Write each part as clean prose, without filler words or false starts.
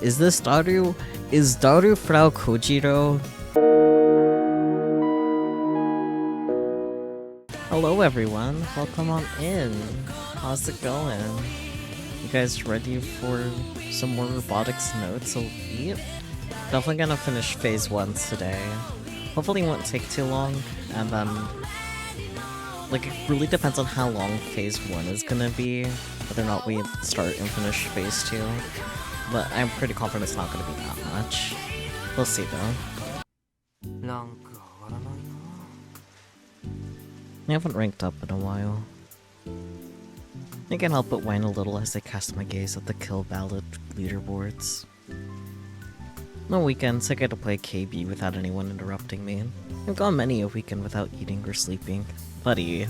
Is this Daru? Is Daru Frau Kojiro? Hello everyone, welcome on in. How's it going? You guys ready for some more robotics notes? Yep. Definitely gonna finish phase 1 today. Hopefully it won't take too long, and then... like, it really depends on how long phase 1 is gonna be, whether or not we start and finish phase 2. But I'm pretty confident it's not gonna be that much. We'll see though. I haven't ranked up in a while. I can't help but whine a little as I cast my gaze at the kill ballad leaderboards. On weekends, I get to play KB without anyone interrupting me. I've gone many a weekend without eating or sleeping. Buddy.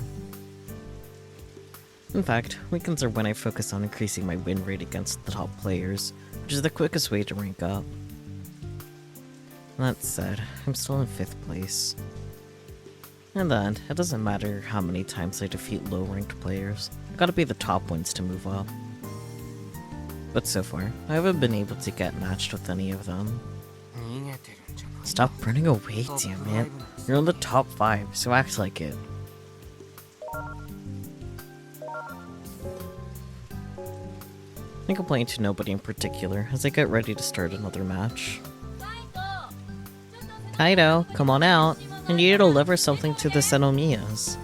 In fact, weekends are when I focus on increasing my win rate against the top players, which is the quickest way to rank up. That said, I'm still in 5th place. And then, it doesn't matter how many times I defeat low-ranked players, I gotta be the top ones to move up. But so far, I haven't been able to get matched with any of them. Stop running away, damn it. You're in the top 5, so act like it. I complain to nobody in particular as I get ready to start another match. Kaido, come on out. I need you to deliver something to the Senomiyas.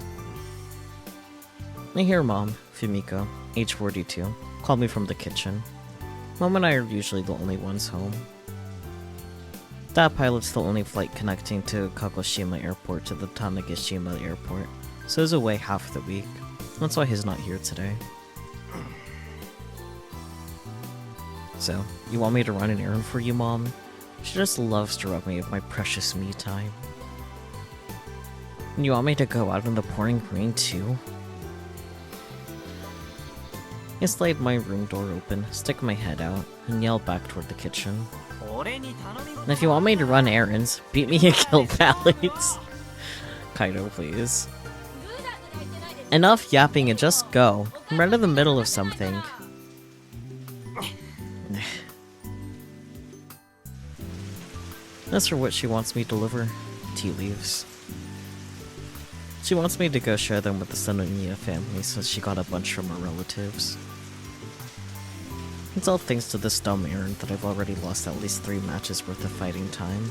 I hear Mom, Fumiko, age 42, call me from the kitchen. Mom and I are usually the only ones home. That pilot's the only flight connecting to Kagoshima Airport to the Tanegashima Airport, so he's away half the week. That's why he's not here today. So, you want me to run an errand for you, Mom? She just loves to rob me of my precious me time. And you want me to go out in the pouring rain too? I slide my room door open, stick my head out, and yell back toward the kitchen. And if you want me to run errands, beat me and kill pallets. Kaido, please. Enough yapping and just go. I'm right in the middle of something. As for what she wants me to deliver, tea leaves. She wants me to go share them with the Senomiya family since she got a bunch from her relatives. It's all thanks to this dumb errand that I've already lost at least 3 matches worth of fighting time.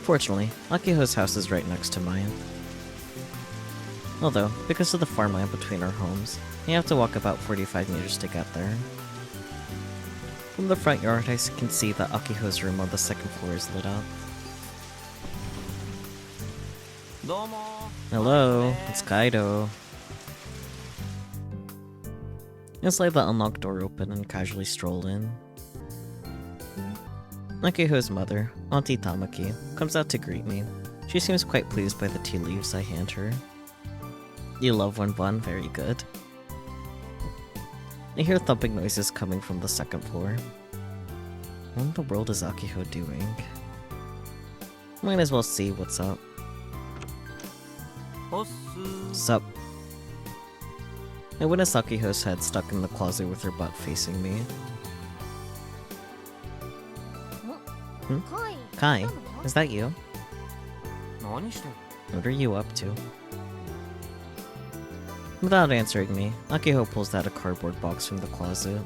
Fortunately, Akiho's house is right next to mine. Although, because of the farmland between our homes, you have to walk about 45 meters to get there. From the front yard, I can see that Akiho's room on the 2nd floor is lit up. Hello, it's Kaido. I slide the unlocked door open and casually stroll in. Akiho's mother, Auntie Tamaki, comes out to greet me. She seems quite pleased by the tea leaves I hand her. You love one bun, very good. I hear thumping noises coming from the 2nd floor. What in the world is Akiho doing? Might as well see what's up. Sup? I witness Akiho's head stuck in the closet with her butt facing me. Kai, is that you? What are you up to? Without answering me, Akiho pulls out a cardboard box from the closet.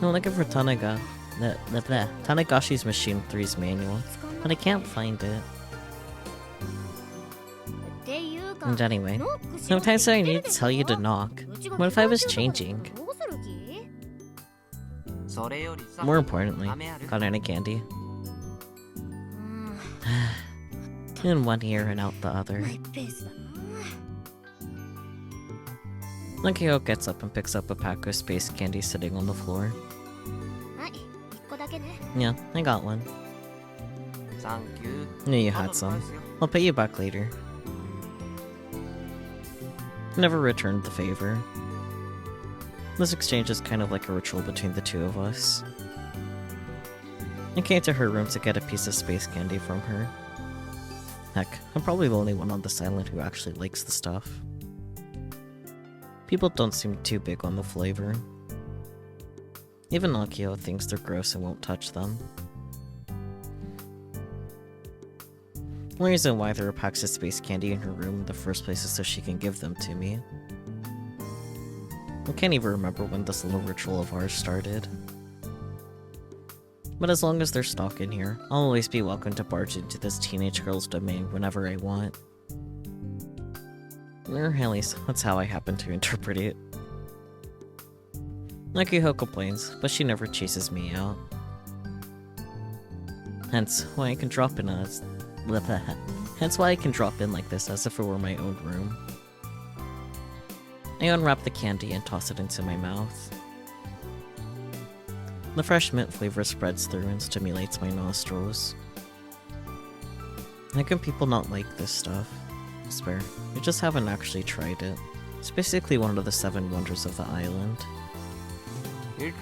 I'm looking for Tanegashi's Machine 3's manual, but I can't find it. And anyway, sometimes I need to tell you to knock. What if I was changing? More importantly, got any candy? In one ear and out the other. Akiho gets up and picks up a pack of space candy sitting on the floor. Yeah, I got one. Knew you had some. I'll pay you back later. Never returned the favor. This exchange is kind of like a ritual between the two of us. I came to her room to get a piece of space candy from her. Heck, I'm probably the only one on this island who actually likes the stuff. People don't seem too big on the flavor. Even Akio thinks they're gross and won't touch them. The only reason why there are packs of space candy in her room in the first place is so she can give them to me. I can't even remember when this little ritual of ours started. But as long as there's stock in here, I'll always be welcome to barge into this teenage girl's domain whenever I want. Or at least, that's how I happen to interpret it. Akiho complains, but she never chases me out. Hence why I can drop in like this as if it were my own room. I unwrap the candy and toss it into my mouth. The fresh mint flavor spreads through and stimulates my nostrils. How can people not like this stuff? I swear, I just haven't actually tried it. It's basically one of the 7 wonders of the island. You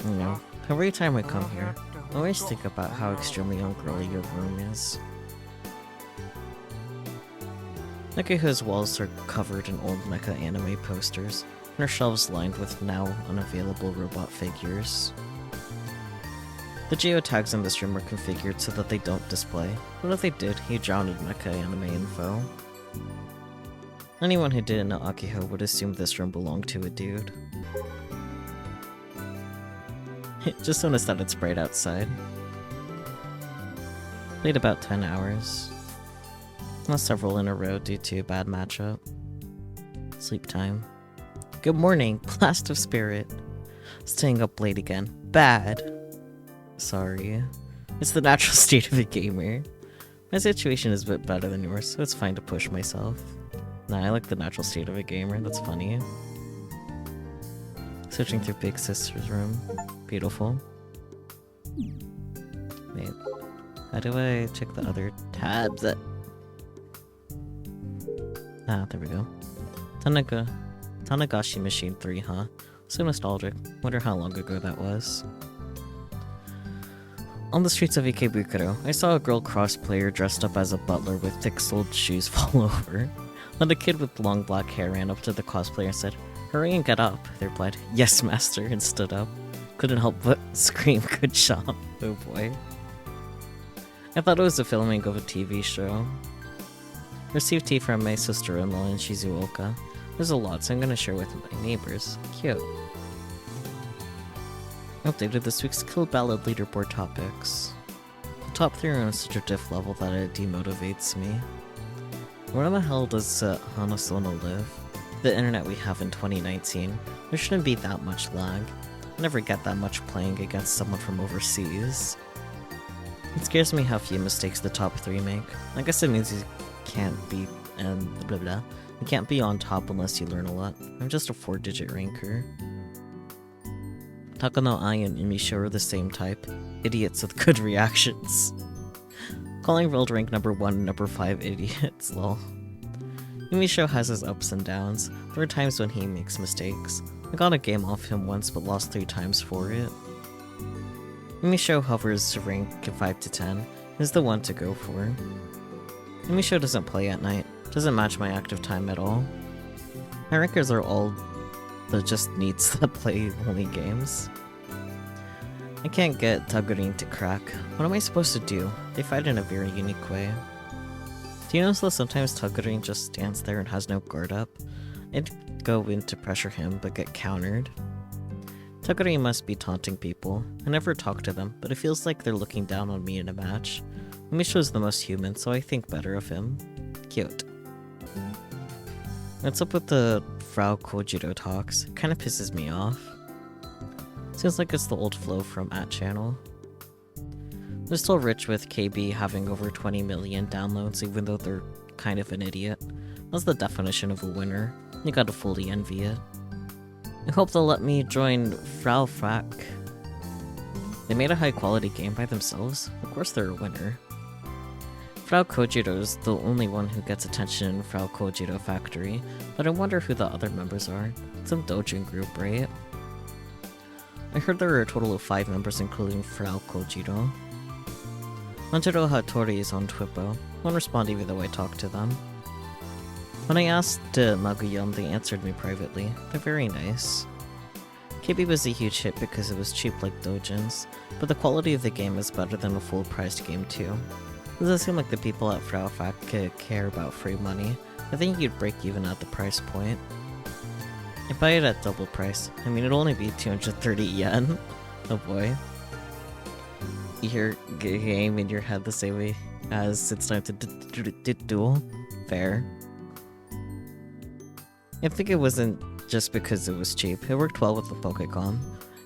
know, every time I come here, I always think about how extremely ungirly your room is. Akiho's walls are covered in old mecha anime posters, and her shelves lined with now unavailable robot figures. The geotags in this room are configured so that they don't display, but if they did, he drowned in mecha anime info. Anyone who didn't know Akiho would assume this room belonged to a dude. Just noticed that it's bright outside. Played about 10 hours. Lost several in a row due to a bad matchup. Sleep time. Good morning, blast of spirit. Staying up late again. Bad. Sorry. It's the natural state of a gamer. My situation is a bit better than yours, so it's fine to push myself. Nah, I like the natural state of a gamer, that's funny. Searching through Big Sister's room. Beautiful. Wait. How do I check the other tabs? Ah, there we go. Tanagashi Machine 3, huh? So nostalgic. Wonder how long ago that was. On the streets of Ikebukuro, I saw a girl crossplayer dressed up as a butler with thick-soled shoes fall over. Then a kid with long black hair ran up to the cosplayer and said, "Hurry and get up." They replied, "Yes, master," and stood up. Couldn't help but scream, "Good job." Oh boy. I thought it was a filming of a TV show. Received tea from my sister-in-law in Shizuoka. There's a lot, so I'm gonna share with my neighbors. Cute. Updated this week's Kill Ballad leaderboard topics. The top 3 are on such a diff level that it demotivates me. Where the hell does Hanasono live? The internet we have in 2019. There shouldn't be that much lag. I never get that much playing against someone from overseas. It scares me how few mistakes the top 3 make. I guess it means you can't be blah blah. You can't be on top unless you learn a lot. I'm just a 4-digit ranker. Takano Ai and Imisho are the same type. Idiots with good reactions. Calling world rank number 1 and number 5 idiots, lol. Imisho has his ups and downs. There are times when he makes mistakes. I got a game off him once but lost 3 times for it. Imisho hovers to rank 5 to 10, is the one to go for. Imisho doesn't play at night, doesn't match my active time at all. My rankers are all the just needs that play only games. I can't get Tagurin to crack. What am I supposed to do? They fight in a very unique way. Do you notice that sometimes Tagurin just stands there and has no guard up? I'd go in to pressure him but get countered. Tagurin must be taunting people. I never talk to them, but it feels like they're looking down on me in a match. Misho's the most human, so I think better of him. Cute. What's up with the Frau Kojiro talks? It kinda pisses me off. Seems like it's the old flow from @channel. They're still rich with KB having over 20 million downloads even though they're kind of an idiot. That's the definition of a winner. You gotta fully envy it. I hope they'll let me join Frau Frack. They made a high quality game by themselves? Of course they're a winner. Frau Kojiro's the only one who gets attention in Frau Kojiro Factory, but I wonder who the other members are. Some doujin group, right? I heard there are a total of 5 members including Frau Kojiro. Manjiro Hattori is on Twippo. Won't respond even though I talk to them. When I asked Naguyam, they answered me privately. They're very nice. KB was a huge hit because it was cheap like Dojins, but the quality of the game is better than a full-priced game too. It doesn't seem like the people at Fraufak care about free money. I think you'd break even at the price point. I'd buy it at double price. I mean, it'd only be 230 yen. Oh boy. You hear game in your head the same way as it's time to duel. Fair. I think it wasn't just because it was cheap. It worked well with the Pokécom.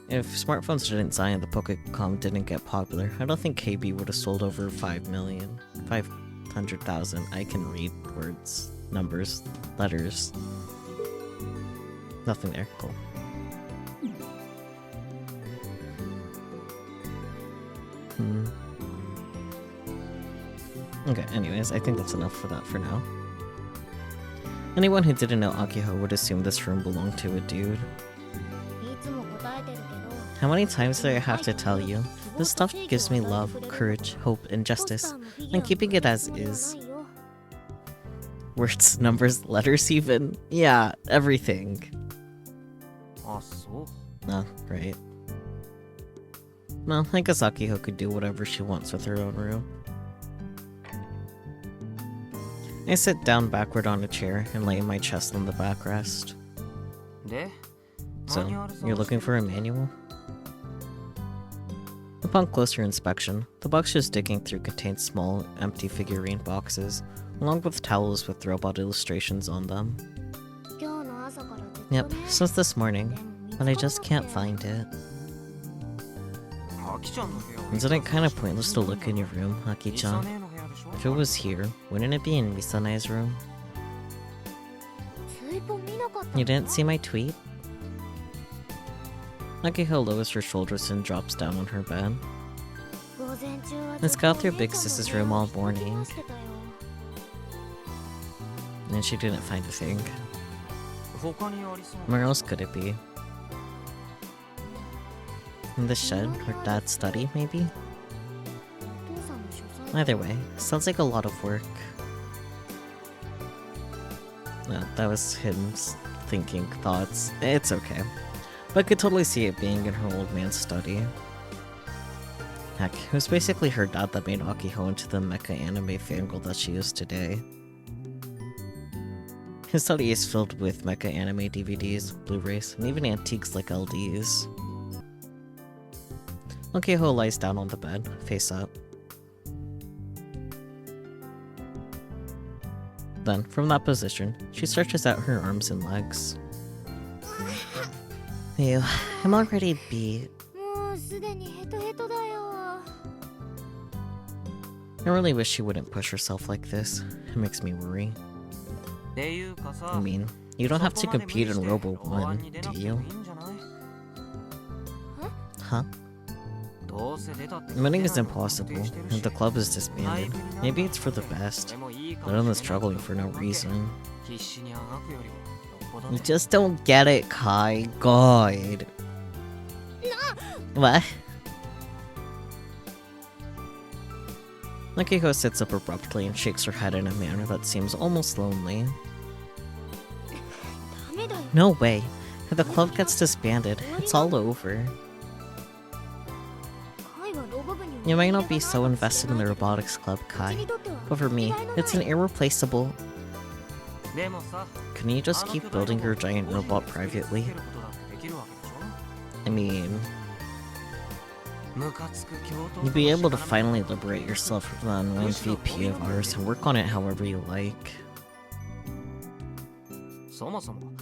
If smartphones didn't die and the Pokécom didn't get popular, I don't think KB would have sold over 500,000. I can read words, numbers, letters. Nothing there. Cool. Okay, anyways, I think that's enough for that for now. Anyone who didn't know Akiho would assume this room belonged to a dude. How many times do I have to tell you? This stuff gives me love, courage, hope, and justice. I'm keeping it as is. Words, numbers, letters even? Yeah, everything. Ah, right. Well, I guess Akiho could do whatever she wants with her own room. I sit down backward on a chair and lay my chest on the backrest. So, you're looking for a manual? Upon closer inspection, the box she's digging through contains small, empty figurine boxes, along with towels with robot illustrations on them. Yep, since this morning, but I just can't find it. Isn't it kind of pointless to look in your room, Aki-chan? If it was here, wouldn't it be in Misane's room? You didn't see my tweet? Akiho lowers her shoulders and drops down on her bed. Let's go through Big Sis's room all morning. And she didn't find a thing. Where else could it be? In the shed, or Dad's study, maybe? Either way, sounds like a lot of work. No, that was him thinking thoughts. It's okay. But I could totally see it being in her old man's study. Heck, it was basically her dad that made Akiho into the mecha anime fangirl that she is today. His study is filled with mecha anime DVDs, Blu-rays, and even antiques like LDs. Akiho lies down on the bed, face up. Then, from that position, she stretches out her arms and legs. Ew, I'm already beat. I really wish she wouldn't push herself like this. It makes me worry. I mean, you don't have to compete in Robo 1, do you? Huh? Winning is impossible, and the club is disbanded. Maybe it's for the best. Leon is struggling for no reason. You just don't get it, Kai. God. What? Akiko sits up abruptly and shakes her head in a manner that seems almost lonely. No way. If the club gets disbanded, it's all over. You might not be so invested in the robotics club, Kai, but for me, it's an irreplaceable... Can you just keep building your giant robot privately? I mean... You'd be able to finally liberate yourself from that annoying VP of ours and work on it however you like.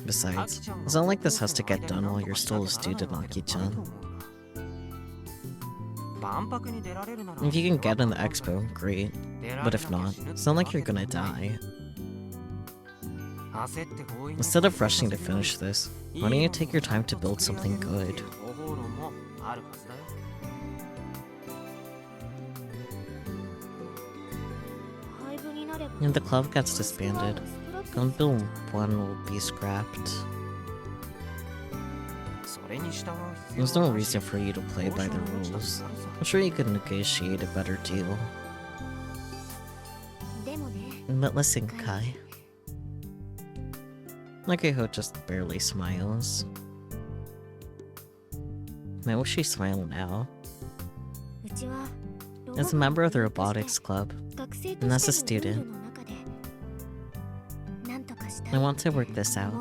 Besides, it's not like this has to get done while you're still a student, Aki-chan. If you can get in the expo, great. But if not, it's not like you're gonna die. Instead of rushing to finish this, why don't you take your time to build something good? If the club gets disbanded, don't build one will be scrapped. There's no reason for you to play by the rules. I'm sure you could negotiate a better deal. But listen, Kai. Nakiho just barely smiles. I wish she'd smile now. As a member of the Robotics Club, and as a student, I want to work this out.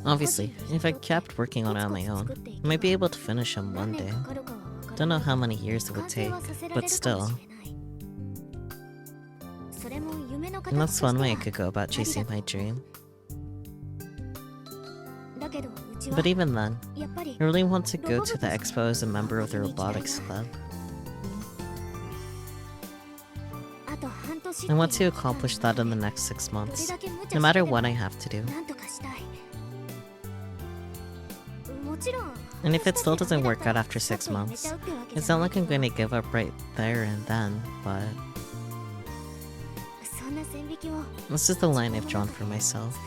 Obviously, if I kept working on it on my own, I might be able to finish him one day. Don't know how many years it would take, but still. And that's one way I could go about chasing my dream. But even then, I really want to go to the expo as a member of the Robotics Club. I want to accomplish that in the next 6 months, no matter what I have to do. And if it still doesn't work out after 6 months, it's not like I'm going to give up right there and then, but... this is the line I've drawn for myself.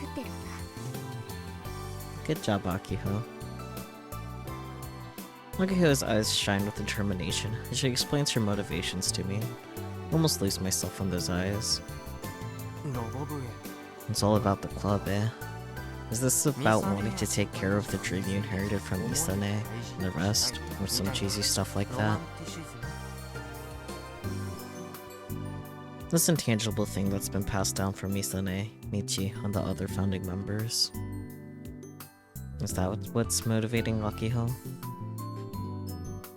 Good job, Akiho. Akiho's eyes shine with determination as she explains her motivations to me. I almost lose myself in those eyes. It's all about the club, eh? Is this about wanting to take care of the dream you inherited from Misane and the rest, or some cheesy stuff like that? This intangible thing that's been passed down from Misane, Michi, and the other founding members. Is that what's motivating Akiho?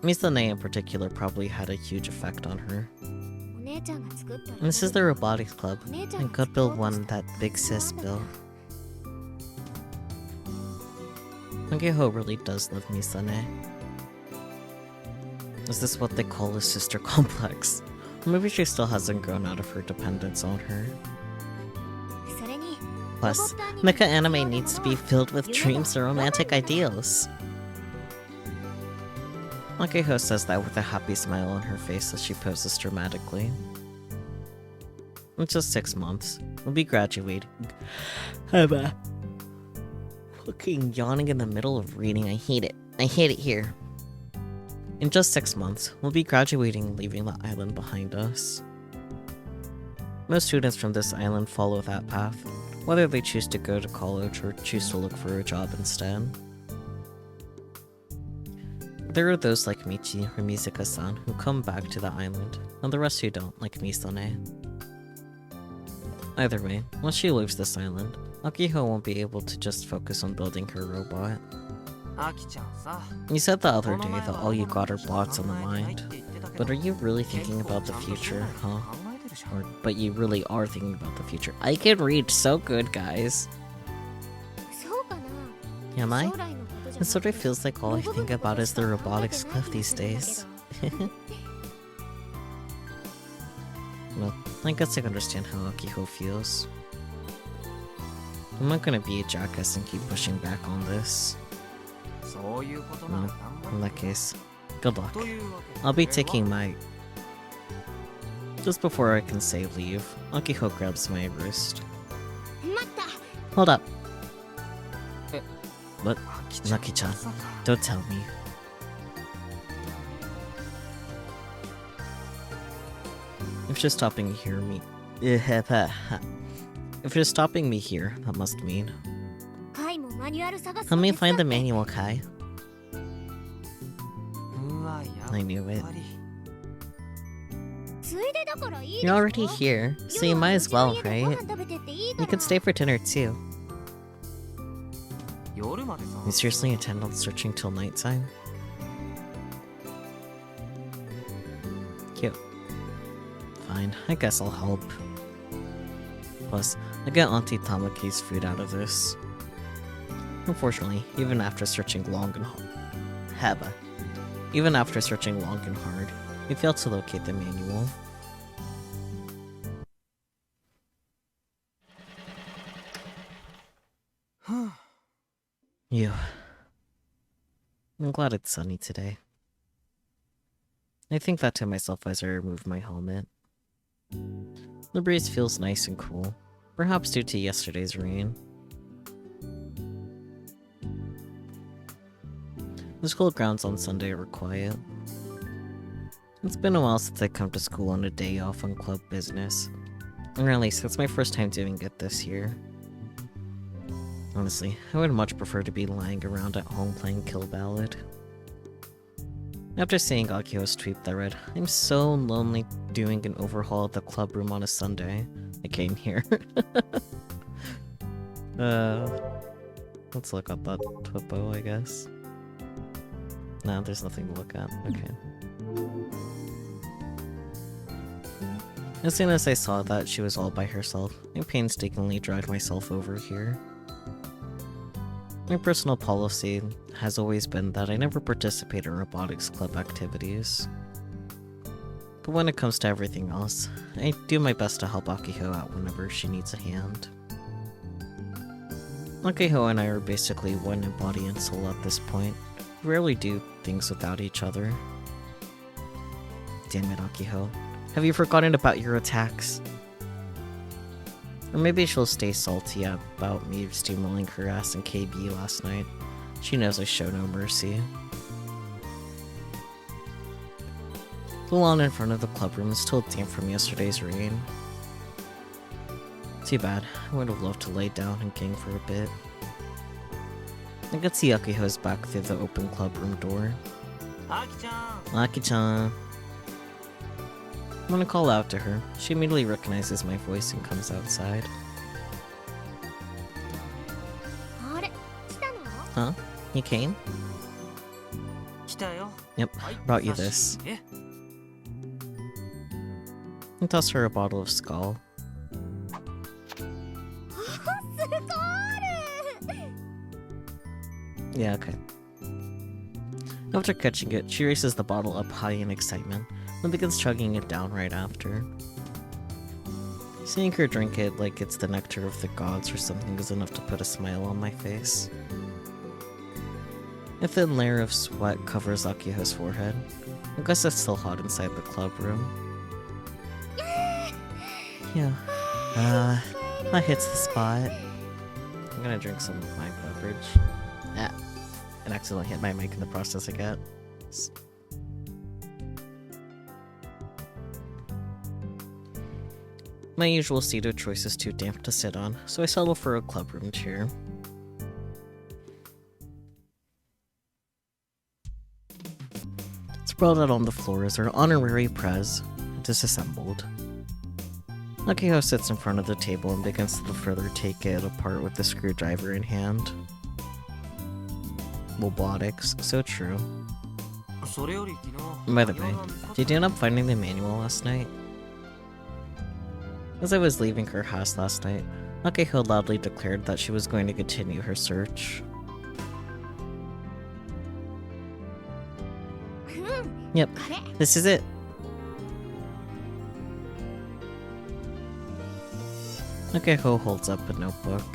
Misane in particular probably had a huge effect on her. And this is the Robotics Club, and could build one that Big Sis built. Akiho really does love Misane. Is this what they call a sister complex? Or maybe she still hasn't grown out of her dependence on her. Plus, mecha anime needs to be filled with dreams and romantic ideals. Akiho says that with a happy smile on her face as she poses dramatically. In just 6 months, we'll be graduating. I'm fucking yawning in the middle of reading. I hate it. I hate it here. In just 6 months, we'll be graduating and leaving the island behind us. Most students from this island follow that path, whether they choose to go to college or choose to look for a job instead. There are those like Michi or Mizuka-san who come back to the island, and the rest who don't, like Misane. Either way, once she leaves this island, Akiho won't be able to just focus on building her robot. You said the other day that all you got are plots on the mind, but are you really thinking about the future, huh? But you really are thinking about the future. I can read so good, guys. Am I? It sort of feels like all I think about is the Robotics Club these days. Well, I guess I can understand how Akiho feels. I'm not gonna be a jackass and keep pushing back on this. Well, in that case, good luck. I'll be taking my... Just before I can say leave, Akiho grabs my wrist. Hold up. What? Naki-chan, don't tell me. If you're stopping here, if you're stopping me here, that must mean... Help me find the manual, Kai. I knew it. You're already here, so you might as well, right? You can stay for dinner too. You seriously intend on searching till nighttime? Cute. Fine, I guess I'll help. Plus, I get Auntie Tamaki's food out of this. Unfortunately, even after searching long and hard, we failed to locate the manual. Ew. I'm glad it's sunny today. I think that to myself as I remove my helmet. The breeze feels nice and cool, perhaps due to yesterday's rain. The school grounds on Sunday were quiet. It's been a while since I come to school on a day off on club business, Or at least, it's my first time doing it this year. Honestly, I would much prefer to be lying around at home playing Kill Ballad. After seeing Akiho's tweet that read, "I'm so lonely doing an overhaul of the club room on a Sunday," I came here. Let's look up that topo, I guess. No, there's nothing to look at. Okay. As soon as I saw that she was all by herself, I painstakingly dragged myself over here. My personal policy has always been that I never participate in robotics club activities. But when it comes to everything else, I do my best to help Akiho out whenever she needs a hand. Akiho and I are basically one in body and soul at this point. We rarely do things without each other. Damn it, Akiho. Have you forgotten about your attacks? Or maybe she'll stay salty about me steamrolling her ass in KB last night. She knows I show no mercy. The lawn in front of the club room is still damp from yesterday's rain. Too bad. I would have loved to lay down and gang for a bit. I could see Akiho's back through the open club room door. Aki-chan! When I call out to her, she immediately recognizes my voice and comes outside. Huh? You came? Yep, brought you this. I toss her a bottle of Skull. Yeah, okay. After catching it, she raises the bottle up high in excitement, and begins chugging it down right after. Seeing her drink it like it's the nectar of the gods or something is enough to put a smile on my face. A thin layer of sweat covers Akiho's forehead. I guess it's still hot inside the club room. Yeah. That hits the spot. I'm gonna drink some of my beverage. Ah. And accidentally hit my mic in the process again. My usual seat of choice is too damp to sit on, so I settle for a clubroom chair. Sprawled out on the floor is our honorary prez, disassembled. Akiho sits in front of the table and begins to further take it apart with the screwdriver in hand. Robotics, so true. By the way, did you end up finding the manual last night? As I was leaving her house last night, Akiho loudly declared that she was going to continue her search. Yep, this is it. Akiho holds up a notebook.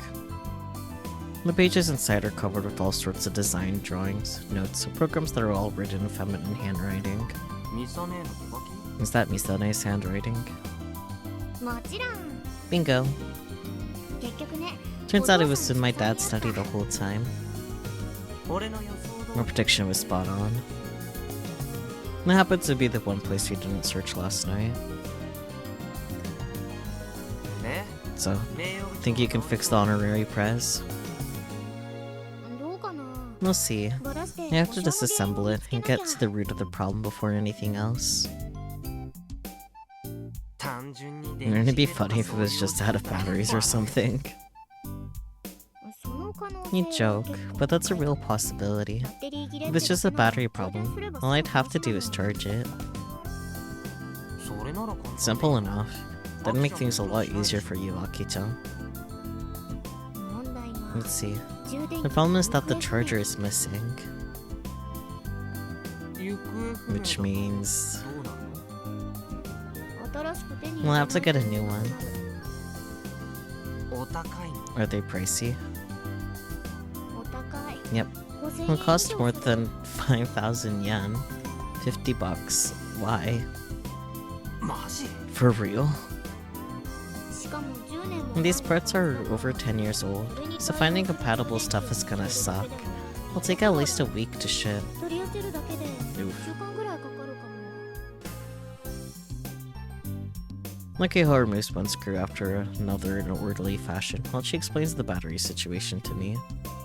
The pages inside are covered with all sorts of design drawings, notes, and programs that are all written in feminine handwriting. Is that Misane's handwriting? Bingo! Turns out it was in my dad's study the whole time. My prediction was spot on. And it happened to be the one place we didn't search last night. So, think you can fix the honorary prez? We'll see. I have to disassemble it and get to the root of the problem before anything else. Wouldn't it be funny if it was just out of batteries or something? You joke, but that's a real possibility. If it's just a battery problem, all I'd have to do is charge it. Simple enough. That'd make things a lot easier for you, Aki-chan. Let's see. The problem is that the charger is missing. Which means... we'll have to get a new one. Are they pricey? Yep. It'll cost more than 5,000 yen. 50 bucks. Why? For real? These parts are over 10 years old, so finding compatible stuff is gonna suck. It'll take at least a week to ship. Oof. Akihiko removes one screw after another in an orderly fashion while she explains the battery situation to me.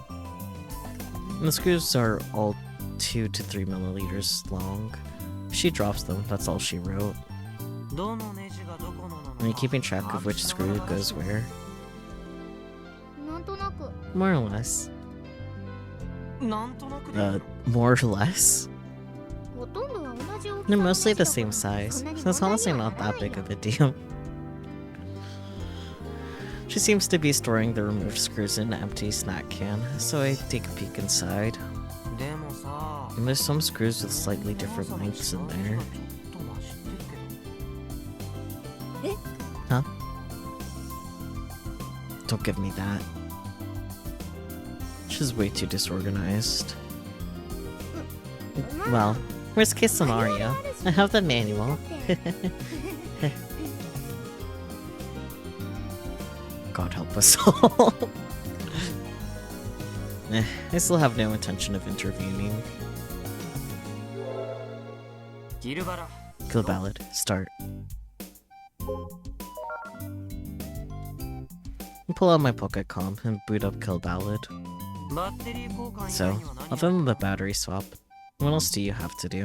And the screws are all 2 to 3 milliliters long. If she drops them, that's all she wrote. Are you keeping track of which screw goes where? More or less. More or less? They're mostly the same size, so it's honestly not that big of a deal. She seems to be storing the removed screws in an empty snack can, so I take a peek inside. And there's some screws with slightly different lengths in there. Huh? Don't give me that. She's way too disorganized. Well, worst case scenario, I have the manual. God help us all. I still have no intention of intervening. Kill ballad. Start. I pull out my pocket comm and boot up Kill Ballad. So, other than the battery swap, what else do you have to do?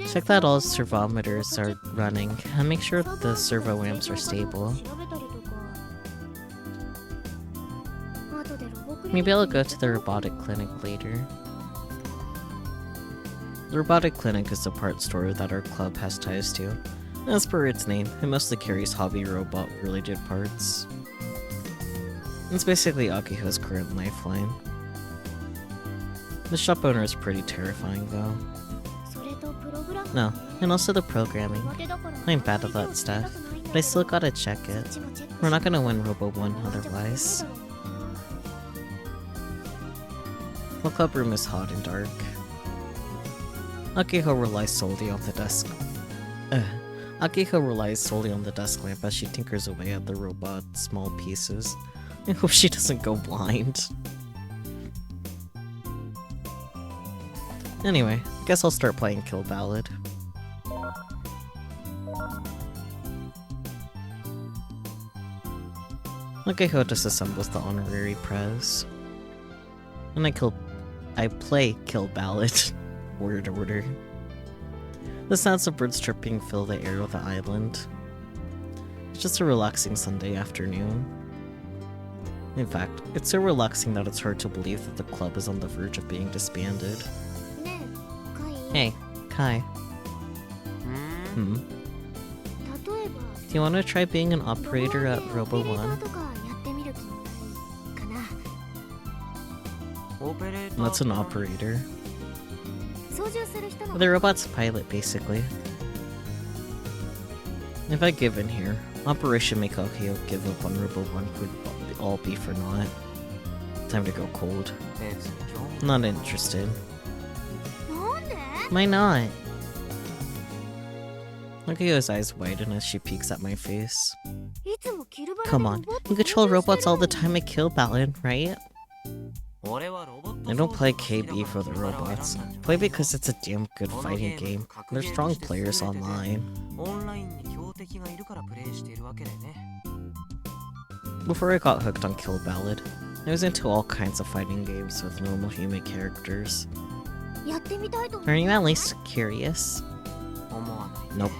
Check that all servometers are running and make sure the servo amps are stable. Maybe I'll go to the robotic clinic later. The robotic clinic is the parts store that our club has ties to. As per its name, it mostly carries hobby robot related parts. It's basically Akihiko's current lifeline. The shop owner is pretty terrifying though. No, and also the programming. I'm bad at that stuff, but I still gotta check it. We're not gonna win Robo 1 otherwise. The club room is hot and dark. Akihiko relies solely on the desk. Akihiko relies solely on the desk lamp as she tinkers away at the robot's small pieces. I hope she doesn't go blind. Anyway, I guess I'll start playing Kill Ballad. Akihiko disassembles the honorary prez. And I play Kill Ballad. Order. The sounds of birds chirping fill the air of the island. It's just a relaxing Sunday afternoon. In fact, it's so relaxing that it's hard to believe that the club is on the verge of being disbanded. Hey, Kai. Do you want to try being an operator at Robo 1? What's an operator? The robot's pilot, basically. If I give in here, Operation Make Akihiko give up on Robo 1 would all be for naught. Time to go cold. Not interested. Why not? Akihiko's eyes widen as she peeks at my face. Come on, you control robots all the time at Kill Ballad, right? I don't play KB for the robots. I play because it's a damn good fighting game. There's strong players online. Before I got hooked on Kill Ballad, I was into all kinds of fighting games with normal human characters. Are you at least curious? Nope.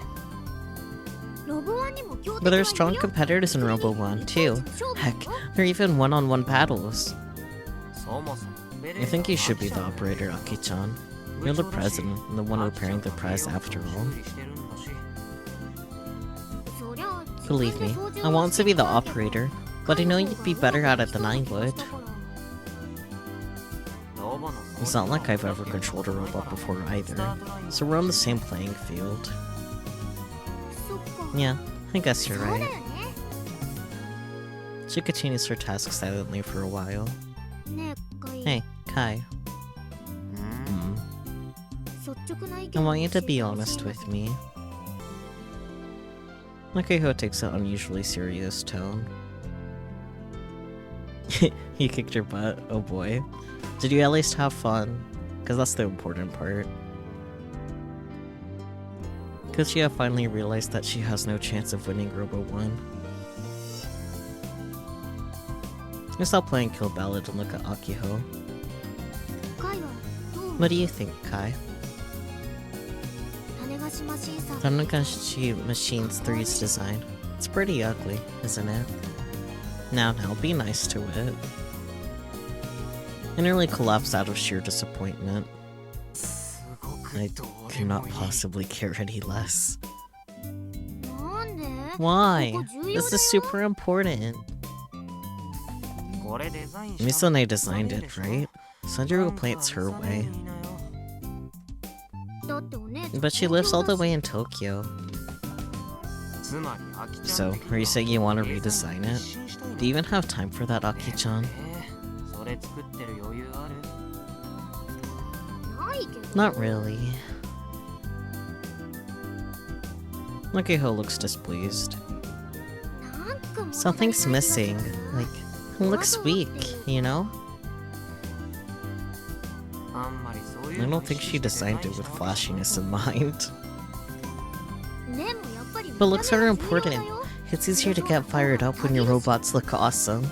But there are strong competitors in Robo 1 too. Heck, there are even one-on-one battles. I think you should be the operator, Aki-chan. You're the president and the one repairing the press after all. Believe me, I want to be the operator, but I know you'd be better at it than I would. It's not like I've ever controlled a robot before either, so we're on the same playing field. Yeah, I guess you're right. She continues her task silently for a while. Hey, Kai. I want you to be honest with me. Akihiko takes an unusually serious tone. You kicked your butt? Oh boy. Did you at least have fun? Because that's the important part. Kuchiya finally realized that she has no chance of winning Robo 1. I stop playing Kill Ballad and look at Akiho. What do you think, Kai? Tanagashi Machines 3's design. It's pretty ugly, isn't it? Now, be nice to it. I nearly collapsed out of sheer disappointment. I cannot possibly care any less. Why? This is super important. Misone designed it, right? Sanjiro will play it her way. But she lives all the way in Tokyo. So, are you saying you want to redesign it? Do you even have time for that, Aki-chan? Not really. Akiho looks displeased. Something's missing. Like, it looks weak, you know? I don't think she designed it with flashiness in mind. But looks are important. It's easier to get fired up when your robots look awesome.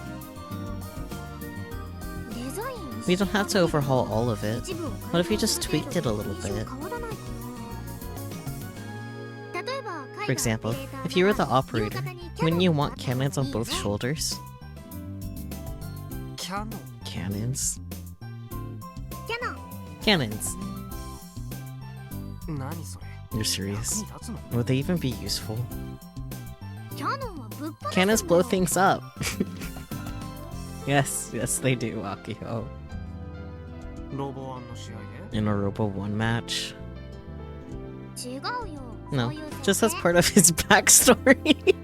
We don't have to overhaul all of it. What if we just tweaked it a little bit? For example, if you were the operator, wouldn't you want cannons on both shoulders? Cannons? Cannons! You're serious? Would they even be useful? Cannons blow things up! Yes, they do, Akiho. In a Robo 1 match? No, just as part of his backstory.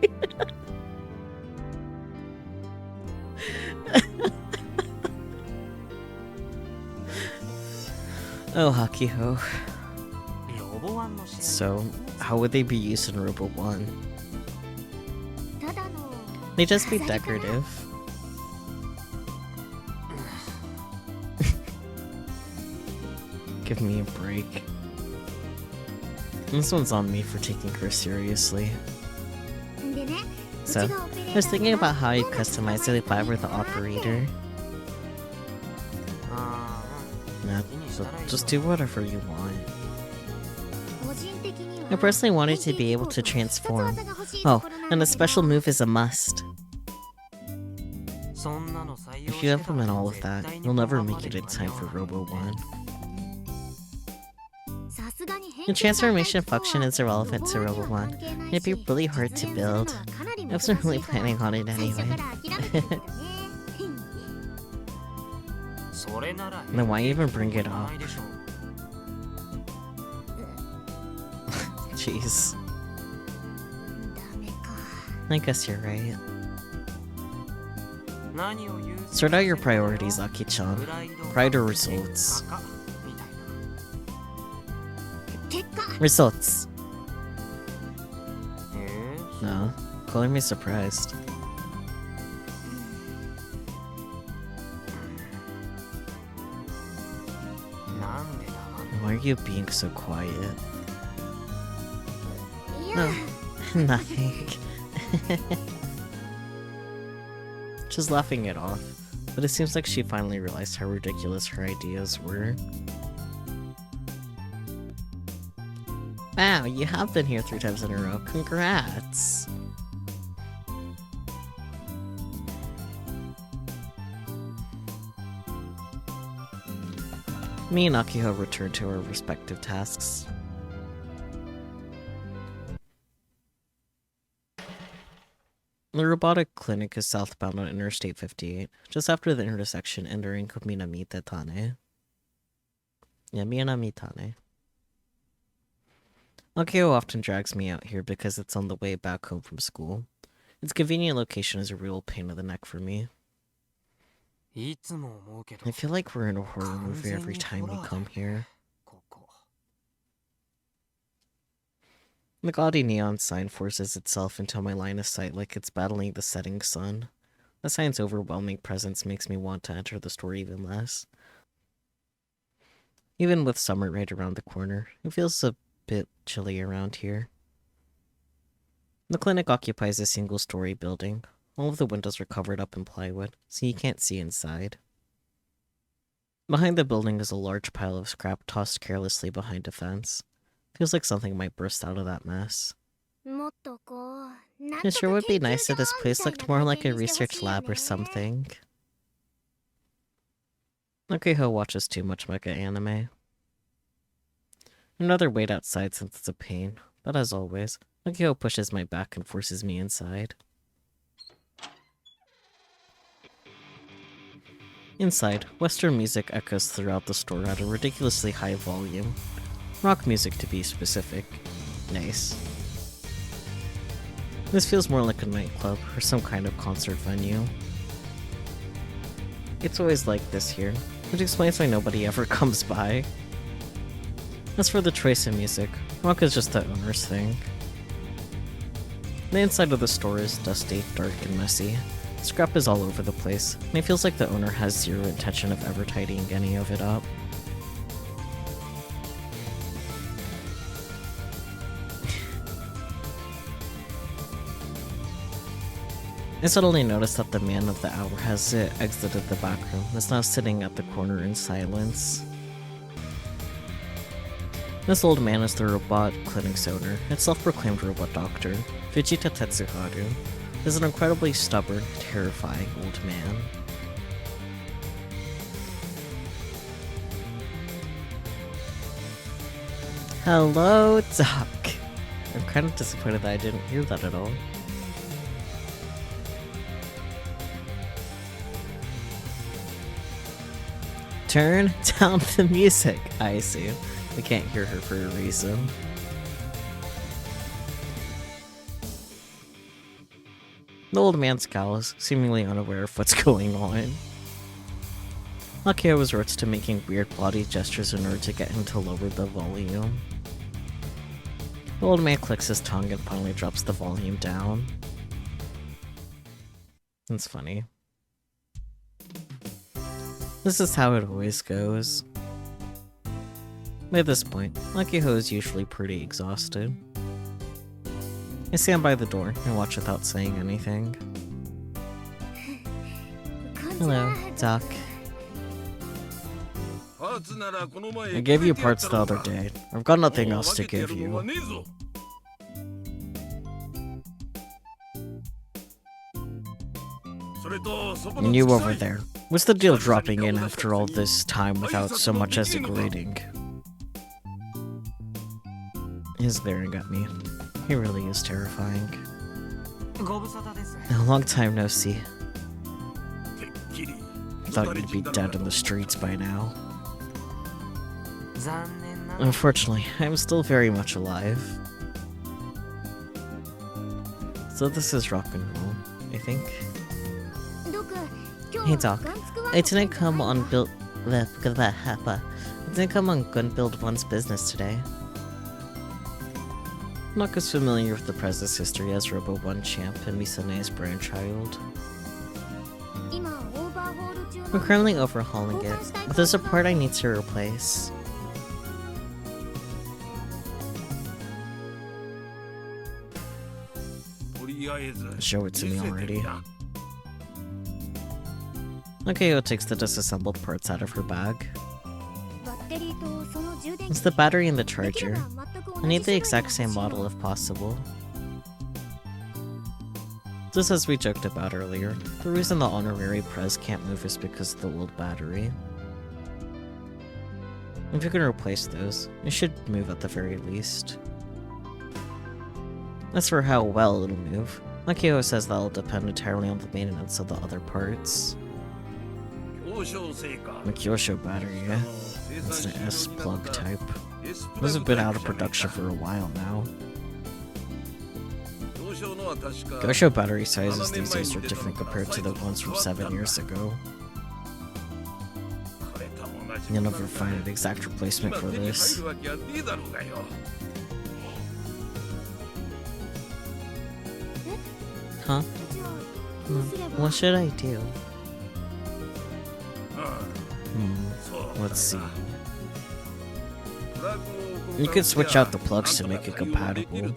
Oh, Akiho. So, how would they be used in Robo 1? They'd just be decorative. Give me a break. This one's on me for taking her seriously. So, I was thinking about how I'd customize it if I were the operator. Nah, so just do whatever you want. I personally wanted to be able to transform. Oh, and a special move is a must. If you implement all of that, you'll never make it in time for Robo 1. The transformation function is irrelevant to Robo 1. It'd be really hard to build. I wasn't really planning on it anyway. Then why even bring it up? Jeez. I guess you're right. Sort out your priorities, Aki-chan. Pride or results? Results! No, calling me surprised. Why are you being so quiet? No, nothing. Just laughing it off, but it seems like she finally realized how ridiculous her ideas were. Wow, you have been here 3 times in a row. Congrats! Me and Akiho returned to our respective tasks. The robotic clinic is southbound on Interstate 58, just after the intersection entering Minami-Tane. Yeah, Minami-Tane. Akio often drags me out here because it's on the way back home from school. Its convenient location is a real pain in the neck for me. I feel like we're in a horror movie every time we come here. The gaudy neon sign forces itself into my line of sight like it's battling the setting sun. The sign's overwhelming presence makes me want to enter the store even less. Even with summer right around the corner, it feels a bit chilly around here. The clinic occupies a single-story building. All of the windows are covered up in plywood, so you can't see inside. Behind the building is a large pile of scrap tossed carelessly behind a fence. Feels like something might burst out of that mess. It sure would be nice if this place looked more like a research lab or something. Nakiho watches too much mecha anime. I'd rather wait outside since it's a pain, but as always, Nakiho pushes my back and forces me inside. Inside, Western music echoes throughout the store at a ridiculously high volume. Rock music to be specific. Nice. This feels more like a nightclub or some kind of concert venue. It's always like this here, which explains why nobody ever comes by. As for the choice of music, rock is just the owner's thing. The inside of the store is dusty, dark, and messy. Scrap is all over the place, and it feels like the owner has zero intention of ever tidying any of it up. I suddenly noticed that the man of the hour has exited the back room and is now sitting at the corner in silence. This old man is the robot clinic's owner and self-proclaimed robot doctor, Fujita Tetsuharu. Is an incredibly stubborn, terrifying old man. Hello, Doc. I'm kind of disappointed that I didn't hear that at all. Turn down the music. I see. We can't hear her for a reason. The old man scowls, seemingly unaware of what's going on. Nakiho resorts to making weird body gestures in order to get him to lower the volume. The old man clicks his tongue and finally drops the volume down. That's funny. This is how it always goes. By this point, Nakiho is usually pretty exhausted. I stand by the door and watch without saying anything. Hello, Doc. I gave you parts the other day. I've got nothing else to give you. And you over there. What's the deal dropping in after all this time without so much as a greeting? He's glaring at me. He really is terrifying. A long time no see. Thought you'd be dead in the streets by now. Unfortunately, I'm still very much alive. So this is rock and roll, I think. Hey Doc, I didn't come on Gun Build One's business today. Nook is familiar with the Prez's history as Robo 1 champ and Misane's brainchild. We're currently overhauling it, but there's a part I need to replace. Show it to me already. Nakiho takes the disassembled parts out of her bag. It's the battery and the charger. I need the exact same model if possible. Just as we joked about earlier, the reason the honorary Prez can't move is because of the old battery. If you can replace those, it should move at the very least. As for how well it'll move, Nakiho says that'll depend entirely on the maintenance of the other parts. The Kyosho battery, yeah? It's the S-plug type. Those have been out of production for a while now. Kyosho battery sizes these days are different compared to the ones from 7 years ago. You'll never find an exact replacement for this. Huh? What should I do? Let's see. You could switch out the plugs to make it compatible.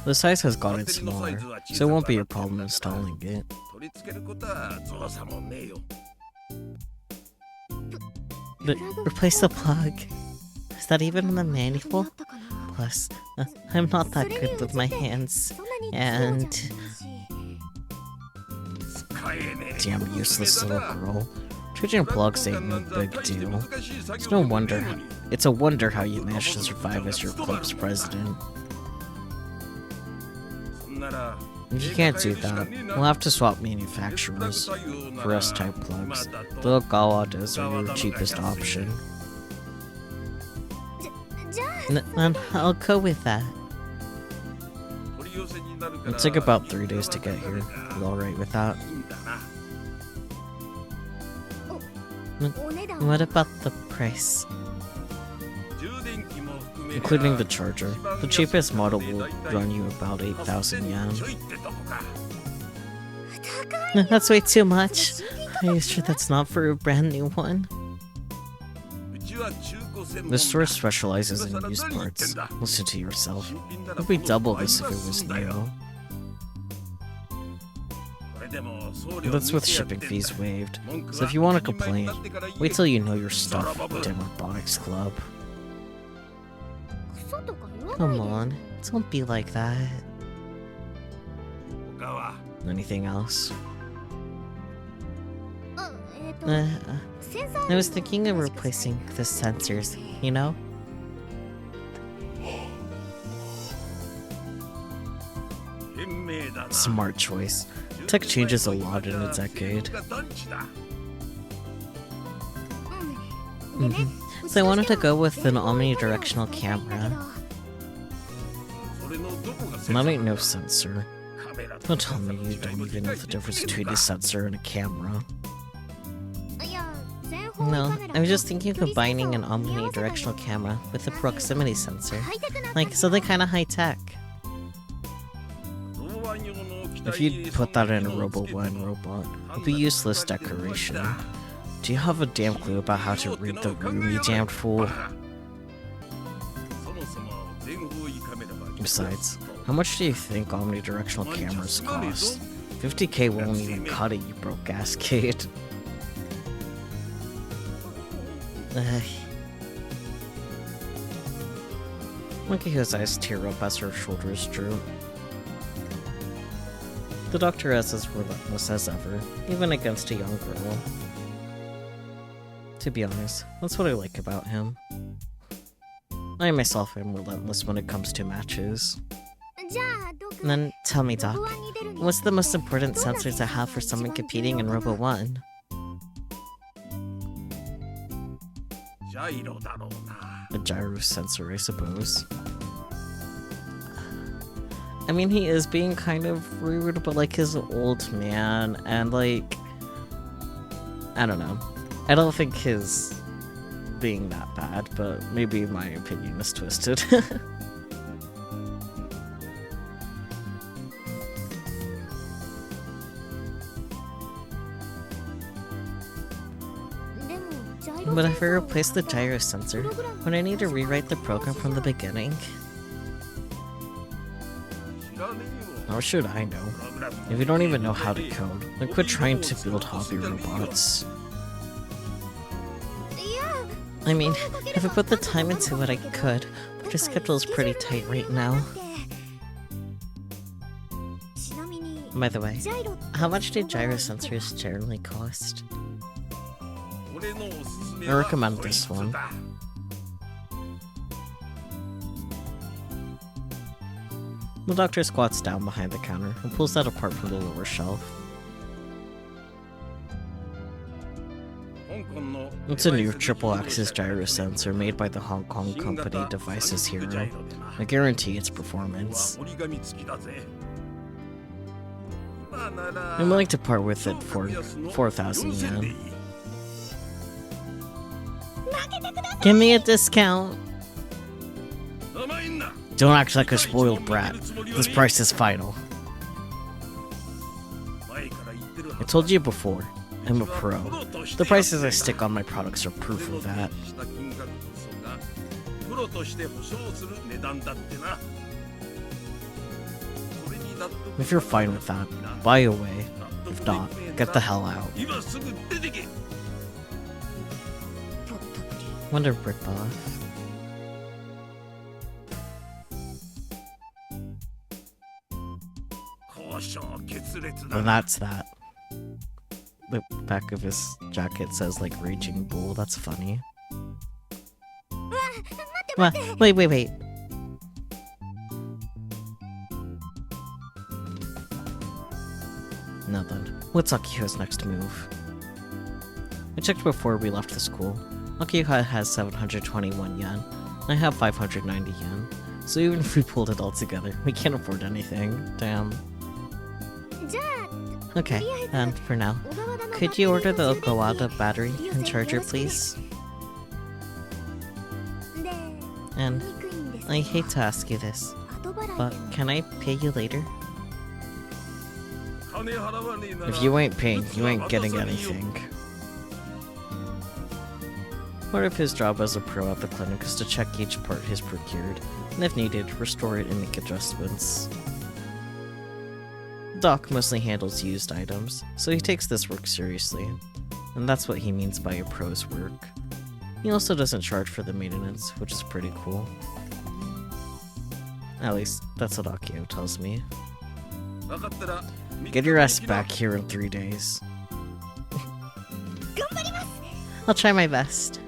The size has gotten smaller, so it won't be a problem installing it. But replace the plug. Is that even in the manual? Plus, I'm not that good with my hands, and... Damn useless little girl. Changing plugs ain't no big deal. It's a wonder how you managed to survive as your club's president. If you can't do that, we'll have to swap manufacturers for S-type plugs. The Gawadas are your cheapest option. Then I'll go with that. It took about 3 days to get here. You alright with that? What about the price? Including the charger, the cheapest model will run you about 8,000 yen. That's way too much. Are you sure that's not for a brand new one? The store specializes in used parts. Listen to yourself. It would be double this if it was new. That's with shipping fees waived, so if you want to complain, wait till you know your stuff with the Robotics Club. Come on, don't be like that. Anything else? I was thinking of replacing the sensors, you know? Smart choice. Tech changes a lot in a decade. So I wanted to go with an omnidirectional camera. That ain't no sensor. Don't tell me you don't even know the difference between a sensor and a camera. No, I was just thinking of combining an omnidirectional camera with a proximity sensor. Like, something kinda high-tech. If you put that in a Robo-1 robot, it'd be useless decoration. Do you have a damn clue about how to read the room, you damned fool? Besides, how much do you think omnidirectional cameras cost? 50k won't even cut it, you broke-ass kid. Monkey's eyes tear up as her shoulders droop. The doctor is as relentless as ever, even against a young girl. To be honest, that's what I like about him. I myself am relentless when it comes to matches. Then tell me, Doc, what's the most important sensor to have for someone competing in Robo-1? A gyro sensor, I suppose. I mean, he is being kind of rude, but like, he's an old man, and like, I don't know. I don't think his being that bad, but maybe my opinion is twisted. But if I replace the gyro sensor, would I need to rewrite the program from the beginning? How should I know? If you don't even know how to code, then quit trying to build hobby robots. I mean, if I put the time into it, I could, but the schedule is pretty tight right now. By the way, how much do gyro sensors generally cost? I recommend this one. The doctor squats down behind the counter and pulls that apart from the lower shelf. It's a new triple-axis gyro sensor made by the Hong Kong company Devices Hero. I guarantee its performance. I'm willing to part with it for 4,000 yen. Give me a discount! Don't act like a spoiled brat. This price is final. I told you before, I'm a pro. The prices I stick on my products are proof of that. If you're fine with that, buy away. If not, get the hell out. What a ripoff. And that's that. The back of his jacket says like Raging Bull, that's funny. Wait. Nothing. What's Akiho's next move? I checked before we left the school. Akiho has 721 yen, and I have 590 yen. So even if we pulled it all together, we can't afford anything. Damn. Okay, and for now, could you order the Okawada battery and charger, please? And I hate to ask you this, but can I pay you later? If you ain't paying, you ain't getting anything. Part of his job as a pro at the clinic is to check each part he's procured, and if needed, restore it and make adjustments. Doc mostly handles used items, so he takes this work seriously, and that's what he means by a pro's work. He also doesn't charge for the maintenance, which is pretty cool. At least, that's what Akio tells me. Get your ass back here in 3 days. I'll try my best.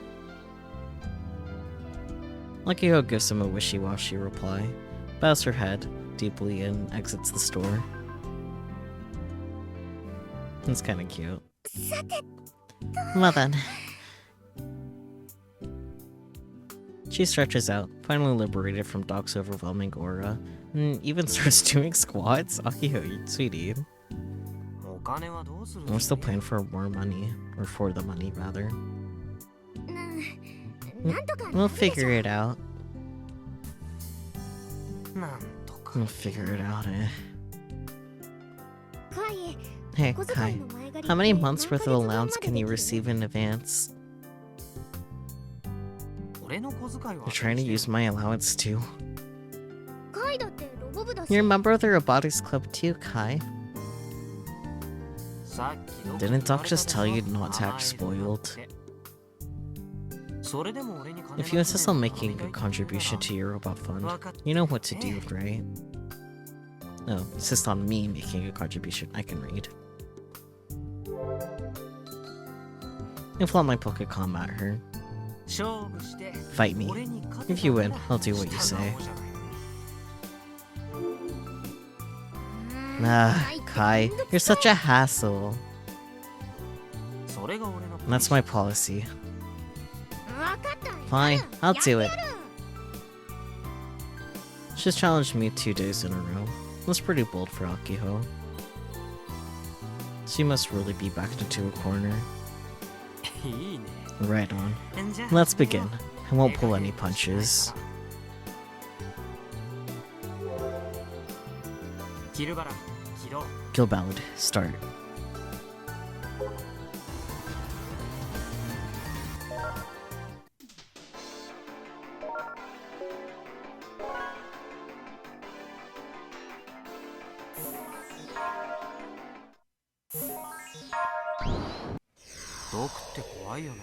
Akio gives him a wishy-washy reply, bows her head deeply, and exits the store. It's kinda cute. Well then. She stretches out, finally liberated from Doc's overwhelming aura, and even starts doing squats. Akiho, sweetie. What's the plan for more money? Or for the money, rather. We'll figure it out. We'll figure it out, eh? Hey, Kai. How many months worth of allowance can you receive in advance? You're trying to use my allowance too. You're a member of the Robotics Club too, Kai. Didn't Doc just tell you not to act spoiled? If you insist on making a contribution to your robot fund, you know what to do, right? No, insist on me making a contribution. I can read. Inflate my pocket combat her. Fight me. If you win, I'll do what you say. Ah, Kai, you're such a hassle. That's my policy. Fine, I'll do it. She's challenged me 2 days in a row. That's pretty bold for Akiho. She must really be backed into a corner. Right on. Let's begin. I won't pull any punches. Kill Ballad, start.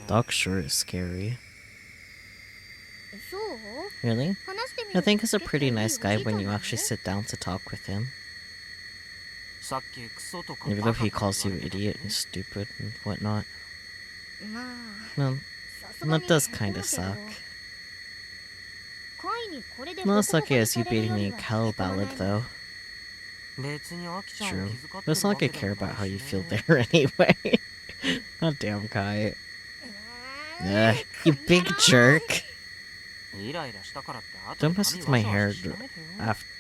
Doc sure is scary. Really? I think he's a pretty nice guy when you actually sit down to talk with him. Even though he calls you idiot and stupid and whatnot. Well, that does kinda suck. Not as lucky as you beating me in Cal Ballad, though. True, but it's not like I care about how you feel there anyway. God damn, Kai. You big jerk. Don't mess with my hair after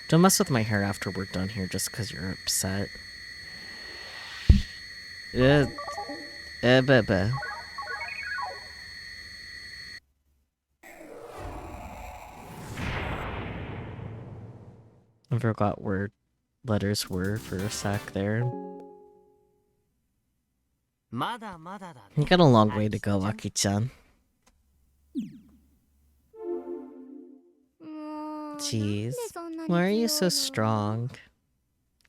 Don't mess with my hair after we're done here just because you're upset. I forgot where letters were for a sec there. You got a long way to go, Aki-chan. Jeez. Why are you so strong?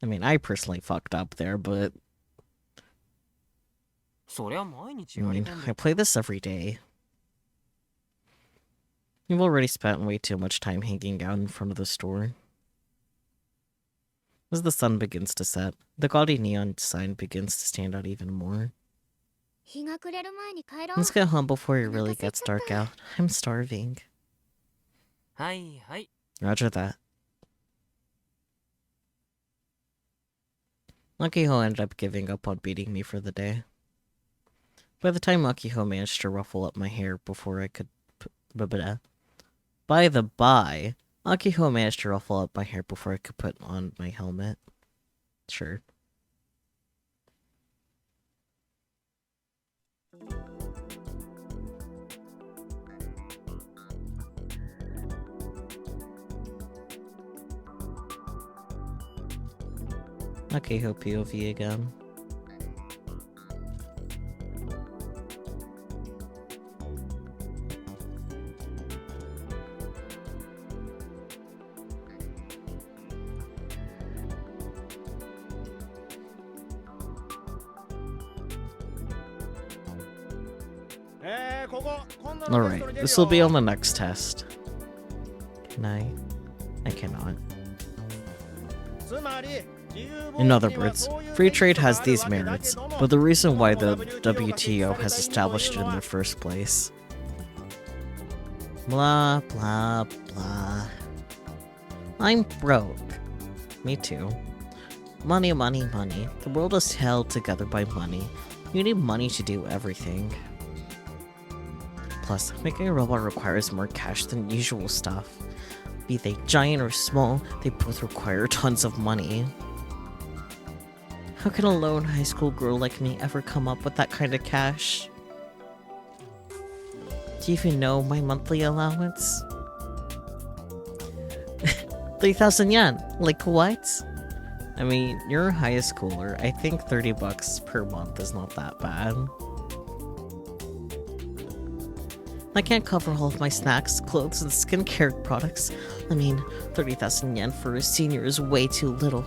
I mean, I personally fucked up there, but... I mean, I play this every day. You've already spent way too much time hanging out in front of the store. As the sun begins to set, the gaudy neon sign begins to stand out even more. Let's get home before it really gets dark out. I'm starving. Roger that. Akiho ended up giving up on beating me for the day. By the time Akiho managed to ruffle up my hair before I could... By the by, Akiho managed to ruffle up my hair before I could put on my helmet. Sure. Akiho POV again. Alright, this will be on the next test. Can I? I cannot. In other words, free trade has these merits, but the reason why the WTO has established it in the first place. Blah, blah, blah. I'm broke. Me too. Money, money, money. The world is held together by money. You need money to do everything. Plus, making a robot requires more cash than usual stuff. Be they giant or small, they both require tons of money. How can a lone high school girl like me ever come up with that kind of cash? Do you even know my monthly allowance? 3,000 yen! Like what? I mean, you're a high schooler. I think 30 bucks per month is not that bad. I can't cover all of my snacks, clothes, and skincare products. I mean, 30,000 yen for a senior is way too little.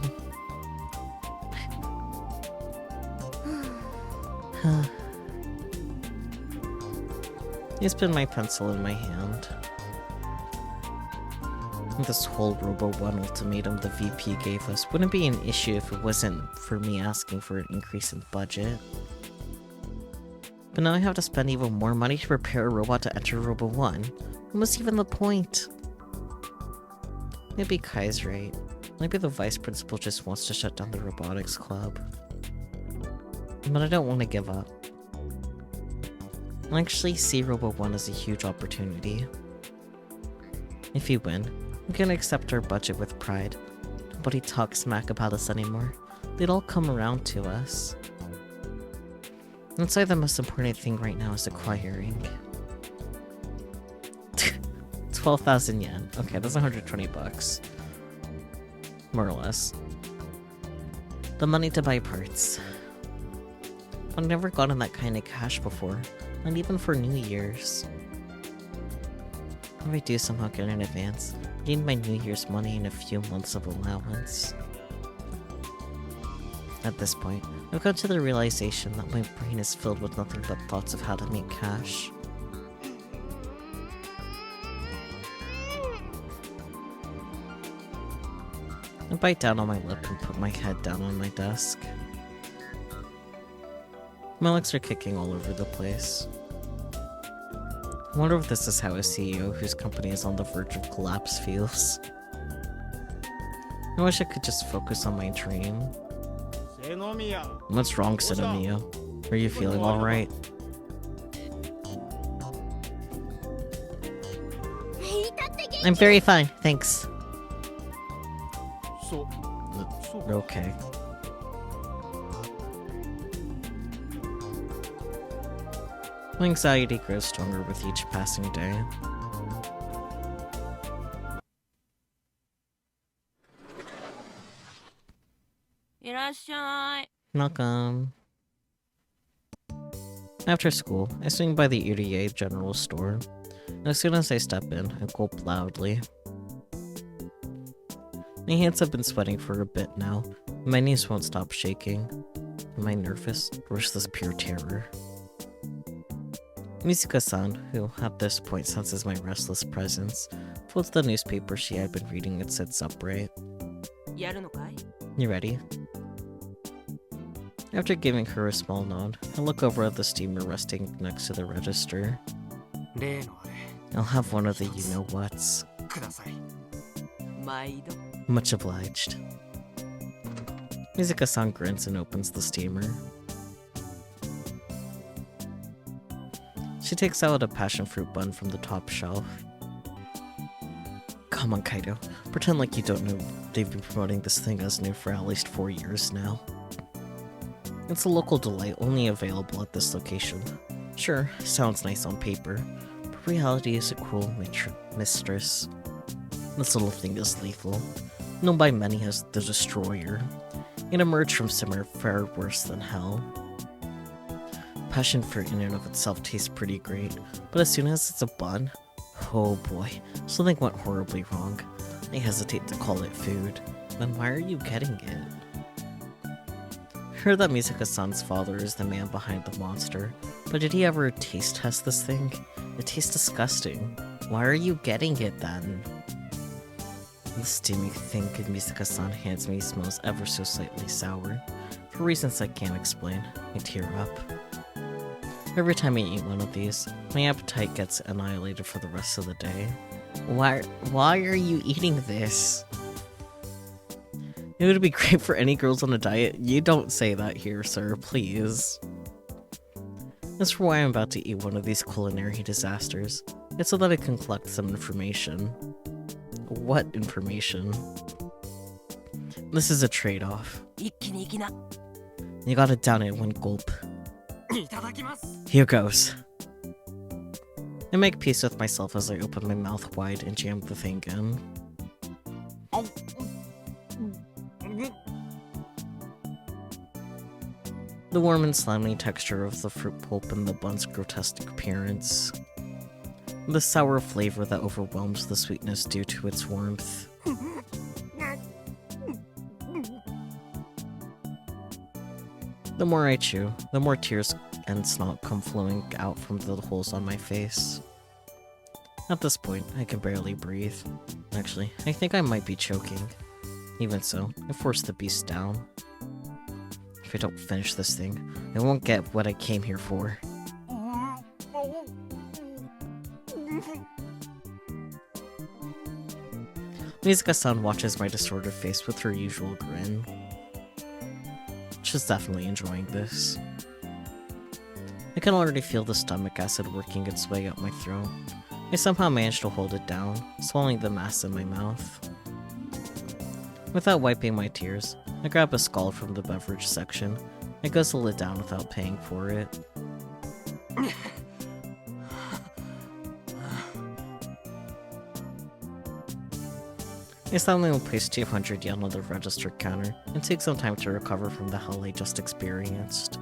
I spin my pencil in my hand. This whole Robo 1 ultimatum the VP gave us wouldn't be an issue if it wasn't for me asking for an increase in budget. But now I have to spend even more money to prepare a robot to enter Robo 1. What's even the point? Maybe Kai's right. Maybe the vice principal just wants to shut down the robotics club. But I don't want to give up. I actually see Robo 1 as a huge opportunity. If you win, we can accept our budget with pride. Nobody talks smack about us anymore. They'd all come around to us. I'd say the most important thing right now is acquiring. 12,000 yen. Okay, that's 120 bucks. More or less. The money to buy parts. I've never gotten that kind of cash before, not even for New Year's. If I do somehow get in advance, I need my New Year's money and a few months of allowance. At this point, I've come to the realization that my brain is filled with nothing but thoughts of how to make cash. I bite down on my lip and put my head down on my desk. My legs are kicking all over the place. I wonder if this is how a CEO whose company is on the verge of collapse feels. I wish I could just focus on my dream. What's wrong, Sinomiya? Are you feeling alright? I'm very fine, thanks. Okay. My anxiety grows stronger with each passing day. Welcome. After school, I swing by the EDA general store. As soon as I step in, I gulp loudly. My hands have been sweating for a bit now, and my knees won't stop shaking. Am I nervous, or is this pure terror? Mizuka-san, who at this point senses my restless presence, folds the newspaper she had been reading and sits upright. You ready? After giving her a small nod, I look over at the steamer resting next to the register. I'll have one of the you-know-whats. Much obliged. Mizuka-san grins and opens the steamer. She takes out a passion fruit bun from the top shelf. Come on, Kaido. Pretend like you don't know they've been promoting this thing as new for at least 4 years now. It's a local delight only available at this location. Sure, sounds nice on paper, but reality is a cruel mistress. This little thing is lethal, known by many as the Destroyer. It emerged from somewhere far worse than hell. Passion fruit in and of itself tastes pretty great, but as soon as it's a bun, oh boy, something went horribly wrong. I hesitate to call it food. Then why are you getting it? Heard that Mizuka-san's father is the man behind the monster, but did he ever taste test this thing? It tastes disgusting. Why are you getting it then? The steaming thing Mizuka-san hands me smells ever so slightly sour. For reasons I can't explain, I tear up. Every time I eat one of these, my appetite gets annihilated for the rest of the day. Why are you eating this? It would be great for any girls on a diet. You don't say that here, sir, please. As for why I'm about to eat one of these culinary disasters, it's so that I can collect some information. What information? This is a trade-off. You gotta down it in one gulp. Here goes. I make peace with myself as I open my mouth wide and jam the thing in. The warm and slimy texture of the fruit pulp and the bun's grotesque appearance. The sour flavor that overwhelms the sweetness due to its warmth. The more I chew, the more tears and snot come flowing out from the holes on my face. At this point, I can barely breathe. Actually, I think I might be choking. Even so, I force the beast down. If I don't finish this thing, I won't get what I came here for. Mizuka-san watches my distorted face with her usual grin. She's definitely enjoying this. I can already feel the stomach acid working its way up my throat. I somehow managed to hold it down, swallowing the mass in my mouth. Without wiping my tears, I grab a skull from the beverage section. I guzzle it down without paying for it. I suddenly place 200 yen on the register counter and take some time to recover from the hell I just experienced.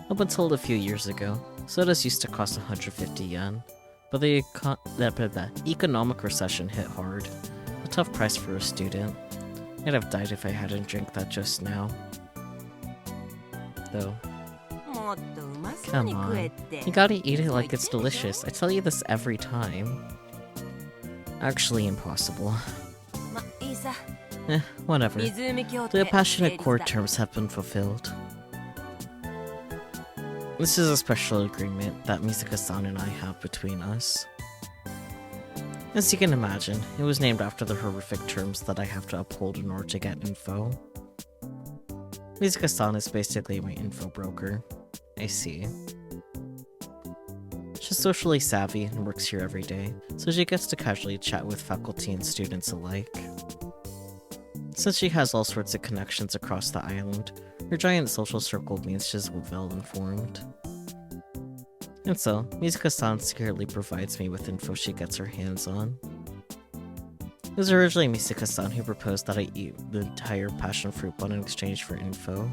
Up until a few years ago, sodas used to cost 150 yen, but the economic recession hit hard. A tough price for a student. I'd have died if I hadn't drank that just now. Though. Come on. You gotta eat it like it's delicious. I tell you this every time. Actually impossible. Whatever. The passionate core terms have been fulfilled. This is a special agreement that Mizuka-san and I have between us. As you can imagine, it was named after the horrific terms that I have to uphold in order to get info. Mizuka-san is basically my info broker. I see. She's socially savvy and works here every day, so she gets to casually chat with faculty and students alike. Since she has all sorts of connections across the island, her giant social circle means she's well informed. And so, Mizuka-san secretly provides me with info she gets her hands on. It was originally Mizuka-san who proposed that I eat the entire passion fruit bun in exchange for info.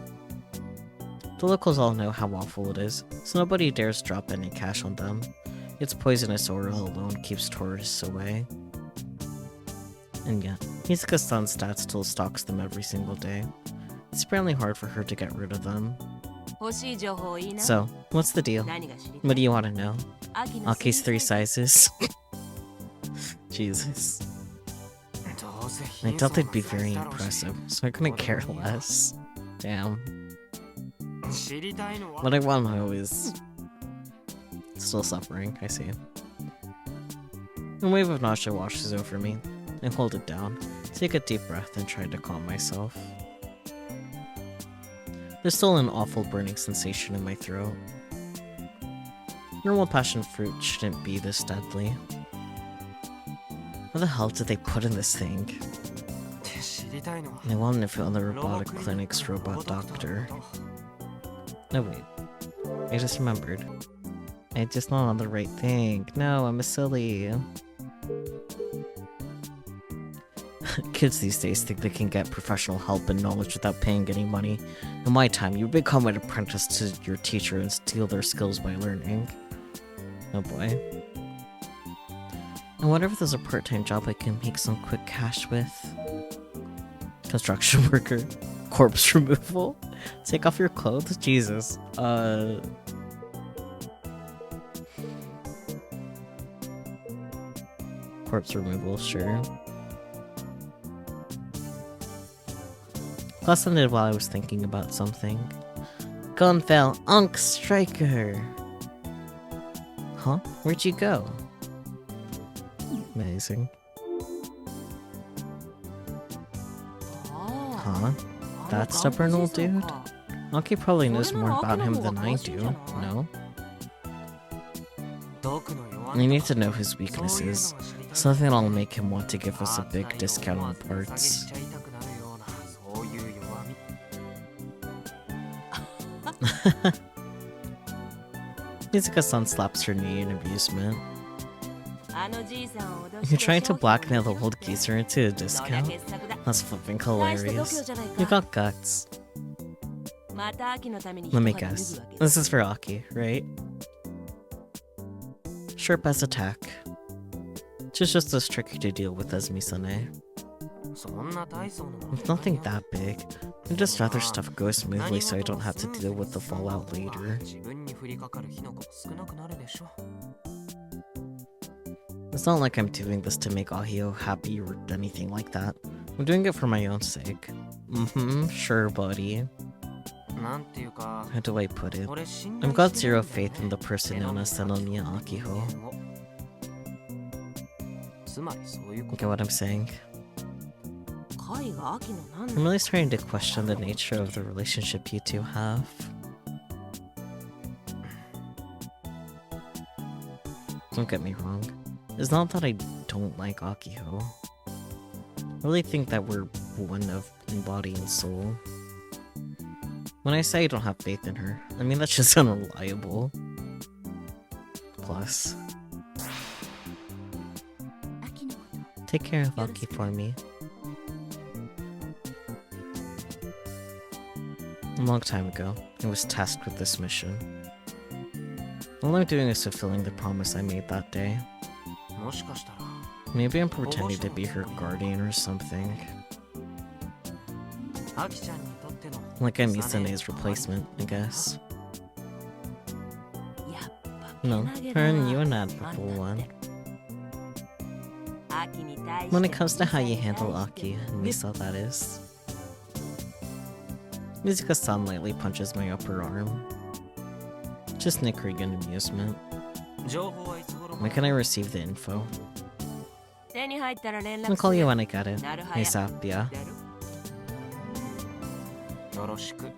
The locals all know how awful it is, so nobody dares drop any cash on them. Its poisonous aura alone keeps tourists away. And yet, Mizuka-san's dad still stalks them every single day. It's apparently hard for her to get rid of them. So, what's the deal? What do you want to know? Aki's 3 sizes? Jesus. I thought they'd be very impressive, so I couldn't care less. Damn. What I want to know is... still suffering, I see. A wave of nausea washes over me. I hold it down, take a deep breath, and try to calm myself. There's still an awful burning sensation in my throat. Normal passion fruit shouldn't be this deadly. What the hell did they put in this thing? I wanted to feel the robotic clinic's robot doctor. No, wait. I just remembered. I just not on the right thing. No, I'm a silly. Kids these days think they can get professional help and knowledge without paying any money. In my time, you become an apprentice to your teacher and steal their skills by learning. Oh boy. And what if there's a part-time job I can make some quick cash with? Construction worker. Corpse removal? Take off your clothes? Jesus. Corpse removal, sure. Class ended while I was thinking about something. Gun fell, Unk Striker! Huh? Where'd you go? Amazing. Huh? That stubborn old dude? Aki probably knows more about him than I do, no? I need to know his weaknesses. Something that'll make him want to give us a big discount on parts. Mizuka-san slaps her knee in amusement. You're trying to blackmail the old geezer into a discount? That's flipping hilarious. You got guts. Let me guess. This is for Aki, right? Sharp as attack. She's just as tricky to deal with as Misane. It's nothing that big. I'd just rather stuff goes smoothly so I don't have to deal with the fallout later. It's not like I'm doing this to make Ahio happy or anything like that. I'm doing it for my own sake. Sure, buddy. How do I put it? I've got zero faith in the person known as Senomiya Akiho. You get what I'm saying? I'm really starting to question the nature of the relationship you two have. Don't get me wrong. It's not that I don't like Akiho. I really think that we're one of in body and soul. When I say I don't have faith in her, I mean that's just unreliable. Plus, take care of Aki for me. A long time ago, I was tasked with this mission. All I'm doing is fulfilling the promise I made that day. Maybe I'm pretending to be her guardian or something. Like I'm Misane's replacement, I guess. No, her and you are not the full one. When it comes to how you handle Aki and Misa, that is. Mizuka-san lightly punches my upper arm. Just nickering in amusement. When can I receive the info? I'll call you when I get it. ASAP, yeah?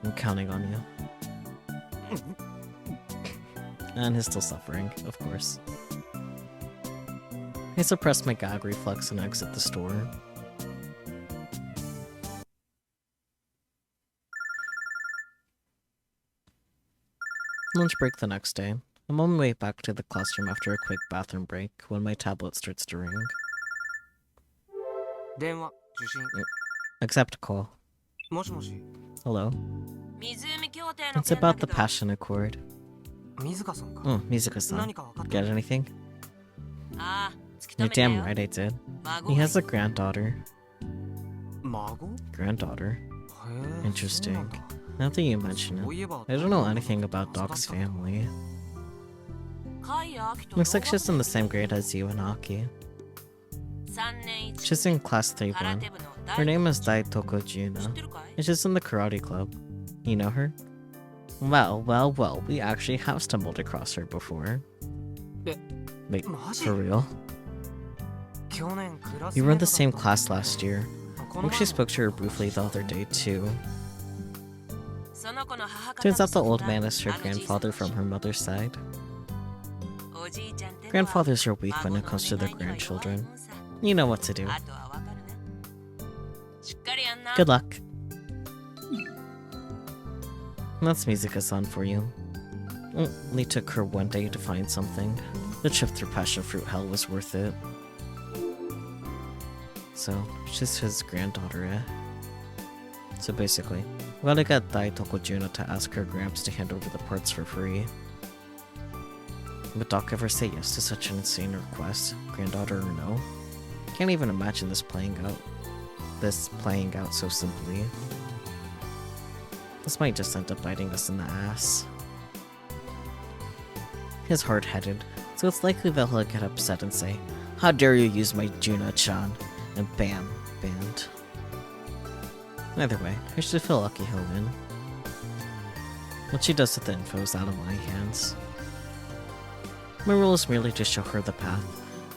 I'm counting on you. And he's still suffering, of course. I suppress my gag reflex and exit the store. Lunch break the next day. I'm on my way back to the classroom after a quick bathroom break when my tablet starts to ring. Accept call. Hello. It's about the Passion Accord. Oh, Mizuka-san. Get anything? You're damn right I did. He has a granddaughter. Granddaughter. Interesting. Now that you mention it, I don't know anything about Doc's family. Looks like she's in the same grade as you and Aki. She's in class 3-1. Her name is Daitoko Juna, and she's in the karate club. You know her? Well, we actually have stumbled across her before. Wait, for real? We were in the same class last year. I actually spoke to her briefly the other day too. Turns out the old man is her grandfather from her mother's side. Grandfathers are weak when it comes to their grandchildren. You know what to do. Good luck. That's Mizuka-san for you. Only took her one day to find something. The trip through passion fruit hell was worth it. So, she's his granddaughter, eh? So basically, we gotta get Daitoko Juna to ask her gramps to hand over the parts for free. Would Doc ever say yes to such an insane request, granddaughter or no? Can't even imagine this playing out so simply. This might just end up biting us in the ass. He's hard-headed, so it's likely that he'll get upset and say, "How dare you use my Juna-chan?" And bam, banned. Either way, I should feel lucky he'll win. What she does with the info is out of my hands. My role is merely to show her the path.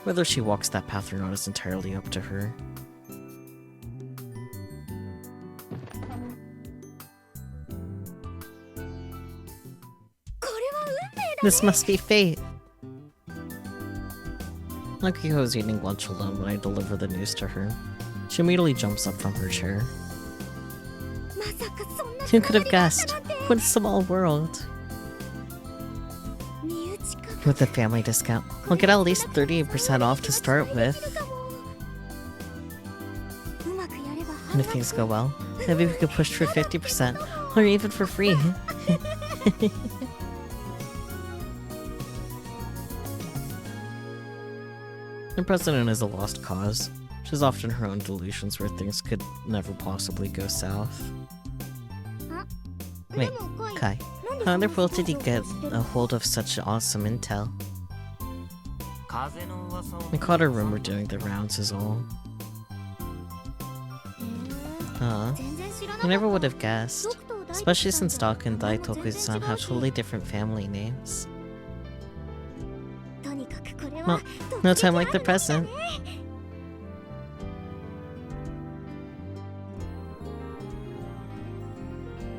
Whether she walks that path or not is entirely up to her. This must be fate. Akiko is eating lunch alone when I deliver the news to her. She immediately jumps up from her chair. Who could have guessed? What a small world. With the family discount, we'll get at least 30% off to start with. And if things go well, maybe we could push for 50%, or even for free. The president is a lost cause. She's often her own delusions where things could never possibly go south. Wait, Kai, how in the world did he get a hold of such awesome intel? I caught a rumor doing the rounds is all. I never would have guessed. Especially since Doc and Daitoku-san have totally different family names. Well, no time like the present.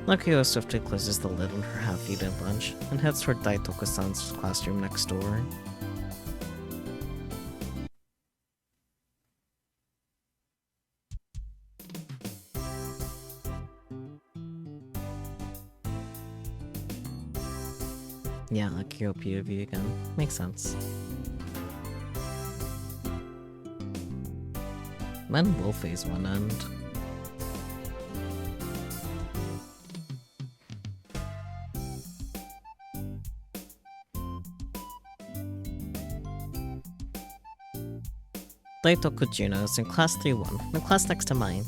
Nakuyo swiftly closes the lid on her half-eaten lunch and heads toward Daitoku-san's classroom next door. Yeah, Nakuyo POV again. Makes sense. When will phase 1 end? Daitoku Juna is in class 3-1, the class next to mine.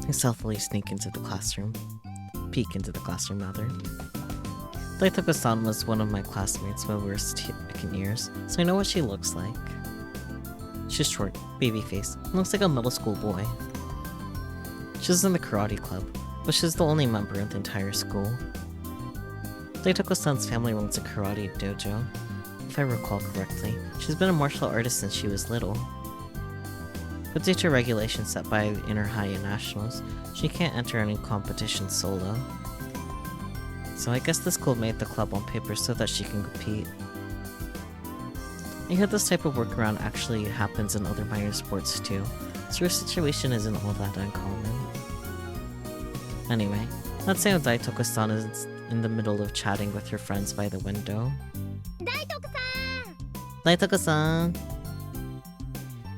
I stealthily sneak into the classroom. Peek into the classroom, rather. Daitoku-san was one of my classmates when we were second years, so I know what she looks like. She's short, baby face, and looks like a middle school boy. She's in the karate club, but she's the only member in the entire school. Daitoku-san's family runs a karate dojo. If I recall correctly, she's been a martial artist since she was little. But due to regulations set by inter-high nationals, she can't enter any competition solo. So I guess the school made the club on paper so that she can compete. I heard this type of workaround actually happens in other minor sports too, so her situation isn't all that uncommon. Anyway, let's say Daitoku-san is in the middle of chatting with her friends by the window. Daitoku-san!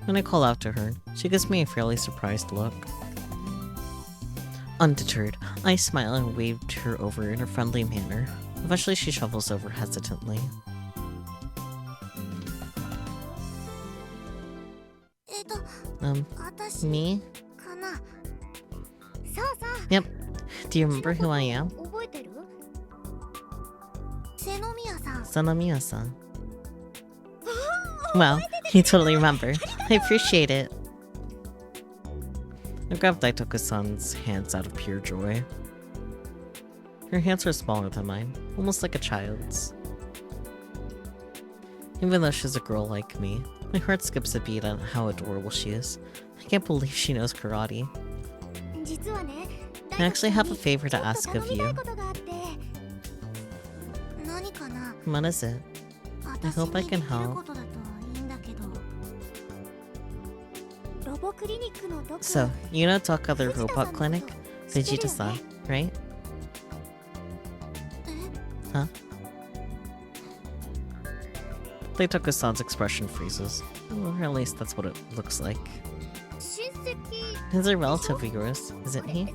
When I call out to her, she gives me a fairly surprised look. Undeterred, I smile and waved her over in a friendly manner. Eventually she shovels over hesitantly. Me? Yep. Do you remember who I am? Sanomiya-san. Well, you totally remember. I appreciate it. I grabbed Daitoku-san's hands out of pure joy. Her hands are smaller than mine, almost like a child's. Even though she's a girl like me, my heart skips a beat at how adorable she is. I can't believe she knows karate. I actually have a favor to ask of you. What is it? I hope I can help. So, you know Taka the robot clinic? Vegeta-san, right? Huh? Daitoku-san's expression freezes. Or at least that's what it looks like. He's a relative of yours, isn't he?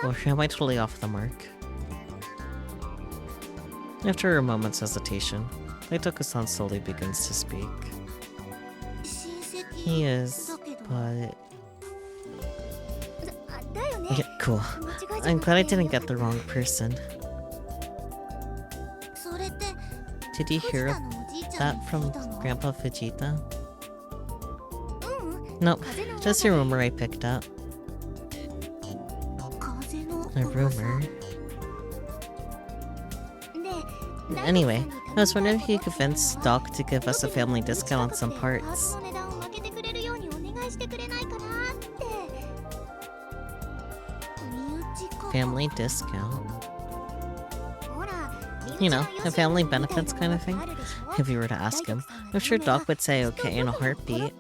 Or am I totally off the mark? After a moment's hesitation, Daitoku-san slowly begins to speak. He is, but... Yeah, cool. I'm glad I didn't get the wrong person. Did you hear that from Grandpa Vegeta? Nope, just a rumor I picked up. A rumor? Anyway, I was wondering if you could convince Doc to give us a family discount on some parts. Family discount? You know, a family benefits kind of thing? If you were to ask him, I'm sure Doc would say okay in a heartbeat.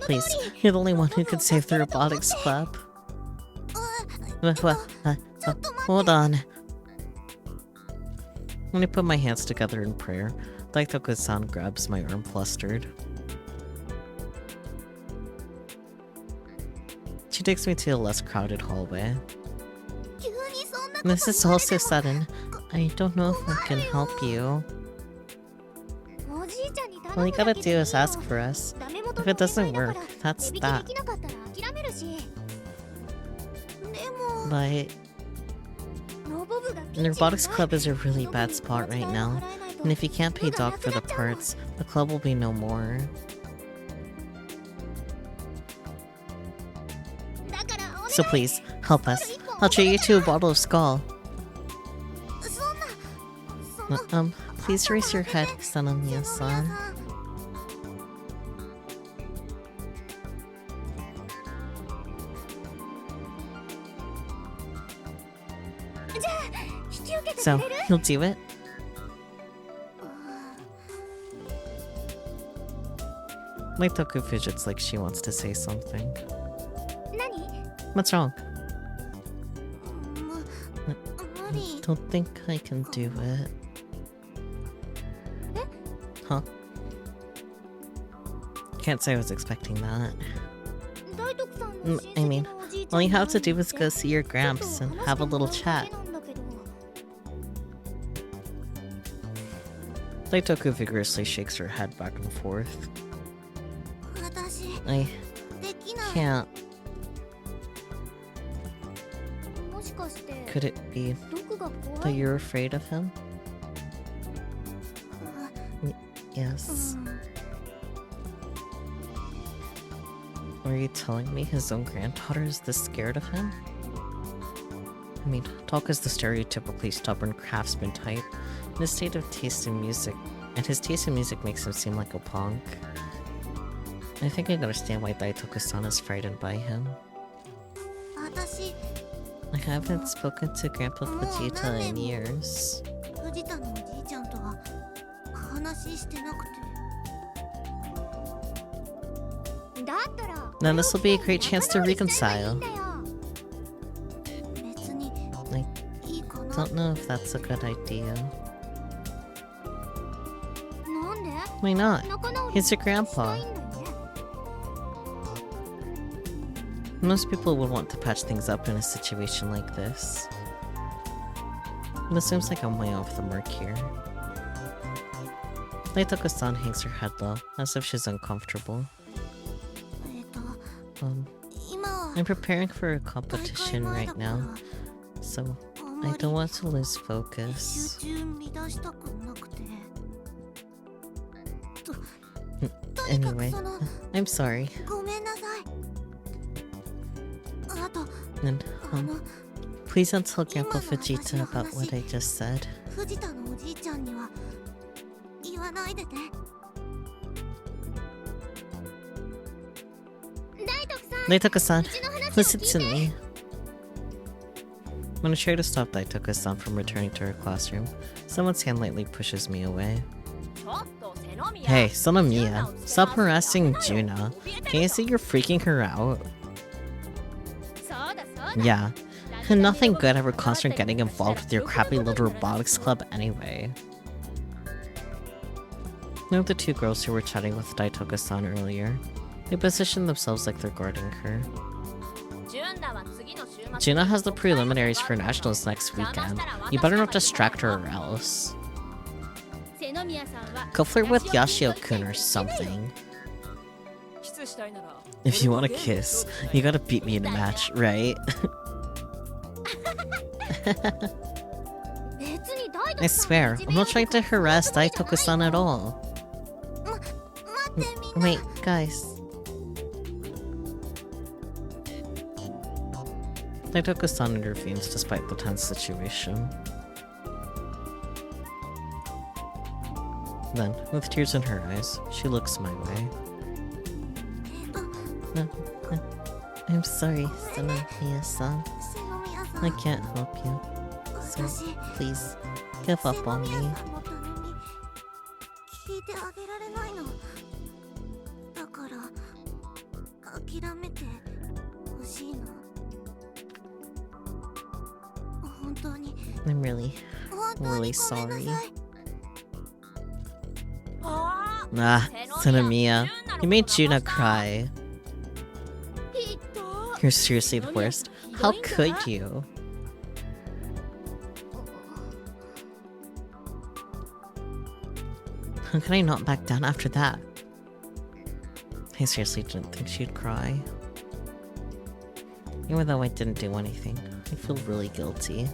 Please, you're the only one who could save the Robotics Club. Hold on. When I put my hands together in prayer, Daitoku-san grabs my arm flustered. She takes me to a less crowded hallway. This is all so sudden. I don't know if I can help you. All you gotta do is ask for us. If it doesn't work, that's that. But... the Robotics Club is a really bad spot right now. And if you can't pay Doc for the parts, the club will be no more. So please, help us. I'll treat you to a bottle of Skull. Please raise your head, Sanomiya-san. So, you'll do it? Daitoku fidgets like she wants to say something. What's wrong? I don't think I can do it. Huh? Can't say I was expecting that. I mean, all you have to do is go see your Gramps and have a little chat. Daitoku vigorously shakes her head back and forth. I can't. Could it be that you're afraid of him? Yes. Are you telling me his own granddaughter is this scared of him? I mean, Doc is the stereotypically stubborn craftsman type, and his taste in music makes him seem like a punk. I think I understand why Daitoku-san is frightened by him. I haven't spoken to Grandpa Vegeta in years. Now this will be a great chance to reconcile. I don't know if that's a good idea. Why not? He's your grandpa. Most people would want to patch things up in a situation like this. But it seems like I'm way off the mark here. Daitoko-san hangs her head low, as if she's uncomfortable. I'm preparing for a competition right now, so I don't want to lose focus. Anyway, I'm sorry. And, please don't tell Grandpa Vegeta about what I just said. Daitoko-san, listen to me. When I try to stop Daitoko-san from returning to her classroom, someone's hand lightly pushes me away. Hey, Sonomiya, stop harassing Juna. Can't you see you're freaking her out? Yeah, and nothing good ever comes from getting involved with your crappy little robotics club anyway. One of the two girls who were chatting with Daitoko-san earlier, they position themselves like they're guarding her. Juna has the preliminaries for nationals next weekend. You better not distract her or else. Go flirt with Yashio-kun or something. If you want to kiss, you gotta beat me in a match, right? I swear, I'm not trying to harass Daitoko-san at all. Wait, guys. Daitoko-san intervenes despite the tense situation. Then, with tears in her eyes, she looks my way. I'm sorry, Sonomiya-san. I can't help you. So, please, give up on me. I'm really sorry. Ah, Sonomiya, you made Juna cry. You're seriously the worst. How could you? How can I not back down after that? I seriously didn't think she'd cry. Even though I didn't do anything, I feel really guilty.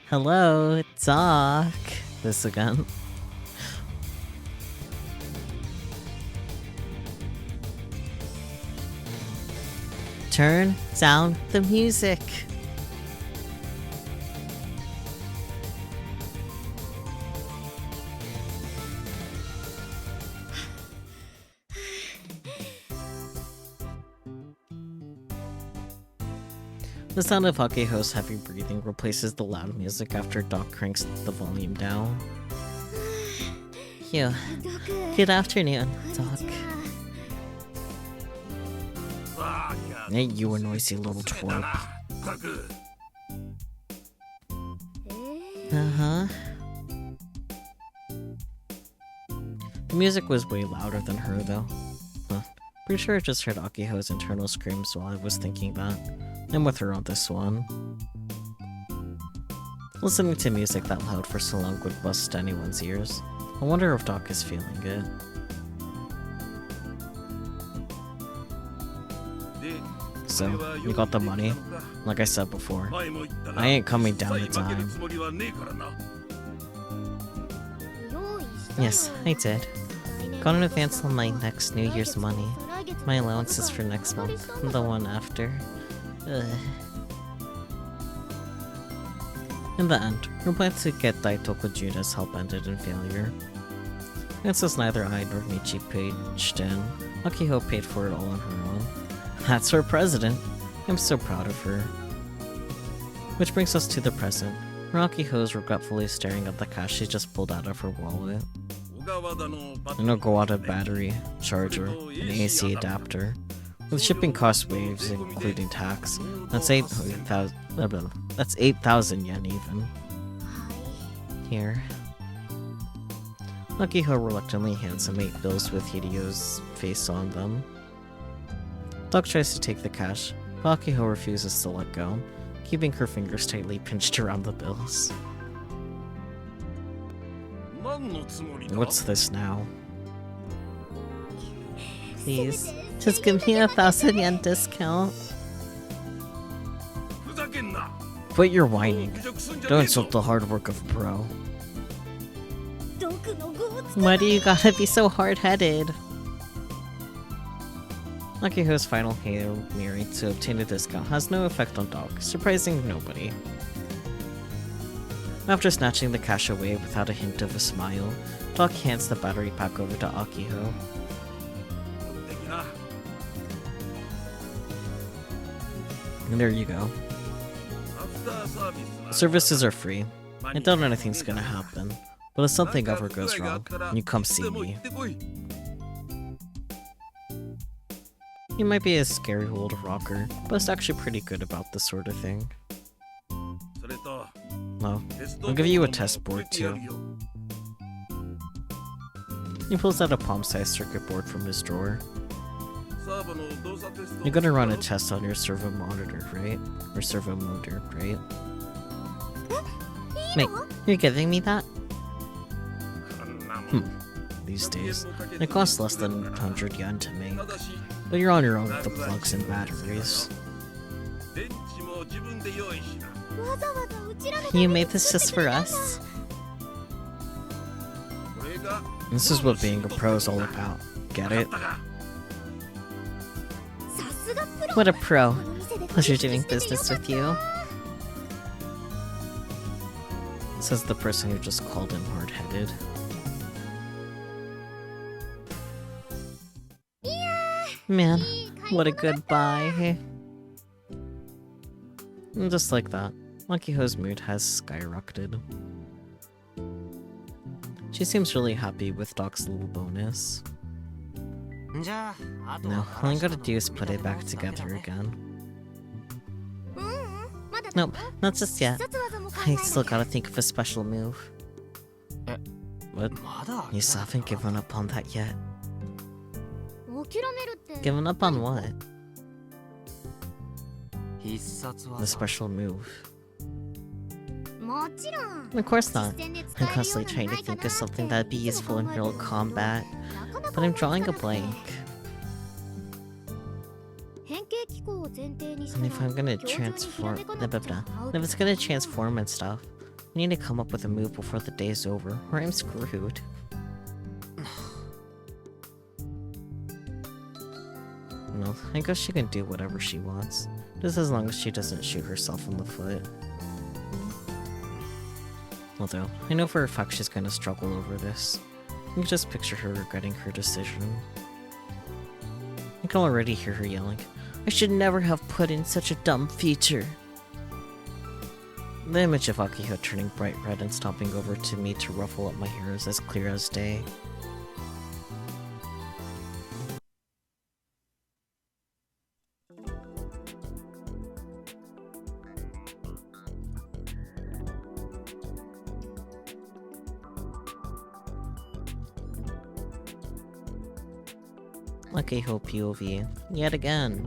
Hello, Doc. This again. Turn down the music. The sound of Akeho's heavy breathing replaces the loud music after Doc cranks the volume down. Phew. Good afternoon, Doc. Hey, you a noisy little twerp. Uh-huh. The music was way louder than her, though. Huh. Pretty sure I just heard Akiho's internal screams while I was thinking that. I'm with her on this one. Listening to music that loud for so long would bust anyone's ears. I wonder if Doc is feeling it. So, you got the money? Like I said before, I ain't coming down a dime. Yes, I did. Got an advance on my next New Year's money. My allowance is for next month, and the one after. Ugh. In the end, her plan to get Daitoko Juna's help ended in failure. And since neither I nor Michi pitched in, Akiho paid for it all on her own. That's our president! I'm so proud of her. Which brings us to the present, where Akiho is regretfully staring at the cash she just pulled out of her wallet. An Ogawada battery, charger, an AC adapter. With shipping cost waived, including tax, that's 8,000 yen even. Here. Akiho reluctantly hands him 8 bills with Hideo's face on them. Doc tries to take the cash, Akiho refuses to let go, keeping her fingers tightly pinched around the bills. What's this now? Please, just give me 1,000 yen discount. But you're whining. Don't insult the hard work of a pro. Why do you gotta be so hard-headed? Akiho's final Hail Mary to obtain a discount has no effect on Dog, surprising nobody. After snatching the cash away without a hint of a smile, Dog hands the battery pack over to Akiho. And there you go. Services are free. I doubt anything's gonna happen, but if something ever goes wrong, you come see me. He might be a scary old rocker, but it's actually pretty good about this sort of thing. No, I'll give you a test board too. He pulls out a palm-sized circuit board from his drawer. You're gonna run a test on your servo monitor, right? Or servo motor, right? Wait, you're giving me that? These days, it costs less than 100 yen to make. But you're on your own with the plugs and batteries. You made this just for us? This is what being a pro is all about. Get it? What a pro. Pleasure doing business with you. Says the person who just called him hard-headed. Man, what a goodbye. And just like that, Akiho's mood has skyrocketed. She seems really happy with Doc's little bonus. Now, all I gotta do is put it back together again. Nope, not just yet. I still gotta think of a special move. What? You still haven't given up on that yet? Given up on what? The special move. Of course not. I'm constantly trying to think of something that'd be useful in real combat, but I'm drawing a blank. And if I'm gonna transform, if it's gonna transform and stuff, I need to come up with a move before the day's over, or I'm screwed. Well, I guess she can do whatever she wants, just as long as she doesn't shoot herself in the foot. Although, I know for a fact she's gonna struggle over this. I can just picture her regretting her decision. I can already hear her yelling, "I should never have put in such a dumb feature." The image of Akiho turning bright red and stomping over to me to ruffle up my hair is as clear as day. Akiho POV, yet again.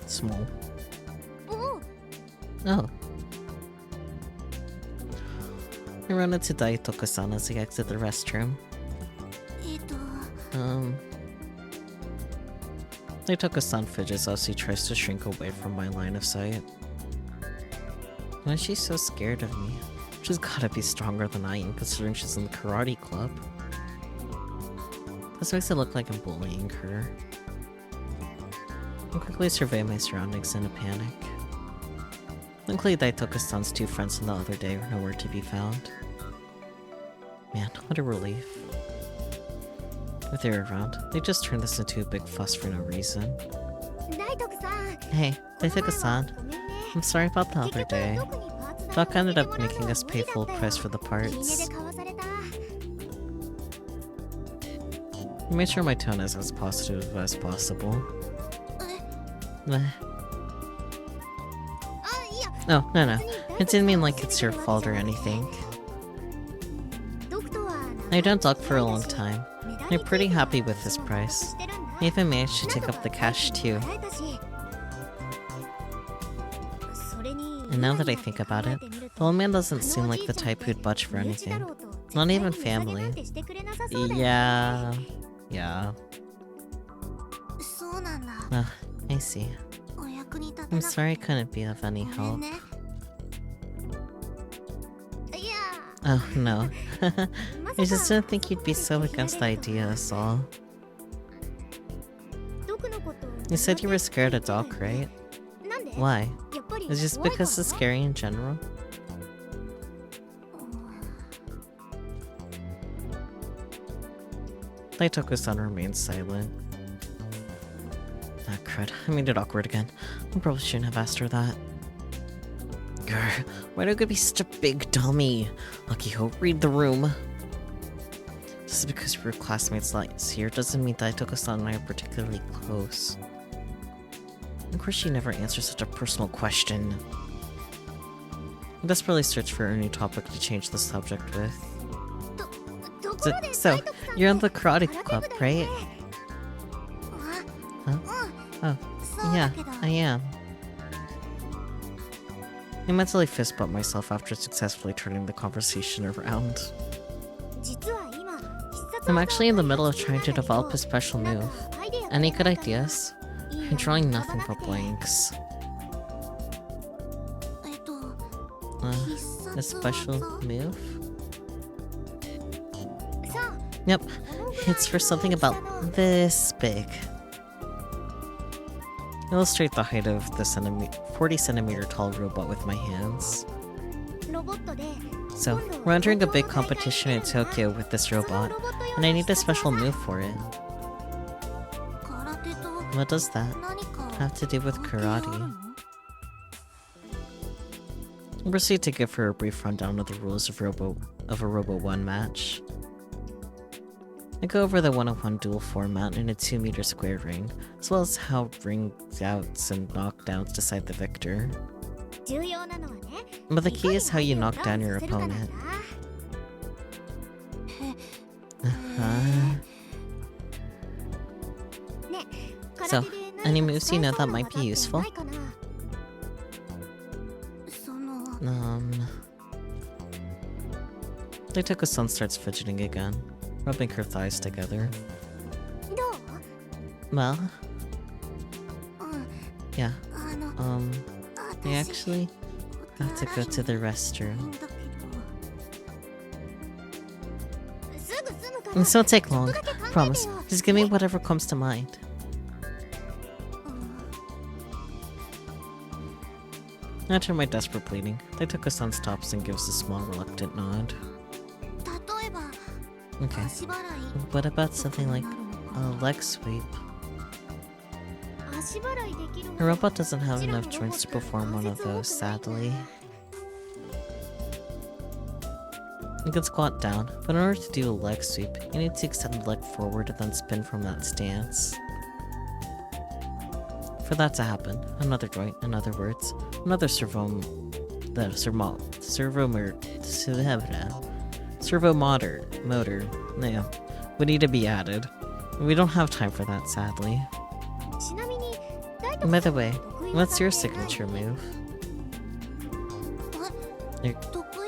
Small. Oh. I run into Daitoku-san as I exit the restroom. Daitoku-san fidgets as he tries to shrink away from my line of sight. Why is she so scared of me? She's gotta be stronger than I am, considering she's in the karate club. This makes it look like I'm bullying her. I quickly survey my surroundings in a panic. Luckily, Daitoku-san's two friends from the other day are nowhere to be found. Man, what a relief. If they're around, they just turned this into a big fuss for no reason. Hey, Daitoku-san. I'm sorry about the other day. Doc ended up making us pay full price for the parts. I made sure my tone is as positive as possible. Meh. Oh, no. It didn't mean like it's your fault or anything. I don't dog for a long time. I'm pretty happy with this price. I even managed to take up the cash too. And now that I think about it, the old man doesn't seem like the type who'd budge for anything. Not even family. Yeah. I see. I'm sorry I couldn't be of any help. Oh, no. I just didn't think you'd be so against the idea, that's all. You said you were scared of dog, right? Why? Is it just because it's scary in general? Daitoku-san remains silent. Ah, crud. I made it awkward again. I probably shouldn't have asked her that. Grr, why do I be such a big dummy? Akiho, read the room. Just because we were classmates last year doesn't mean Daitoku-san and I are particularly close. Of course she never answers such a personal question. I desperately search for a new topic to change the subject with. So, you're in the karate club, right? Huh? Oh, yeah, I am. I mentally fist bumped myself after successfully turning the conversation around. I'm actually in the middle of trying to develop a special move. Any good ideas? I'm drawing nothing but blanks. A special move? Yep, it's for something about this big. Illustrate the height of the 40cm tall robot with my hands. So, we're entering a big competition in Tokyo with this robot, and I need a special move for it. What does that have to do with karate? I'll proceed to give her a brief rundown of the rules of a Robo 1 match. I go over the 1-on-1 duel format in a 2-meter square ring, as well as how ring outs and knockdowns decide the victor. But the key is how you knock down your opponent. So, any moves you know that might be useful? Daitoku-san starts fidgeting again, rubbing her thighs together. Well? Yeah. I actually have to go to the restroom. This won't take long, promise. Just give me whatever comes to mind. After my desperate pleading, Daitoku-san stops and gives a small reluctant nod. Okay. What about something like a leg sweep? A robot doesn't have enough joints to perform one of those, sadly. You can squat down, but in order to do a leg sweep, you need to extend the leg forward and then spin from that stance. For that to happen, another joint, in other words, another servo motor, yeah, would need to be added. We don't have time for that, sadly. By the way, what's your signature move? Your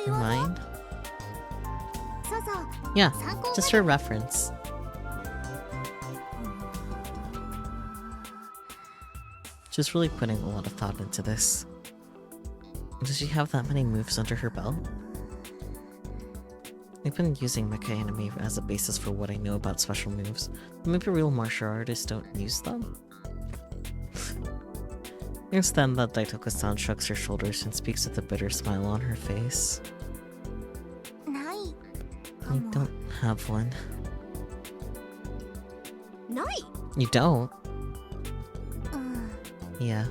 mine? Yeah, just for reference. She's really putting a lot of thought into this. Does she have that many moves under her belt? I've been using mecha anime as a basis for what I know about special moves, but maybe real martial artists don't use them? It's then that Daitoku-san shrugs her shoulders and speaks with a bitter smile on her face. I don't have one. You don't? Yeah.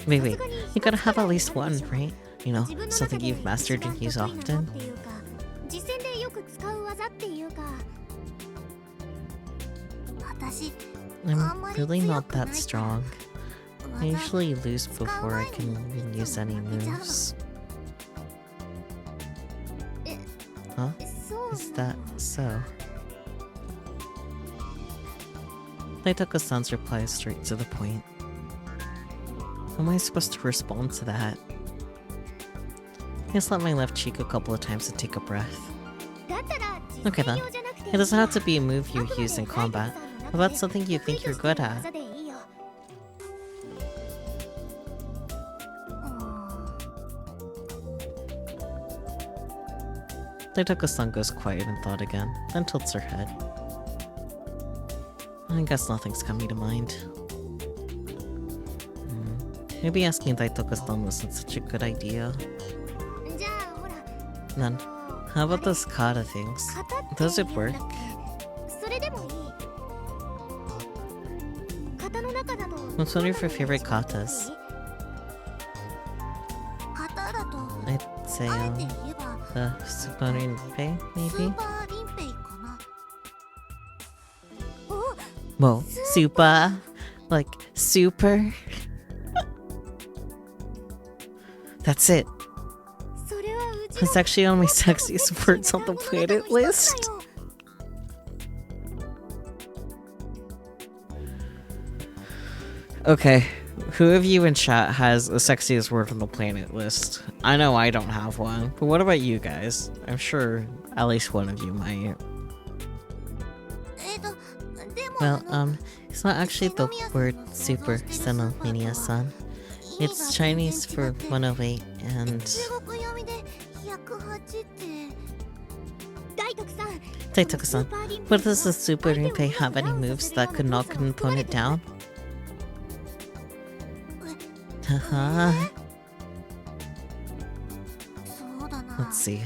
Wait, you gotta have at least one, right? You know, something you've mastered and use often. I'm really not that strong. I usually lose before I can even use any moves. Huh? Is that so? Daitoku-san's reply is straight to the point. How am I supposed to respond to that? I just slapped my left cheek a couple of times to take a breath. Okay then. It doesn't have to be a move you use in combat. How about something you think you're good at? Daitoku-san goes quiet in thought again, then tilts her head. I guess nothing's coming to mind. Maybe asking Daitoku-san wasn't such a good idea. Then, how about those kata things? Those would work. What's one of your favorite katas? I'd say, the Super Rinpei, maybe? Whoa, super? Like, super? That's it. It's actually on my sexiest words on the planet list. Okay, who of you in chat has the sexiest word on the planet list? I know I don't have one, but what about you guys? I'm sure at least one of you might. Well, it's not actually the word super, Senolinia-san. It's Chinese for 108, and... Daitoku-san, what does the Super Rinpei have any moves that could knock an opponent down? Haha. Let's see.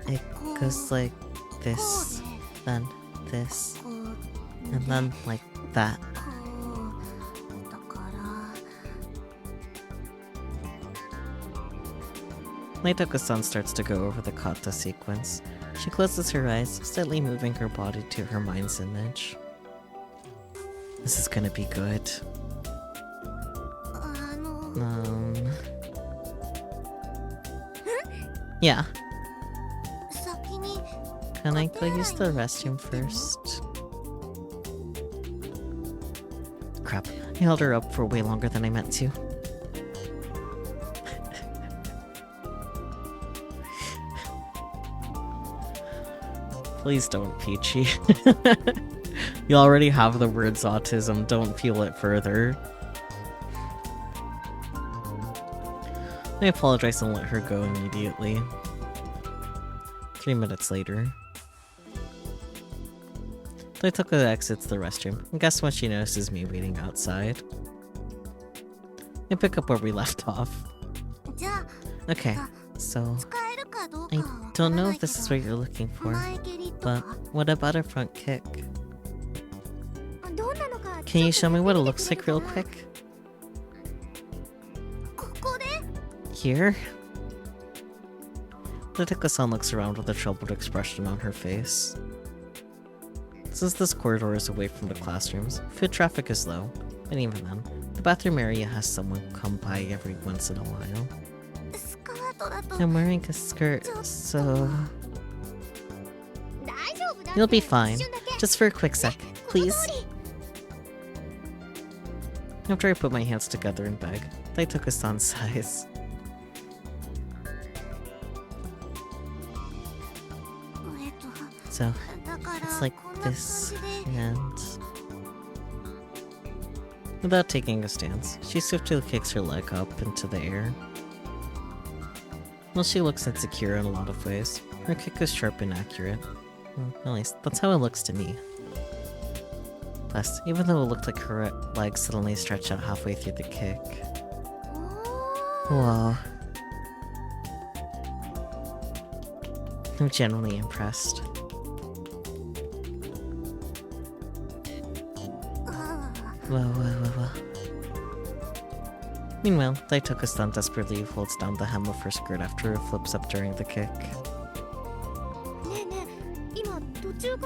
It goes like this, then this, and then like that. Daitoku-san starts to go over the kata sequence. She closes her eyes, slightly moving her body to her mind's image. This is gonna be good. Yeah. Can I go use the restroom first? Crap, I held her up for way longer than I meant to. Please don't, Peachy. You already have the words autism, don't fuel it further. I apologize and let her go immediately. 3 minutes later. Daitoku exits the restroom, and guess what she notices me waiting outside? I pick up where we left off. Okay, so... I don't know if this is what you're looking for, but what about a front kick? Can you show me what it looks like real quick? Here? Daitoku-san looks around with a troubled expression on her face. Since this corridor is away from the classrooms, foot traffic is low, and even then, the bathroom area has someone come by every once in a while. I'm wearing a skirt, so... You'll be fine. Just for a quick sec, please. After I put my hands together and beg, Daitoku-san sighs. So, it's like this, and... Without taking a stance, she swiftly kicks her leg up into the air. Well, she looks insecure in a lot of ways. Her kick is sharp and accurate. Well, at least, that's how it looks to me. Plus, even though it looked like her leg suddenly stretched out halfway through the kick. Whoa. I'm genuinely impressed. Whoa. Meanwhile, Daitoku-san desperately holds down the hem of her skirt after it flips up during the kick.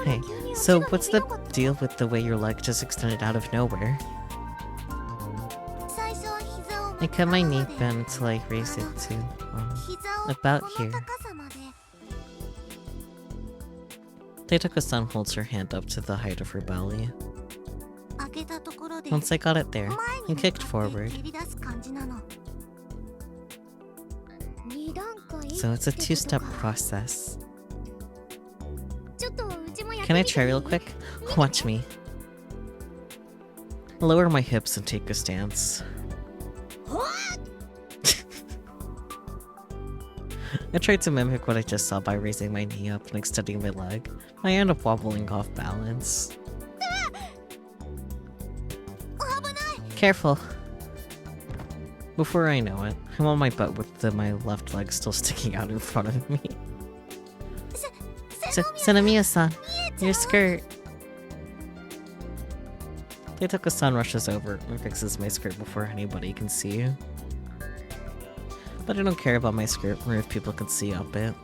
Hey, so what's the deal with the way your leg just extended out of nowhere? I cut my knee bend until I raised it to, about here. Taitoko-san holds her hand up to the height of her belly. Once I got it there, and kicked forward. So it's a two-step process. Can I try real quick? Watch me. Lower my hips and take a stance. I tried to mimic what I just saw by raising my knee up and extending my leg. I end up wobbling off balance. Careful. Before I know it, I'm on my butt with my left leg still sticking out in front of me. Senamiya-san, your skirt. Taitoko-san rushes over and fixes my skirt before anybody can see you. But I don't care about my skirt or if people can see up it.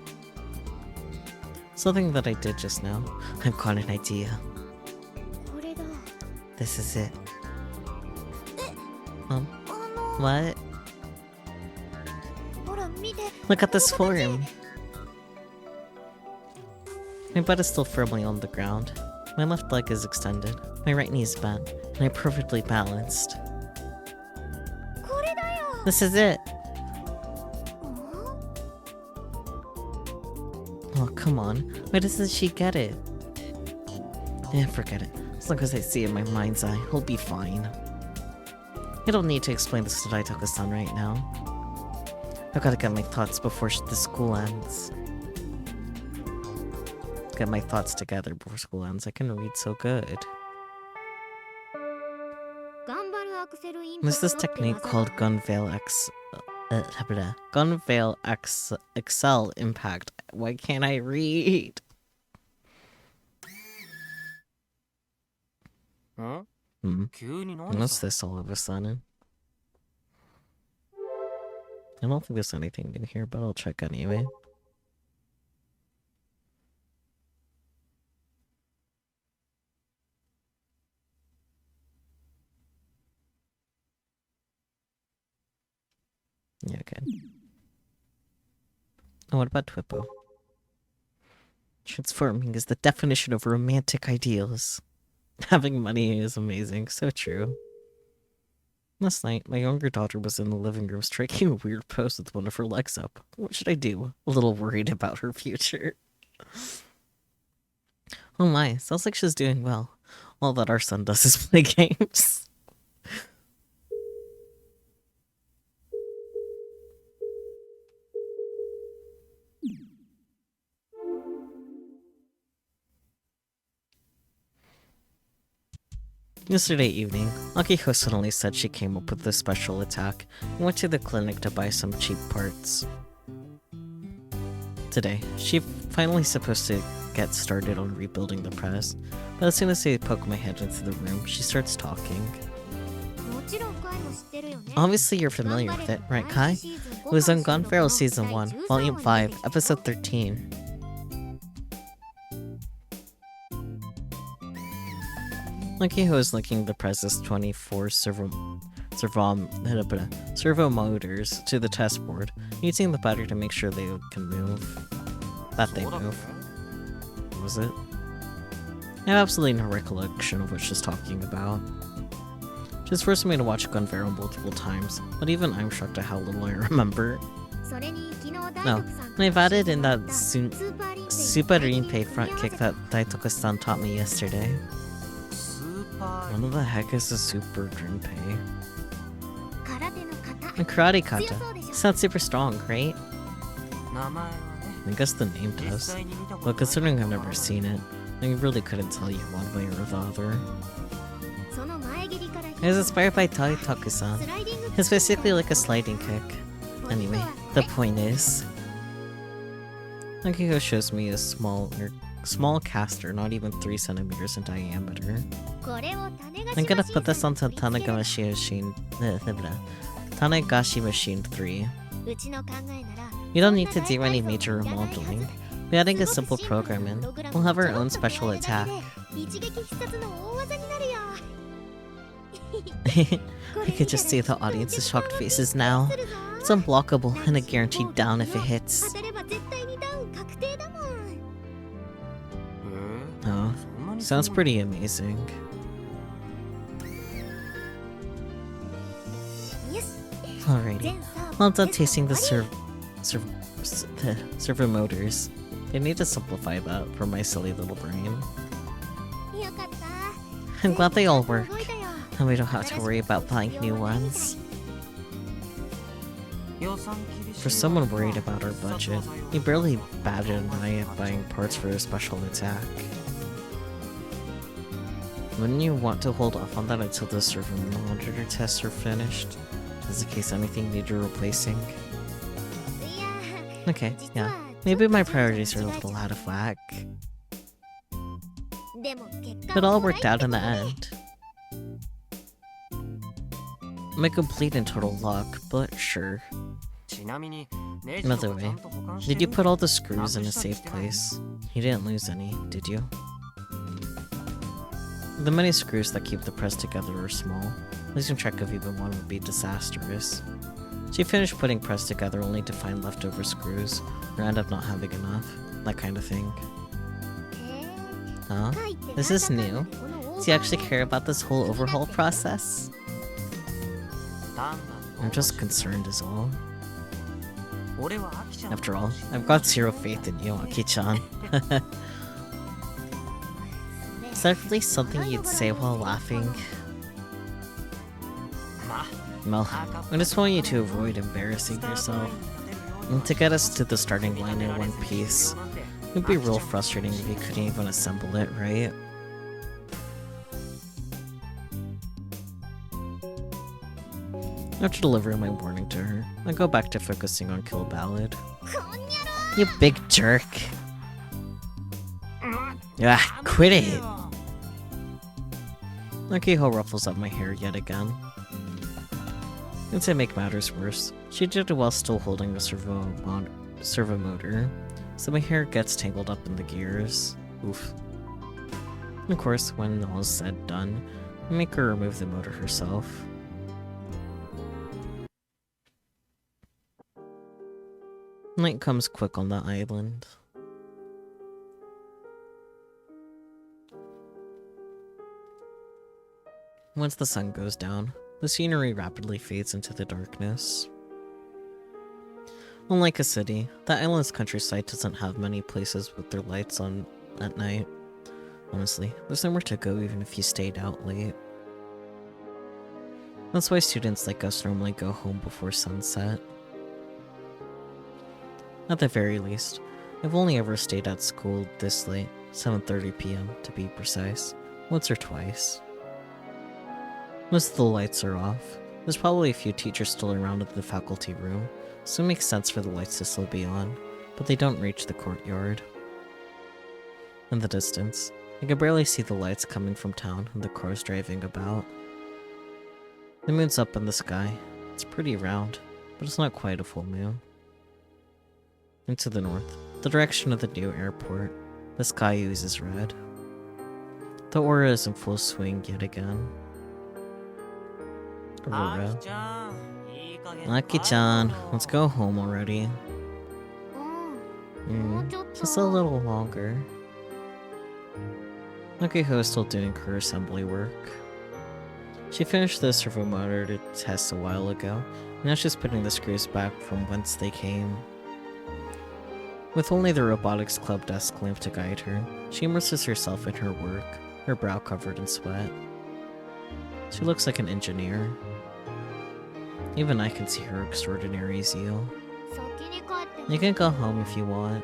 Something that I did just now. I've got an idea. This is it. What? Look at this form. My butt is still firmly on the ground. My left leg is extended, my right knee is bent, and I'm perfectly balanced. This is it! Oh, come on. Why doesn't she get it? Eh, forget it. As long as I see it in my mind's eye, I'll be fine. I don't need to explain this to Taitoko-san right now. I've gotta get my thoughts before the school ends. Get my thoughts together before school ends. I can read so good. There's this technique called Gunveil Excel Impact. Why can't I read? Huh? What's this all of a sudden? I don't think there's anything new here, but I'll check anyway. Yeah, okay. And what about Twippo? Transforming is the definition of romantic ideals. Having money is amazing, so true. Last night, my younger daughter was in the living room striking a weird pose with one of her legs up. What should I do? A little worried about her future. Oh my, sounds like she's doing well. All that our son does is play games. Yesterday evening, Akiko suddenly said she came up with a special attack and went to the clinic to buy some cheap parts. Today, she's finally supposed to get started on rebuilding the press, but as soon as I poke my head into the room, she starts talking. Obviously you're familiar with it, right Kai? It was on Gone Feral Season 1, Volume 5, Episode 13. Akiko is linking the press's 24 servo motors to the test board, using the battery to make sure they can move. That they move. What was it? I have absolutely no recollection of what she's talking about. She's forced me to watch Gun Feral multiple times, but even I'm shocked at how little I remember. No, and I've added in that Super Rinpei front kick that Taitoko-san taught me yesterday. What the heck is a Super Rinpei? A karate kata. Sounds super strong, right? I guess the name does. But considering I've never seen it, I really couldn't tell you one way or the other. It was inspired by Taitoko-san. It's basically like a sliding kick. Anyway, the point is... Akiko shows me a small caster, not even 3 centimeters in diameter. I'm gonna put this onto Tanagashi Machine 3. You don't need to do any major remodeling. By adding a simple program in, we'll have our own special attack. I could just see the audience's shocked faces now. It's unblockable and a guaranteed down if it hits. Oh, sounds pretty amazing. Alrighty, well, I'm done tasting the servo motors. I need to simplify that for my silly little brain. I'm glad they all work, and we don't have to worry about buying new ones. For someone worried about our budget, he barely batted an eye at buying parts for a special attack. Wouldn't you want to hold off on that until the servo monitor tests are finished? Just in case anything needed replacing? Okay, yeah. Maybe my priorities are a little out of whack. It all worked out in the end. I'm a complete and total luck, but sure. Another way, did you put all the screws in a safe place? You didn't lose any, did you? The many screws that keep the press together are small. Losing track of even one would be disastrous. She finished putting press together only to find leftover screws, or end up not having enough. That kind of thing. Huh? This is new? Do you actually care about this whole overhaul process? I'm just concerned is all. After all, I've got zero faith in you, Aki-chan. Is that really something you'd say while laughing? Well, I just want you to avoid embarrassing yourself. And to get us to the starting line in one piece, it would be real frustrating if you couldn't even assemble it, right? After delivering my warning to her, I go back to focusing on Kill Ballad. You big jerk! Ah, quit it! Akiho ruffles up my hair yet again. And to make matters worse, she did it while still holding the servo motor, so my hair gets tangled up in the gears. Oof. Of course, when all is said and done, I make her remove the motor herself. Night comes quick on the island. Once the sun goes down, the scenery rapidly fades into the darkness. Unlike a city, the island's countryside doesn't have many places with their lights on at night. Honestly, there's nowhere to go even if you stayed out late. That's why students like us normally go home before sunset. At the very least, I've only ever stayed at school this late, 7:30 p.m. to be precise, once or twice. Most of the lights are off. There's probably a few teachers still around in the faculty room, so it makes sense for the lights to still be on, but they don't reach the courtyard. In the distance, I can barely see the lights coming from town and the cars driving about. The moon's up in the sky. It's pretty round, but it's not quite a full moon. And to the north, the direction of the new airport, the sky oozes red. The aura is in full swing yet again. Aurora. Aki-chan, let's go home already. Just a little longer. Akiho is still doing her assembly work. She finished the servo motor test a while ago, and now she's putting the screws back from whence they came. With only the Robotics Club desk lamp to guide her, she immerses herself in her work, her brow covered in sweat. She looks like an engineer. Even I can see her extraordinary zeal. You can go home if you want.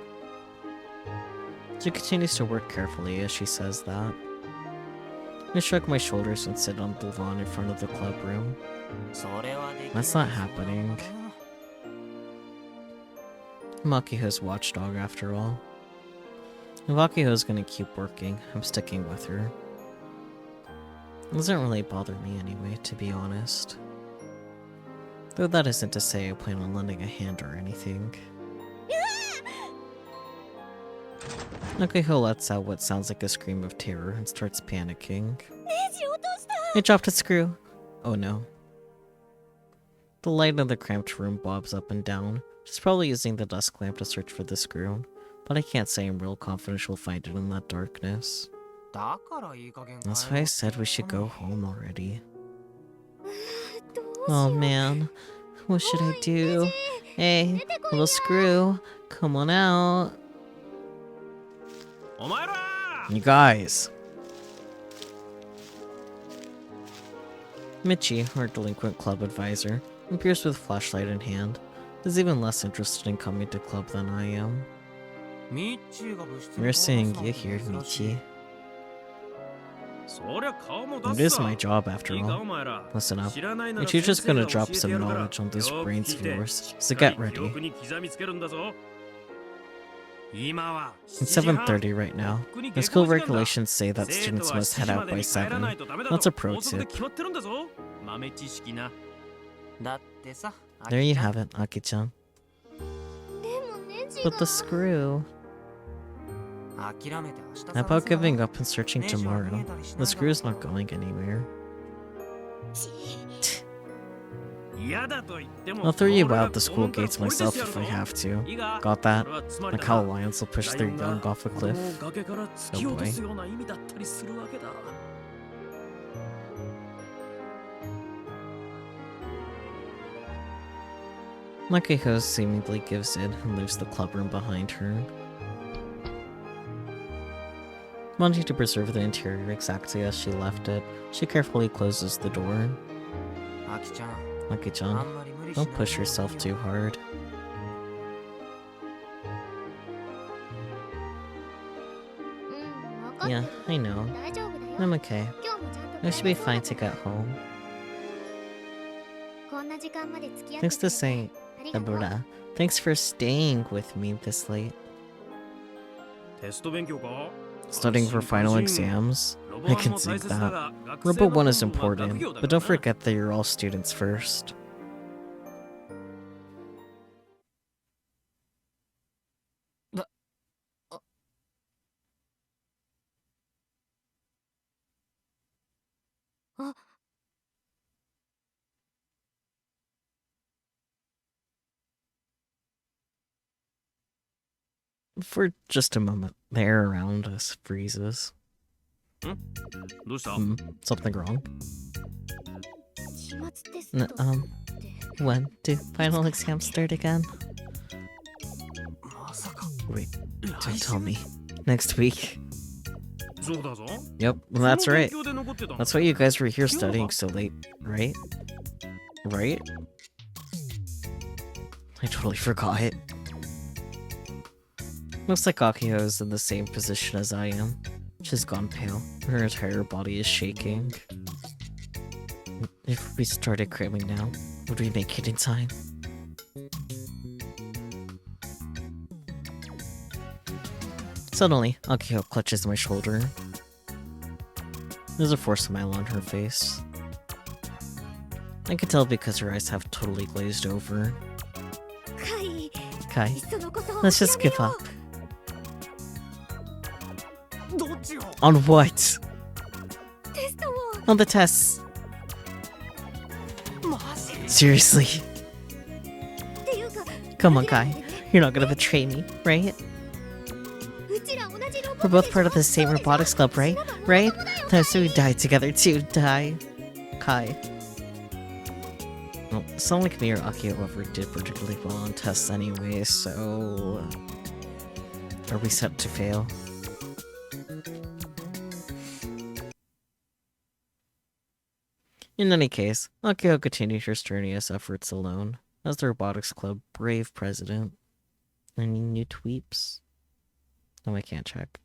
She continues to work carefully as she says that. I shrug my shoulders and sit on the lawn in front of the club room. That's not happening. I'm Akiho's watchdog after all. If Akiho's gonna keep working, I'm sticking with her. It doesn't really bother me anyway, to be honest. Though that isn't to say I plan on lending a hand or anything. Akihiko lets out what sounds like a scream of terror and starts panicking. I dropped a screw. Oh no. The light in the cramped room bobs up and down. She's probably using the desk lamp to search for the screw, but I can't say I'm real confident she'll find it in that darkness. That's why I said we should go home already. Oh man, what should I do? Hey, little screw, come on out. You guys. Michi, our delinquent club advisor, appears with flashlight in hand. Is even less interested in coming to club than I am. We're seeing you here, Michi. It is my job after all. Listen up. The teacher's gonna drop some knowledge on those brains of yours, so get ready. It's 7:30 right now. The school regulations say that students must head out by 7. That's a pro tip. There you have it, Aki-chan. But the screw... How about giving up and searching tomorrow? The screw's not going anywhere. I'll throw you out the school gates myself if I have to. Got that? Like how lions will push their young off a cliff. Oh boy. Akihiko seemingly gives in and leaves the clubroom behind her. Wanting to preserve the interior exactly as she left it, she carefully closes the door. Aki-chan, don't push yourself too hard. Yeah, I know. I'm okay. I should be fine to get home. Thanks for staying with me this late. Studying for final exams? I can see that. Robo 1 is important, but don't forget that you're all students first. For just a moment, the air around us freezes. Something wrong? When do final exams start again? Wait, don't tell me. Next week? Yep, that's right. That's why you guys were here studying so late, right? Right? I totally forgot it. Looks like Akihiko is in the same position as I am. She's gone pale. Her entire body is shaking. If we started cramming now, would we make it in time? Suddenly, Akihiko clutches my shoulder. There's a forced smile on her face. I can tell because her eyes have totally glazed over. Kai, let's just give up. On what? On the tests. Seriously? Come on, Kai. You're not gonna betray me, right? We're both part of the same robotics club, right? Right? So we died together too. Die. Kai. Well, it's not like me or Akihiko ever did particularly well on tests anyway, so... Are we set to fail? In any case, Akihiko continued her strenuous efforts alone, as the Robotics Club brave president. Any new tweeps? No, I can't check.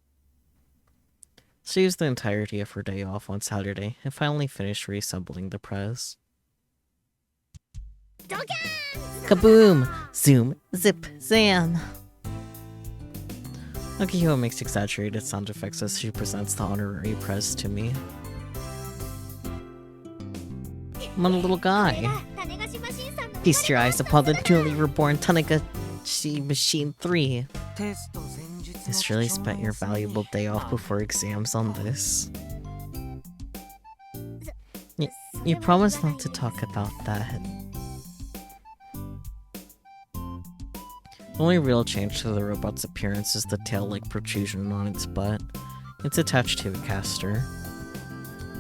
She used the entirety of her day off on Saturday and finally finished reassembling the press. Kaboom! Zoom! Zip! Zam! Akihiko makes exaggerated sound effects as she presents the honorary press to me. I'm a little guy. Feast your eyes upon the newly reborn Tanagashi Machine 3. You surely spent your valuable day off before exams on this. You promised not to talk about that. The only real change to the robot's appearance is the tail-like protrusion on its butt. It's attached to a caster.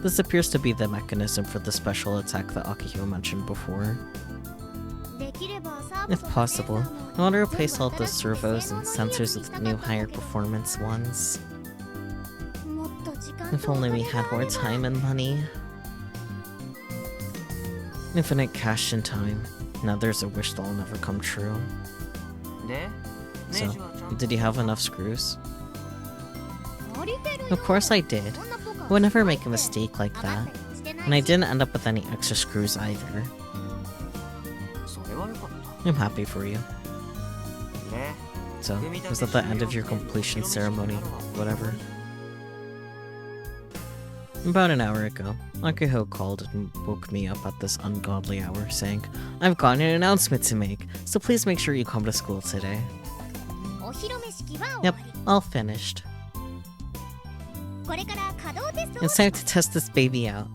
This appears to be the mechanism for the special attack that Akihiro mentioned before. If possible, I want to replace all the servos and sensors with new higher performance ones. If only we had more time and money. Infinite cash and time. Now there's a wish that'll never come true. So, did you have enough screws? Of course I did. I would never make a mistake like that. And I didn't end up with any extra screws either. I'm happy for you. So, was that the end of your completion ceremony? Whatever. About an hour ago, Akihiro called and woke me up at this ungodly hour, saying, "I've got an announcement to make, so please make sure you come to school today." Yep, all finished. It's time to test this baby out.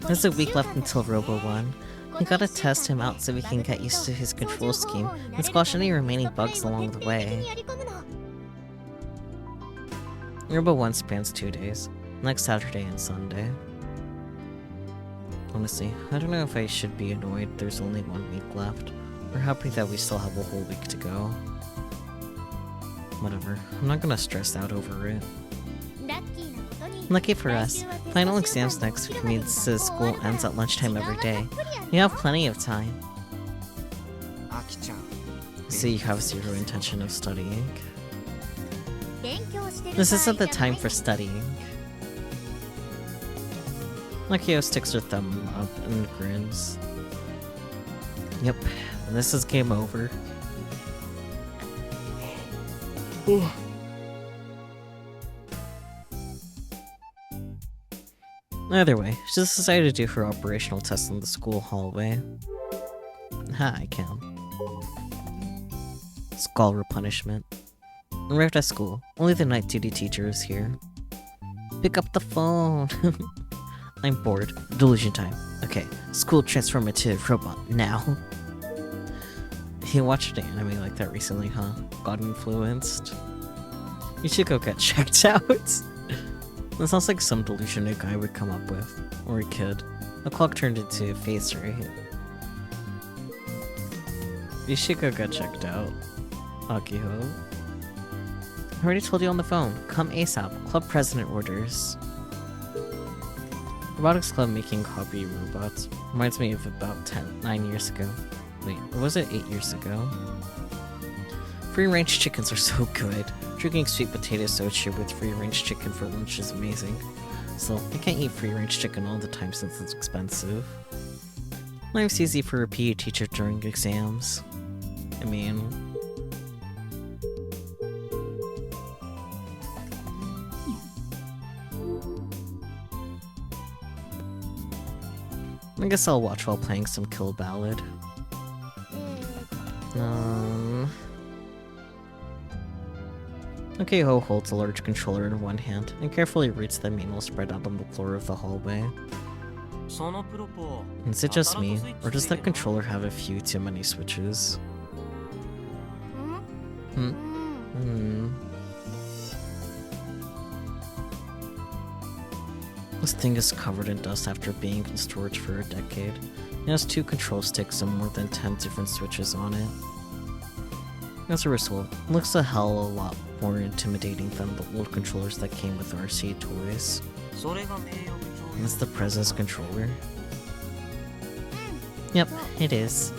There's a week left until Robo 1. We gotta test him out so we can get used to his control scheme and squash any remaining bugs along the way. Robo 1 spans 2 days, next Saturday and Sunday. Honestly, I don't know if I should be annoyed there's only 1 week left, or happy that we still have a whole week to go. Whatever, I'm not gonna stress out over it. Lucky for us, final exams next week means the school ends at lunchtime every day. You have plenty of time. So you have zero intention of studying? This isn't the time for studying. Akihiro sticks her thumb up and grins. Yep, this is game over. Either way, she just decided to do her operational test in the school hallway. I can. Scholar punishment. Arrived at school. Only the night duty teacher is here. Pick up the phone. I'm bored. Delusion time. Okay, school transformative robot now. You watched an anime like that recently, huh? Got influenced? You should go get checked out. That sounds like some delusion a guy would come up with. Or a kid. The clock turned into a face, right? You should go get checked out. Akihiro. I already told you on the phone. Come ASAP. Club president orders. Robotics Club making hobby robots. Reminds me of about 9 years ago. Wait, or was it 8 years ago? Free-range chickens are so good. Drinking sweet potato soju with free-range chicken for lunch is amazing. Still, I can't eat free-range chicken all the time since it's expensive. Life's easy for a PE teacher during exams. I mean... I guess I'll watch while playing some Kill Ballad. Akihiro holds a large controller in one hand and carefully reads the manual spread out on the floor of the hallway. Is it just me, or does that controller have a few too many switches? This thing is covered in dust after being in storage for a decade. It has 2 control sticks and more than 10 different switches on it. As a result, it looks a hell of a lot more intimidating than the old controllers that came with RC toys. It's the Presence controller. Yep, it is.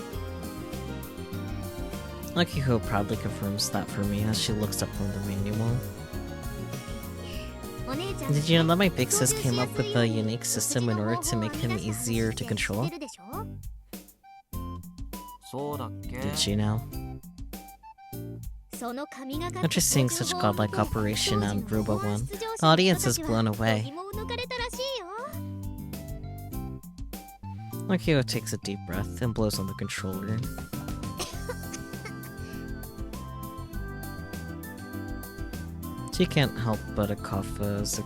Akihiro proudly confirms that for me as she looks up from the manual. Did you know that my big sis came up with a unique system in order to make him easier to control? Did she now? After seeing such godlike operation on Robo 1, the audience is blown away. Akihiro takes a deep breath and blows on the controller. She can't help but cough as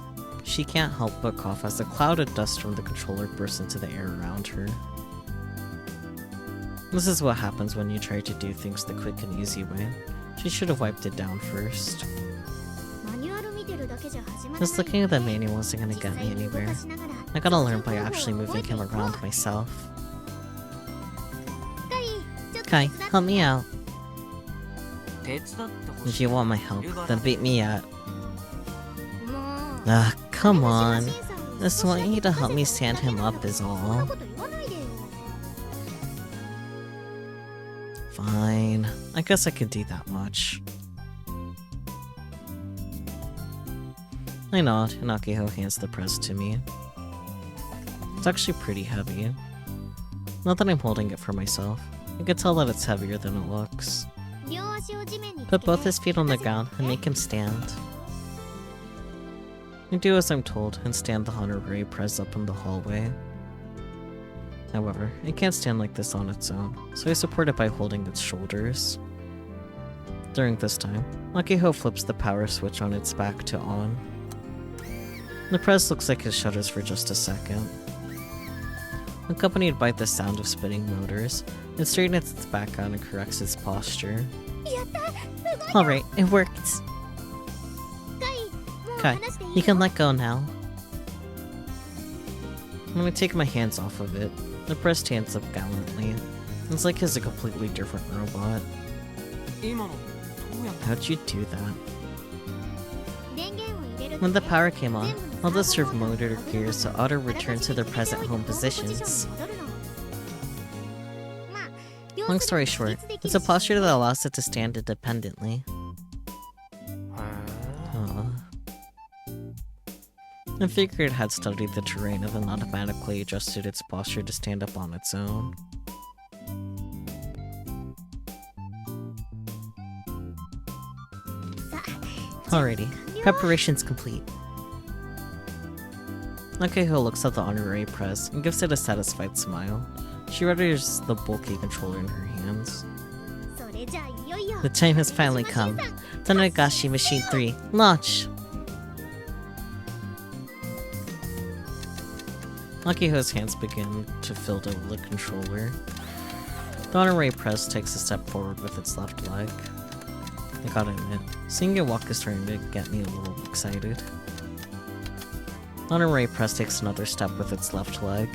a cloud of dust from the controller bursts into the air around her. This is what happens when you try to do things the quick and easy way. She should have wiped it down first. Just looking at the manual isn't gonna get me anywhere. I gotta learn by actually moving him around myself. Kai, help me out. If you want my help, then beat me up. Ugh, come on. Just want you to help me stand him up is all. Fine. I guess I could do that much. I nod, and Akiho hands the press to me. It's actually pretty heavy. Not that I'm holding it for myself. I can tell that it's heavier than it looks. Put both his feet on the ground and make him stand. I do as I'm told and stand the honorary press up in the hallway. However, it can't stand like this on its own, so I support it by holding its shoulders. During this time, Akiho flips the power switch on its back to on. The press looks like it shudders for just a second. Accompanied by the sound of spinning motors, it straightens its back out and corrects its posture. Alright, it worked! Kai, you can let go now. When I take my hands off of it, the press stands up gallantly. It's like he's a completely different robot. How'd you do that? When the power came on, all the servo motor gears auto-return to their present home positions. Long story short, it's a posture that allows it to stand independently. I figured it had studied the terrain and then automatically adjusted its posture to stand up on its own. Alrighty, preparation's complete. Akiho looks at the honorary press and gives it a satisfied smile. She readies the bulky controller in her hands. The time has finally come. Tanagashi Machine 3, launch! Akiho's hands begin to fill with the controller. The honorary press takes a step forward with its left leg. I gotta admit, seeing it walk is starting to get me a little excited. The honorary press takes another step with its left leg.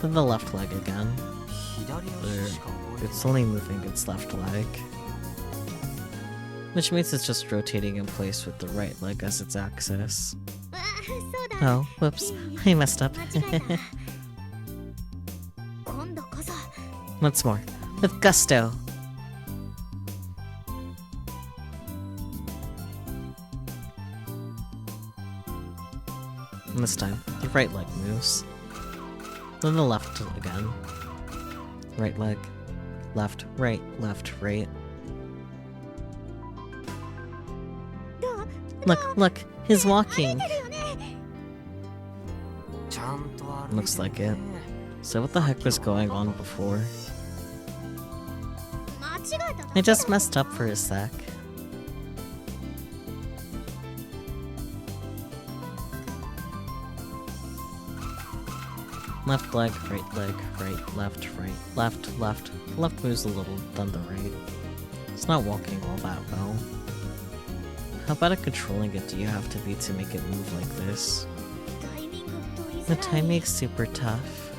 Then the left leg again. It's only moving its left leg. Which means it's just rotating in place with the right leg as its axis. Oh, whoops. I messed up. Once more. With gusto! And this time, the right leg moves. Then the left again. Right leg. Left, right, right. Look, he's walking! Looks like it. So what the heck was going on before? I just messed up for a sec. Left leg, right, left, left. The left moves a little, then the right. It's not walking all that well. How bad at controlling it do you have to be to make it move like this? The timing's super tough.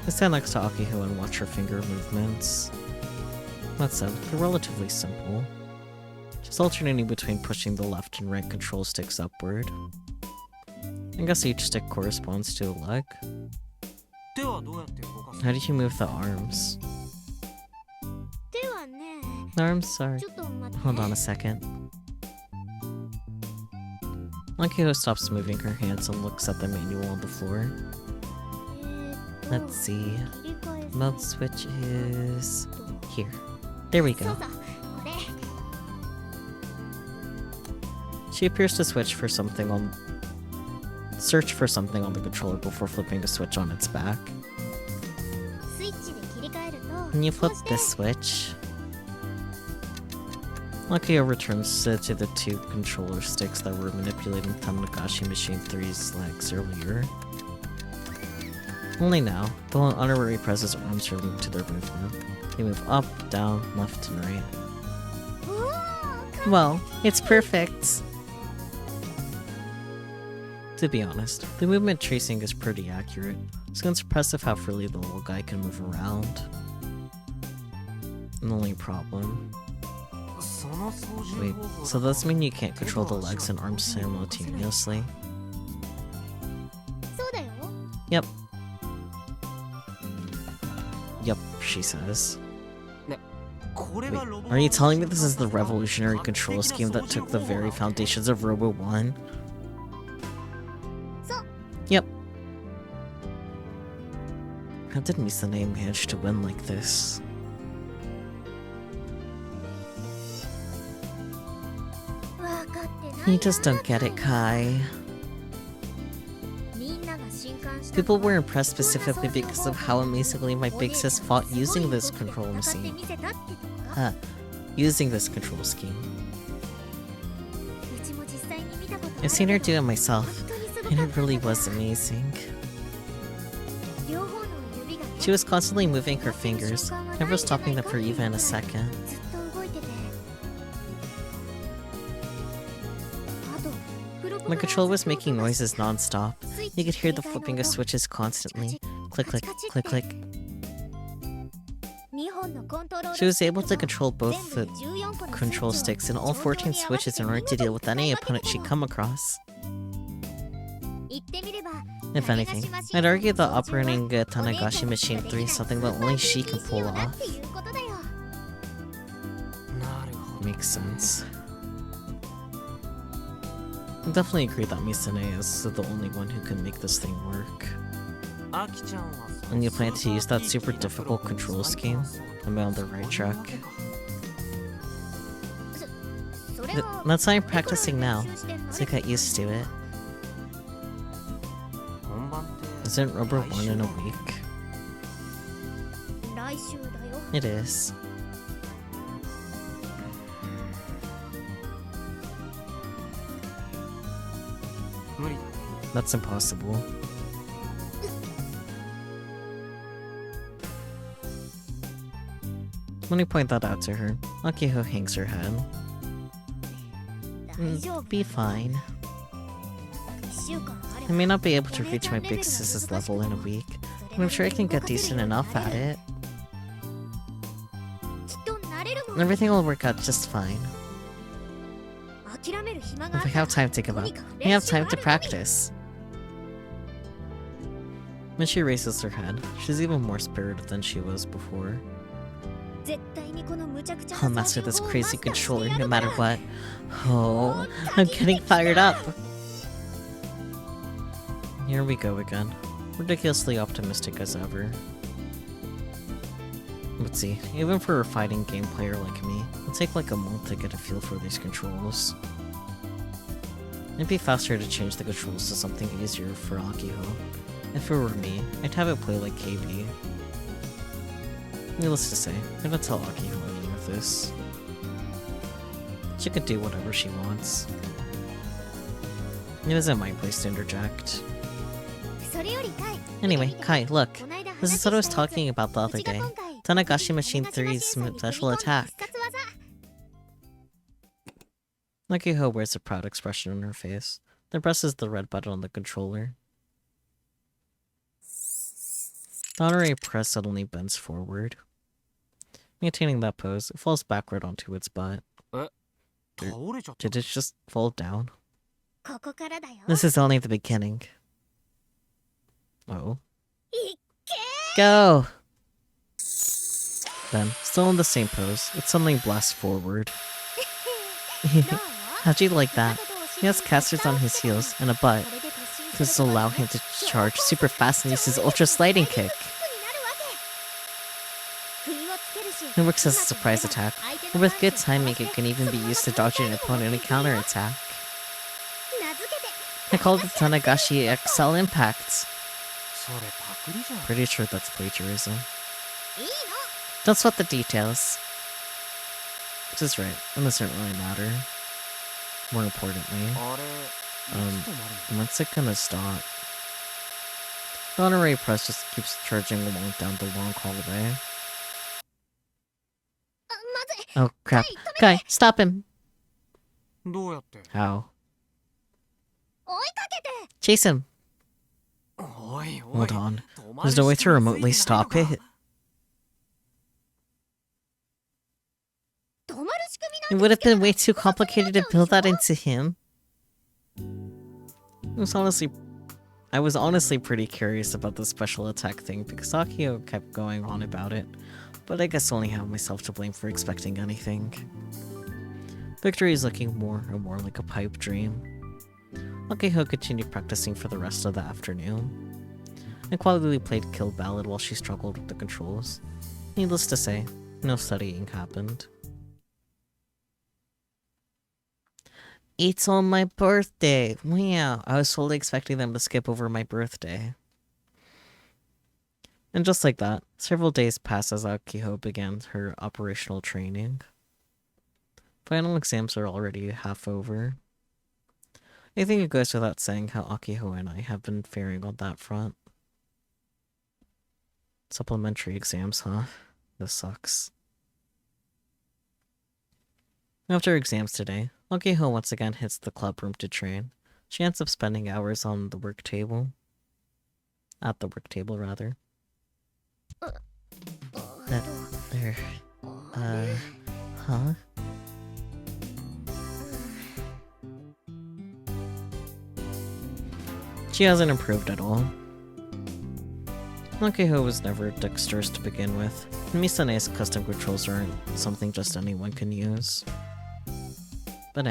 I stand next to Akiho and watch her finger movements. That said, they're relatively simple. Just alternating between pushing the left and right control sticks upward. I guess each stick corresponds to a leg. How do you move the arms? The arms are... Hold on a second. Akiho stops moving her hands and looks at the manual on the floor. Let's see. Mode switch is... here. There we go. She appears to search for something on the controller before flipping the switch on its back. When you flip this switch, Akio returns to the two controller sticks that were manipulating Tanagashi Machine 3's legs earlier. Only now, the honorary presses arms are linked to their movement. They move up, down, left, and right. Well, it's perfect! To be honest, the movement tracing is pretty accurate, so it's impressive how freely the little guy can move around. The only problem... Wait, so does that mean you can't control the legs and arms simultaneously? Yep. Yep, she says. Wait, are you telling me this is the revolutionary control scheme that took the very foundations of Robo 1? Yep. How did Misane manage to win like this? You just don't get it, Kai. People were impressed specifically because of how amazingly my big sis fought using this control machine. Using this control scheme. I've seen her do it myself, and it really was amazing. She was constantly moving her fingers, never stopping them for even a second. The controller was making noises non-stop. You could hear the flipping of switches constantly. Click, click, click, click. She was able to control both the control sticks and all 14 switches in order to deal with any opponent she'd come across. If anything, I'd argue that operating Tanagashi Machine 3 is something that only she can pull off. Makes sense. I definitely agree that Misane is the only one who can make this thing work. And you plan to use that super difficult control scheme? Am I on the right track? That's why I'm practicing now, so I got used to it. Isn't Rubber 1 in a week? It is. That's impossible. When you point that out to her, Akiho hangs her head. Be fine. I may not be able to reach my big sis's level in a week, but I'm sure I can get decent enough at it. Everything will work out just fine. If we have time to give up, we have time to practice. When she raises her head, she's even more spirited than she was before. I'll master this crazy controller no matter what. Oh, I'm getting fired up! Here we go again. Ridiculously optimistic as ever. Let's see, even for a fighting game player like me, it'll take like a month to get a feel for these controls. It'd be faster to change the controls to something easier for Akiho. If it were me, I'd have it play like KB. Needless to say, I'm gonna tell Akiho any of this. She can do whatever she wants. It isn't my place to interject. Anyway, Kai, look. This is what I was talking about the other day. Tanagashi Machine 3's special attack. Akiho wears a proud expression on her face, then presses the red button on the controller. The honorary press suddenly bends forward. Maintaining that pose, it falls backward onto its butt. Did it just fall down? This is only the beginning. Oh. Go! Then, still in the same pose, it suddenly blasts forward. How'd you like that? He has casters on his heels and a butt. This will allow him to charge super fast and use his ultra sliding kick. It works as a surprise attack, but with good timing it can even be used to dodge an opponent and counter-attack. I call it Tanagashi XL Impact. Pretty sure that's plagiarism. Don't sweat the details. Which is right. It doesn't really matter. More importantly. When's it gonna stop? The honorary press just keeps charging along down the long hallway. Oh crap. Guy, stop him! How? Chase him! Hold on. There's no way to remotely stop it. It would have been way too complicated to build that into him. I was honestly pretty curious about the special attack thing because Akio kept going on about it, but I guess I only have myself to blame for expecting anything. Victory is looking more and more like a pipe dream. Akio continued practicing for the rest of the afternoon, and quietly played Kill Ballad while she struggled with the controls. Needless to say, no studying happened. It's on my birthday! Wow, I was totally expecting them to skip over my birthday. And just like that, several days passed as Akiho began her operational training. Final exams are already half over. I think it goes without saying how Akiho and I have been faring on that front. Supplementary exams, huh? This sucks. After exams today, Akiho once again hits the club room to train. She ends up spending hours on the work table. At the work table, rather. Huh? She hasn't improved at all. Akiho was never dexterous to begin with, and Misane's custom controls aren't something just anyone can use. But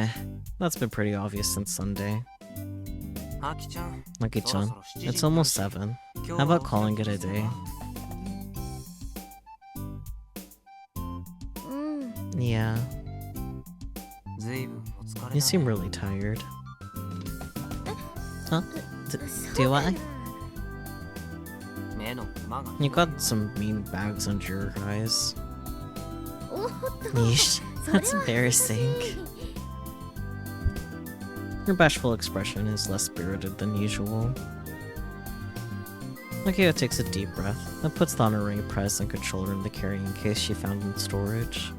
that's been pretty obvious since Sunday. Aki-chan, it's almost 7. How about calling it a day? Yeah. You seem really tired. Huh? Do I? You got some mean bags under your eyes. Yeesh, that's embarrassing. Your bashful expression is less spirited than usual. Akio takes a deep breath, then puts the honorary press and controller in the carrying case she found in storage.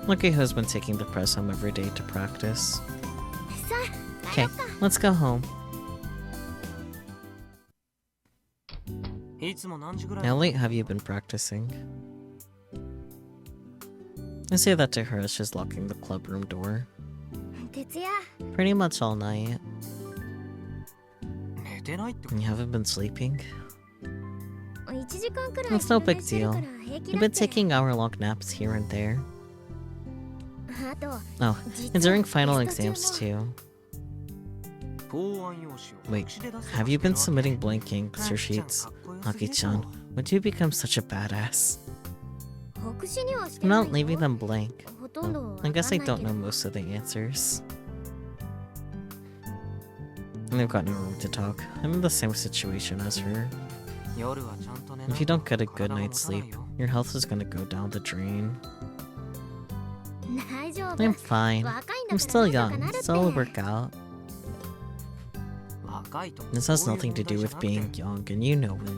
Akio has been taking the press home every day to practice. Okay, let's go home. How late have you been practicing? I say that to her as she's locking the club room door. Pretty much all night. You haven't been sleeping? It's no big deal. You've been taking hour-long naps here and there. Oh, and during final exams too. Wait, have you been submitting blank answer sheets? Aki-chan, when do you become such a badass? I'm not leaving them blank. Well, I guess I don't know most of the answers. I've got no room to talk. I'm in the same situation as her. If you don't get a good night's sleep, your health is gonna go down the drain. I'm fine. I'm still young, so it'll work out. This has nothing to do with being young, and you know it.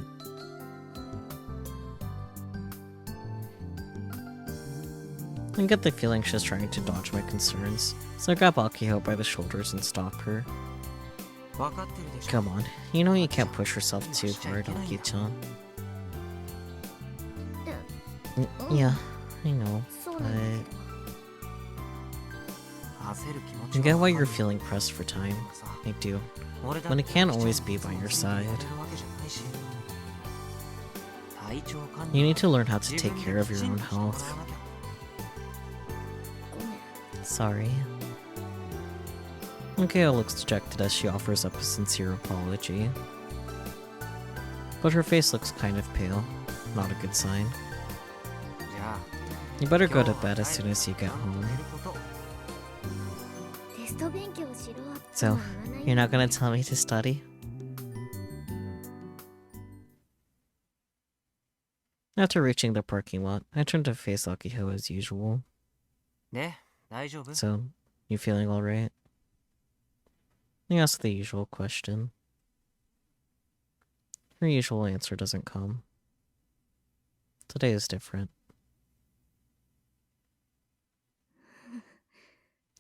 I get the feeling she's trying to dodge my concerns, so I grab Akiho by the shoulders and stop her. Come on, you know you can't push yourself too hard, Aki-chan. Yeah, I know, but... I get why you're feeling pressed for time. I do. But it can't always be by your side. You need to learn how to take care of your own health. Sorry. Akio looks dejected as she offers up a sincere apology. But her face looks kind of pale. Not a good sign. You better go to bed as soon as you get home. So, you're not gonna tell me to study? After reaching the parking lot, I turned to face Akiho as usual. So, you feeling alright? He asks the usual question. Her usual answer doesn't come. Today is different.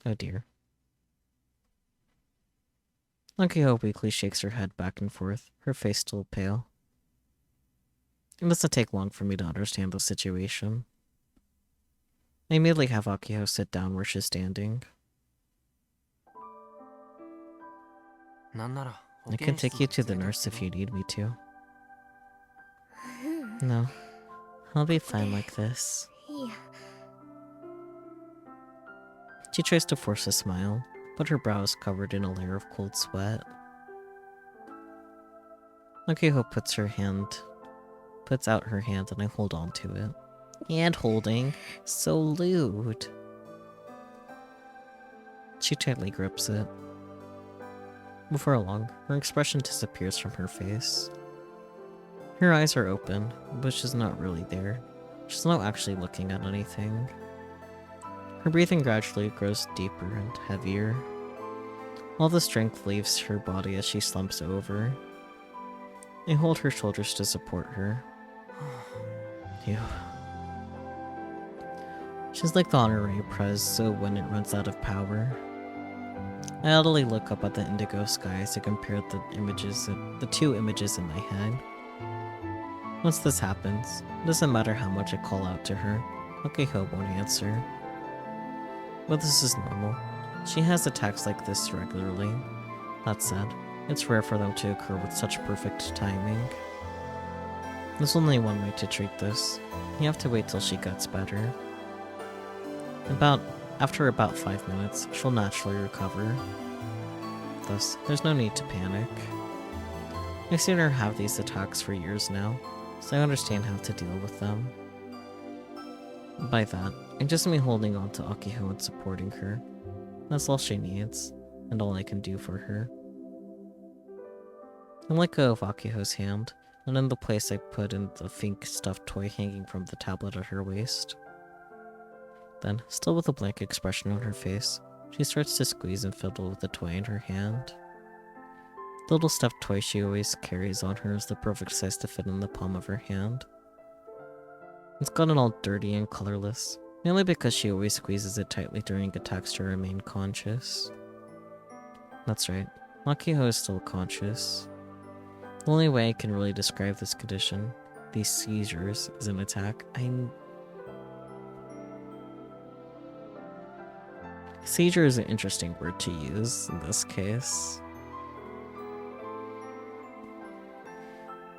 Oh dear. Akiho weakly shakes her head back and forth, her face still pale. It doesn't take long for me to understand the situation. I immediately have Akiho sit down where she's standing. I can take you to the nurse if you need me to. No, I'll be fine like this. She tries to force a smile, but her brow is covered in a layer of cold sweat. Akiho puts out her hand and I hold on to it. Hand holding? So lewd. She tightly grips it. Before long, her expression disappears from her face. Her eyes are open, but she's not really there. She's not actually looking at anything. Her breathing gradually grows deeper and heavier. All the strength leaves her body as she slumps over. I hold her shoulders to support her. Ew. She's like the honorary prez, so when it runs out of power. I idly look up at the indigo skies to compare the two images in my head. Once this happens, it doesn't matter how much I call out to her, Akiho won't answer. But this is normal. She has attacks like this regularly. That said, it's rare for them to occur with such perfect timing. There's only one way to treat this. You have to wait till she gets better. After about 5 minutes, she'll naturally recover. Thus, there's no need to panic. I've seen her have these attacks for years now, so I understand how to deal with them. By that, I just mean holding on to Akiho and supporting her. That's all she needs, and all I can do for her. I let go of Akiho's hand, and in the place I put in the pink stuffed toy hanging from the tablet at her waist. Then, still with a blank expression on her face, she starts to squeeze and fiddle with the toy in her hand. The little stuffed toy she always carries on her is the perfect size to fit in the palm of her hand. It's gotten all dirty and colorless, mainly because she always squeezes it tightly during attacks to remain conscious. That's right, Akiho is still conscious. The only way I can really describe this condition, these seizures, is an attack. Seizure is an interesting word to use in this case.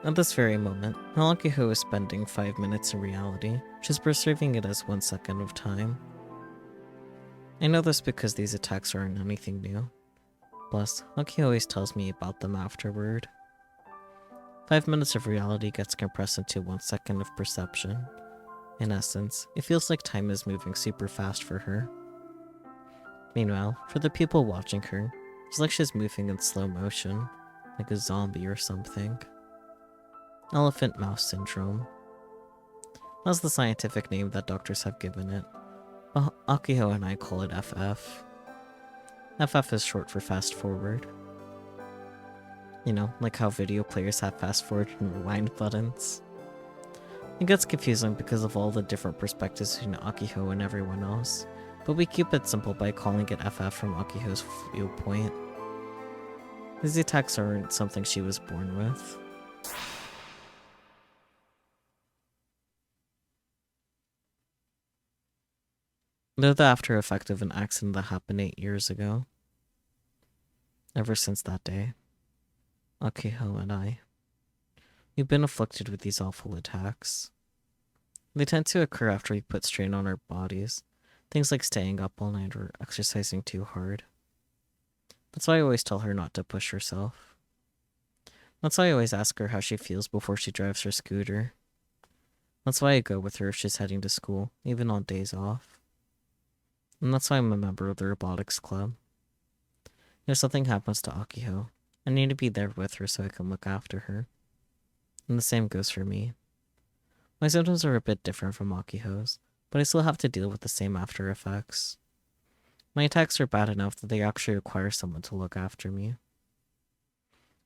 At this very moment, Akiho is spending 5 minutes in reality. She's perceiving it as 1 second of time. I know this because these attacks aren't anything new. Plus, Akiho always tells me about them afterward. 5 minutes of reality gets compressed into 1 second of perception. In essence, it feels like time is moving super fast for her. Meanwhile, for the people watching her, it's like she's moving in slow motion, like a zombie or something. Elephant mouse syndrome. That's the scientific name that doctors have given it, but Akiho and I call it FF. FF is short for fast forward. You know, like how video players have fast forward and rewind buttons. It gets confusing because of all the different perspectives between Akiho and everyone else, but we keep it simple by calling it FF from Akiho's viewpoint. These attacks aren't something she was born with. They're the after effect of an accident that happened 8 years ago. Ever since that day, Akiho and we've been afflicted with these awful attacks. They tend to occur after we put strain on our bodies, things like staying up all night or exercising too hard. That's why I always tell her not to push herself. That's why I always ask her how she feels before she drives her scooter. That's why I go with her if she's heading to school, even on days off. And that's why I'm a member of the Robotics Club. If something happens to Akiho, I need to be there with her so I can look after her. And the same goes for me. My symptoms are a bit different from Akiho's, but I still have to deal with the same after effects. My attacks are bad enough that they actually require someone to look after me.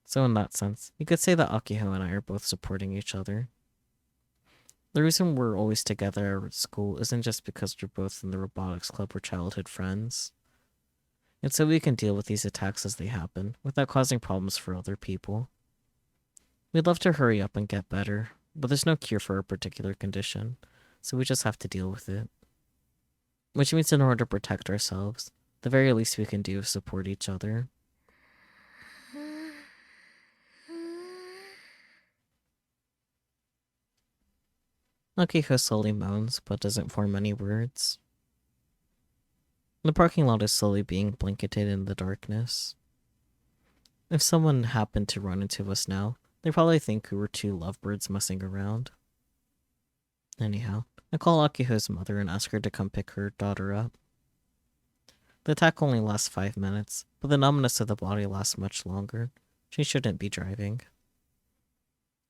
So in that sense, you could say that Akiho and I are both supporting each other. The reason we're always together at school isn't just because we're both in the robotics club or childhood friends. It's so we can deal with these attacks as they happen, without causing problems for other people. We'd love to hurry up and get better, but there's no cure for a particular condition, so we just have to deal with it. Which means in order to protect ourselves, the very least we can do is support each other. Akiko slowly moans, but doesn't form any words. The parking lot is slowly being blanketed in the darkness. If someone happened to run into us now, they'd probably think we were two lovebirds messing around. Anyhow, I call Akiho's mother and ask her to come pick her daughter up. The attack only lasts 5 minutes, but the numbness of the body lasts much longer. She shouldn't be driving.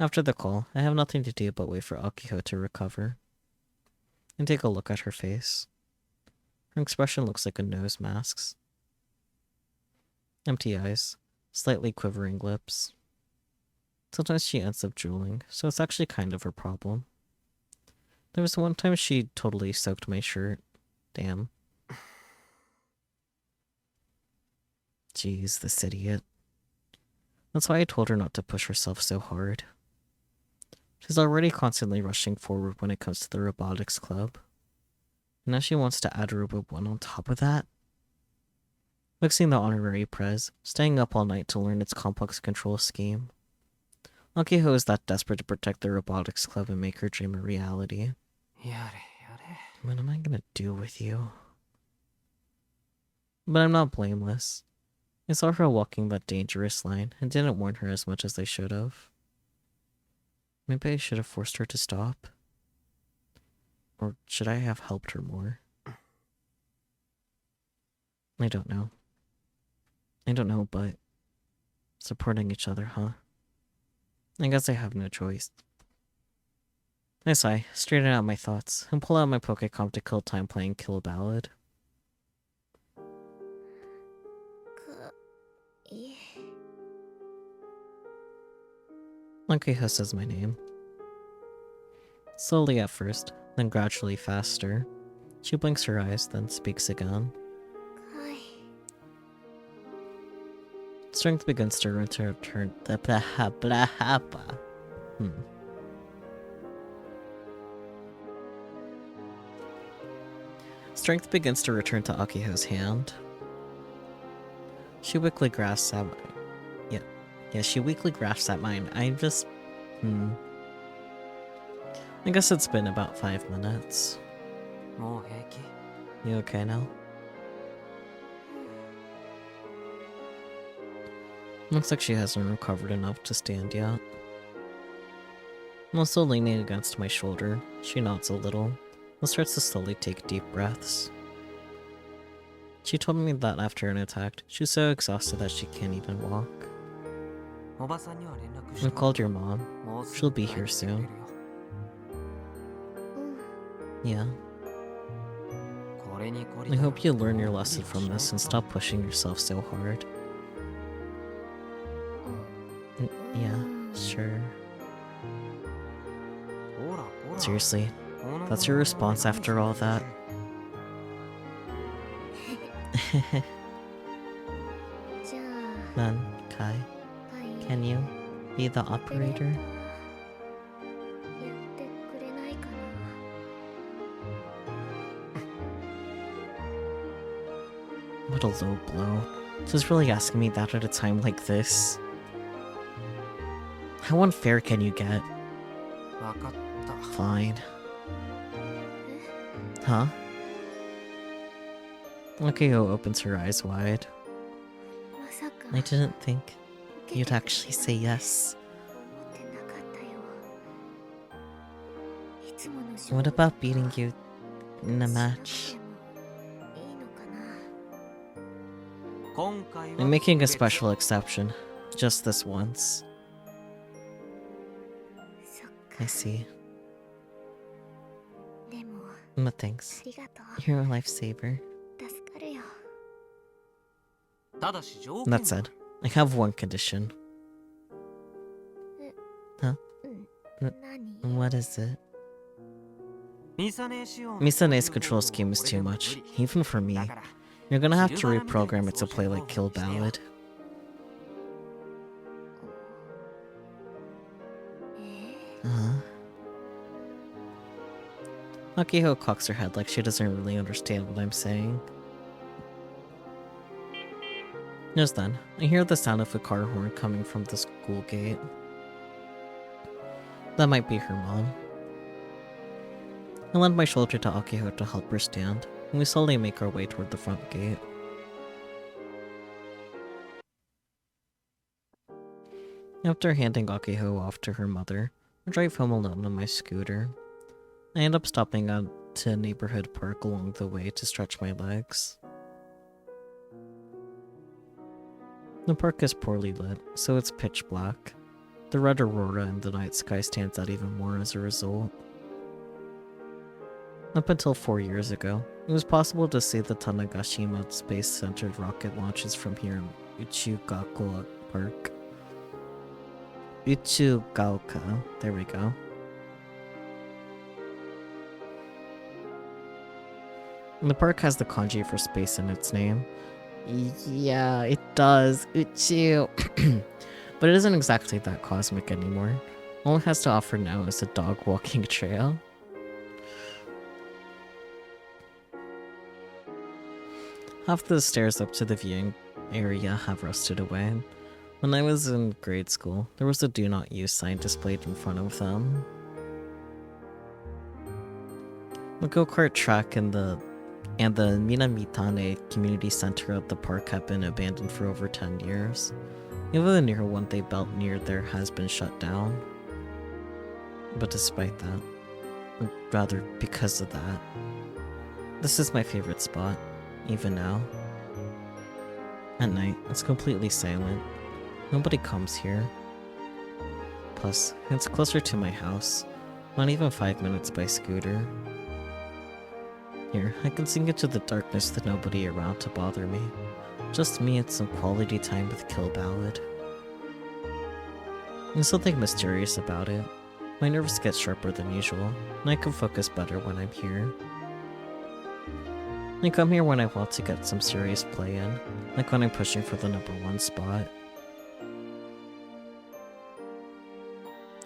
After the call, I have nothing to do but wait for Akiho to recover and take a look at her face. Her expression looks like a nose mask's. Empty eyes, slightly quivering lips. Sometimes she ends up drooling, so it's actually kind of her problem. There was one time she totally soaked my shirt. Damn. Jeez, this idiot. That's why I told her not to push herself so hard. She's already constantly rushing forward when it comes to the robotics club. And now she wants to add Robo 1 on top of that? Mixing the honorary prez, staying up all night to learn its complex control scheme. Akiho is that desperate to protect the robotics club and make her dream a reality. What am I gonna do with you? But I'm not blameless. I saw her walking that dangerous line and didn't warn her as much as I should have. Maybe I should have forced her to stop. Or should I have helped her more? I don't know. But supporting each other, huh? I guess I have no choice. I sigh, straighten out my thoughts, and pull out my Pokecom to kill time playing Kill Ballad. Akiho says my name. Slowly at first, then gradually faster. She blinks her eyes, then speaks again. Strength begins to return the Strength begins to return to Akiho's hand. She weakly grasps at she weakly grasps at mine. I guess it's been about 5 minutes. You okay now? Looks like she hasn't recovered enough to stand yet. I'm also leaning against my shoulder. She nods a little and starts to slowly take deep breaths. She told me that after an attack, she's so exhausted that she can't even walk. I called your mom. She'll be here soon. Yeah. I hope you learn your lesson from this and stop pushing yourself so hard. Yeah, sure. Seriously, that's your response after all that? Then, Kai, can you be the operator? What a low blow. She's really asking me that at a time like this. How unfair can you get? Fine. Huh? Akio opens her eyes wide. I didn't think you'd actually say yes. What about beating you in a match? I'm making a special exception. Just this once. I see. No thanks. You're a lifesaver. That said, I have one condition. Huh? What is it? Misane's control scheme is too much, even for me. You're gonna have to reprogram it to play like Kill Ballad. Akiho cocks her head like she doesn't really understand what I'm saying. Just then, I hear the sound of a car horn coming from the school gate. That might be her mom. I lend my shoulder to Akiho to help her stand, and we slowly make our way toward the front gate. After handing Akiho off to her mother, I drive home alone on my scooter. I end up stopping at a neighborhood park along the way to stretch my legs. The park is poorly lit, so it's pitch black. The red aurora in the night sky stands out even more as a result. Up until 4 years ago, it was possible to see the Tanegashima space-centered rocket launches from here in Uchugaoka Park. Uchugaoka, there we go. And the park has the kanji for space in its name. Yeah, it does. Uchu. But it isn't exactly that cosmic anymore. All it has to offer now is a dog walking trail. Half the stairs up to the viewing area have rusted away. When I was in grade school, there was a do not use sign displayed in front of them. The go-kart track and the Minamitane Community Center at the park have been abandoned for over 10 years. Even the newer one they built near there has been shut down. But despite that, or rather because of that, this is my favorite spot, even now. At night, it's completely silent. Nobody comes here. Plus, it's closer to my house, not even 5 minutes by scooter. Here, I can sink into the darkness with nobody around to bother me. Just me and some quality time with Kill Ballad. There's something mysterious about it. My nerves get sharper than usual, and I can focus better when I'm here. I come here when I want to get some serious play in, like when I'm pushing for the #1 spot.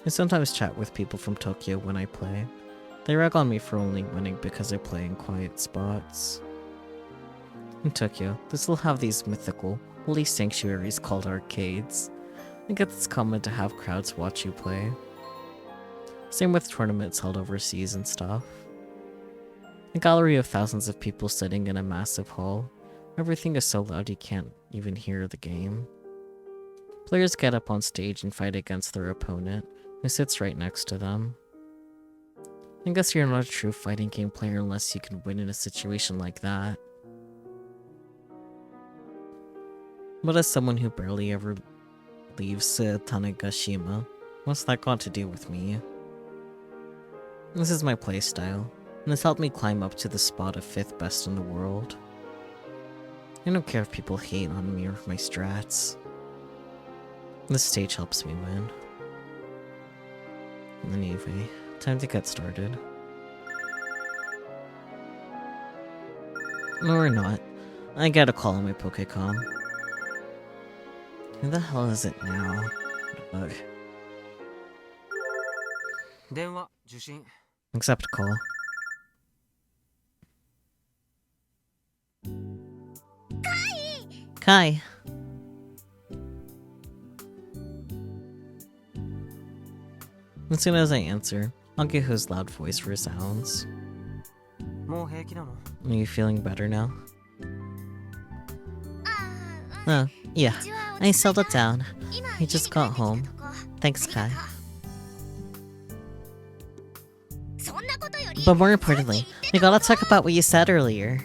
I sometimes chat with people from Tokyo when I play. They rag on me for only winning because I play in quiet spots. In Tokyo, they still have these mythical, holy sanctuaries called arcades. I guess it's common to have crowds watch you play. Same with tournaments held overseas and stuff. A gallery of thousands of people sitting in a massive hall. Everything is so loud you can't even hear the game. Players get up on stage and fight against their opponent, who sits right next to them. I guess you're not a true fighting game player unless you can win in a situation like that. But as someone who barely ever leaves Tanegashima, what's that got to do with me? This is my playstyle, and it's helped me climb up to the spot of 5th best in the world. I don't care if people hate on me or my strats. This stage helps me win. Anyway, time to get started. Or not. I get a call on my Pokécom. Who the hell is it now? Ugh. Accept call. Kai! As soon as I answer, Akiho's loud voice resounds. Are you feeling better now? Yeah. I settled down. I just got home. Thanks, Kai. But more importantly, we gotta talk about what you said earlier.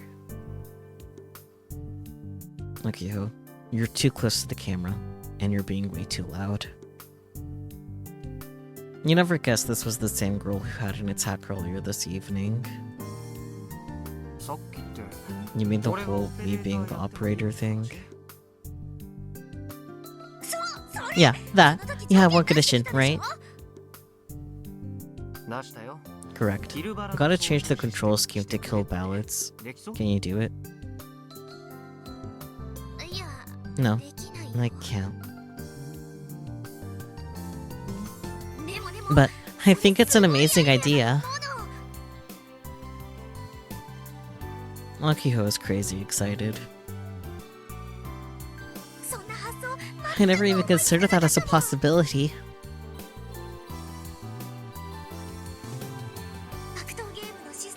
Akiho, you're too close to the camera, and you're being way too loud. You never guessed this was the same girl who had an attack earlier this evening. You mean the whole me being the operator thing? Yeah, that. You have one condition, right? Correct. You gotta change the control scheme to kill ballots. Can you do it? No, I can't. But I think it's an amazing idea. Akiho is crazy excited. I never even considered that as a possibility.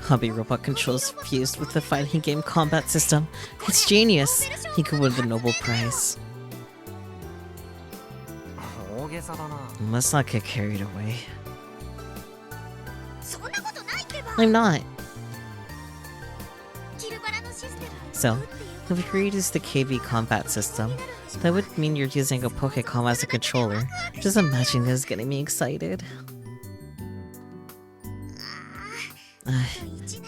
Hobby robot controls fused with the fighting game combat system. It's genius. He could win the Nobel Prize. Let's not get carried away. I'm not. So, if you use the KV combat system, that would mean you're using a Pokécom as a controller. Just imagine this getting me excited.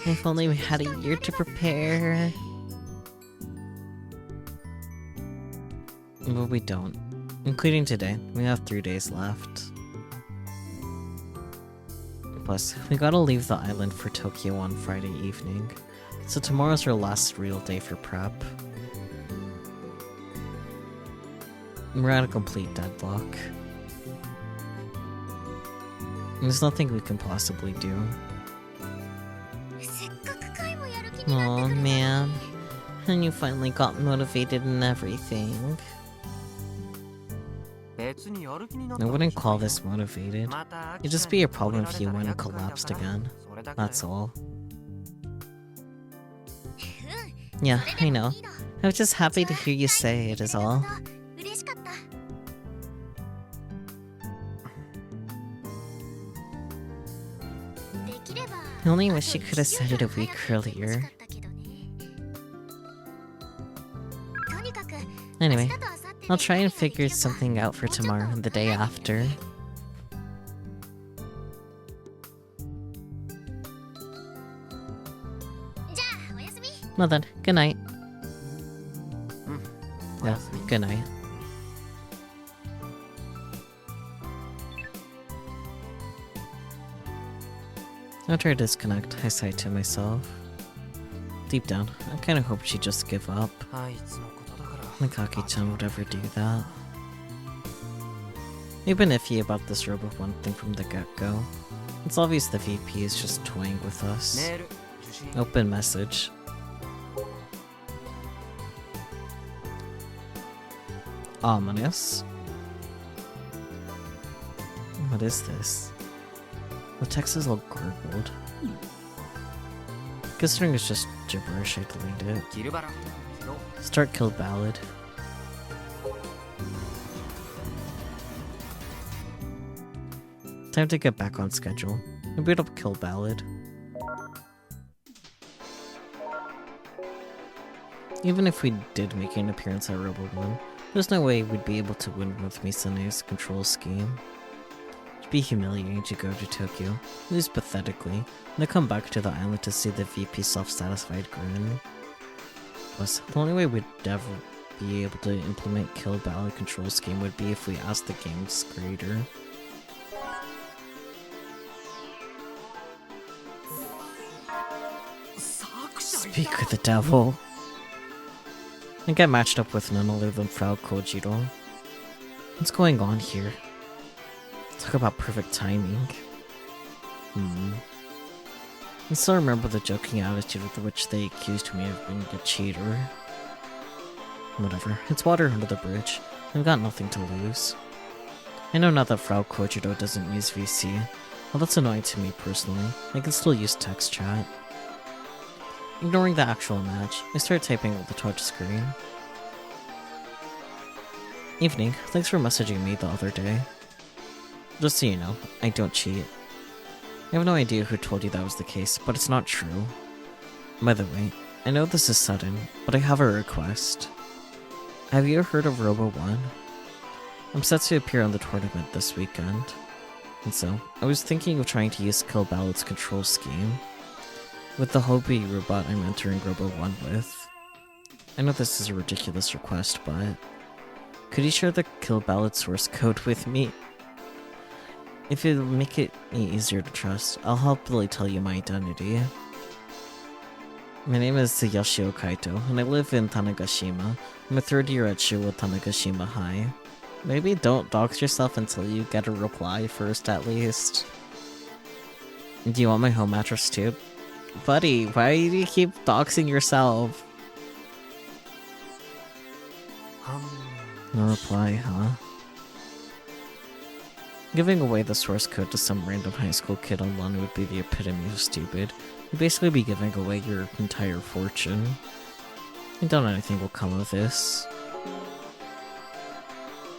If only we had a year to prepare. But we don't. Including today, we have 3 days left. Plus, we gotta leave the island for Tokyo on Friday evening. So tomorrow's our last real day for prep. We're at a complete deadlock. There's nothing we can possibly do. Aw, man. And you finally got motivated and everything. I wouldn't call this motivated. It'd just be a problem if you went and collapsed again. That's all. Yeah, I know. I was just happy to hear you say it is all. I only wish you could have said it a week earlier. Anyway, I'll try and figure something out for tomorrow and the day after. Well then, good night. Yeah, good night. After I disconnect, I sigh to myself. Deep down, I kinda hoped she'd just give up. Mikaki-chan would ever do that. We've been iffy about this Robo 1 thing from the get-go. It's obvious the VP is just toying with us. Open message. Ominous. What is this? The text is all garbled. Considering it's just gibberish, I delete it. Start kill ballad. Time to get back on schedule. And boot up kill ballad. Even if we did make an appearance at Robo 1, there's no way we'd be able to win with Misane's control scheme. It'd be humiliating to go to Tokyo, lose pathetically, and then come back to the island to see the VP's self-satisfied grin. Plus, the only way we'd ever be able to implement kill ballad control scheme would be if we asked the game's creator. Speak with the devil. I get matched up with none other than Frau Kojiro. What's going on here? Talk about perfect timing. I still remember the joking attitude with which they accused me of being a cheater. Whatever, it's water under the bridge. I've got nothing to lose. I know now that Frau Kojiro doesn't use VC. Well, that's annoying to me personally. I can still use text chat. Ignoring the actual match, I start typing on the touch screen. Evening, thanks for messaging me the other day. Just so you know, I don't cheat. I have no idea who told you that was the case, but it's not true. By the way, I know this is sudden, but I have a request. Have you heard of Robo 1? I'm set to appear on the tournament this weekend. And so, I was thinking of trying to use Kill Ballad's control scheme. With the Hobie robot I'm entering Robo 1 with. I know this is a ridiculous request, but could you share the kill ballot source code with me? If it'll make it easier to trust, I'll happily tell you my identity. My name is Yoshio Kaito, and I live in Tanegashima. I'm a third year at Shuwa Tanegashima High. Maybe don't dox yourself until you get a reply first, at least. Do you want my home address too? Buddy, why do you keep doxing yourself? No reply, huh? Giving away the source code to some random high school kid online would be the epitome of stupid. You'd basically be giving away your entire fortune. I doubt anything will come of this.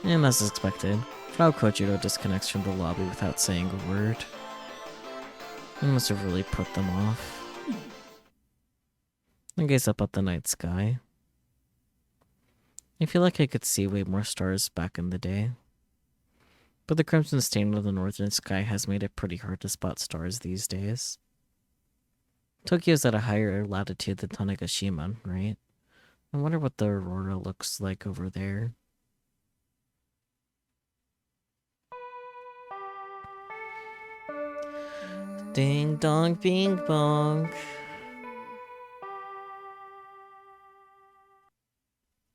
And as expected, Frau Kojiro disconnects from the lobby without saying a word. I must have really put them off. I gaze up at the night sky. I feel like I could see way more stars back in the day. But the crimson stain of the northern sky has made it pretty hard to spot stars these days. Tokyo's at a higher latitude than Tanegashima, right? I wonder what the aurora looks like over there. Ding dong bing bong.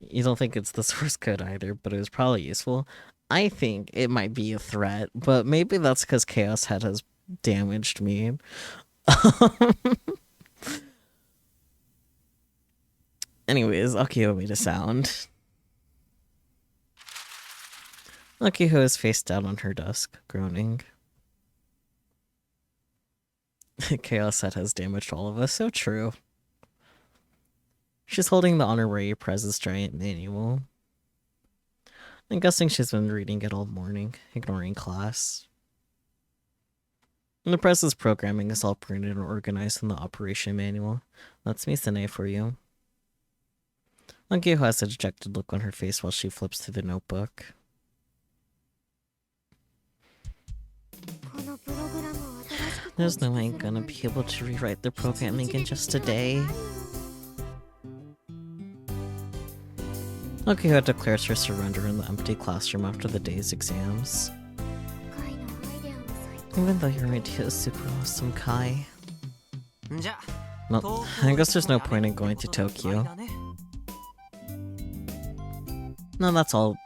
You don't think it's the source code either, but it was probably useful. I think it might be a threat, but maybe that's because Chaos Head has damaged me. Anyways, Akiho made a sound. Akiho is face down on her desk, groaning. Chaos Head has damaged all of us, so true. She's holding the honorary presence giant manual. I'm guessing she's been reading it all morning, ignoring class. And the presence programming is all printed and organized in the operation manual. That's me, Sene, for you. Akiho has a dejected look on her face while she flips through the notebook. There's no way I'm gonna be able to rewrite the programming in just a day. Akiho declares her surrender in the empty classroom after the day's exams. Even though your idea is super awesome, Kai. Well, I guess there's no point in going to Tokyo. No, that's all.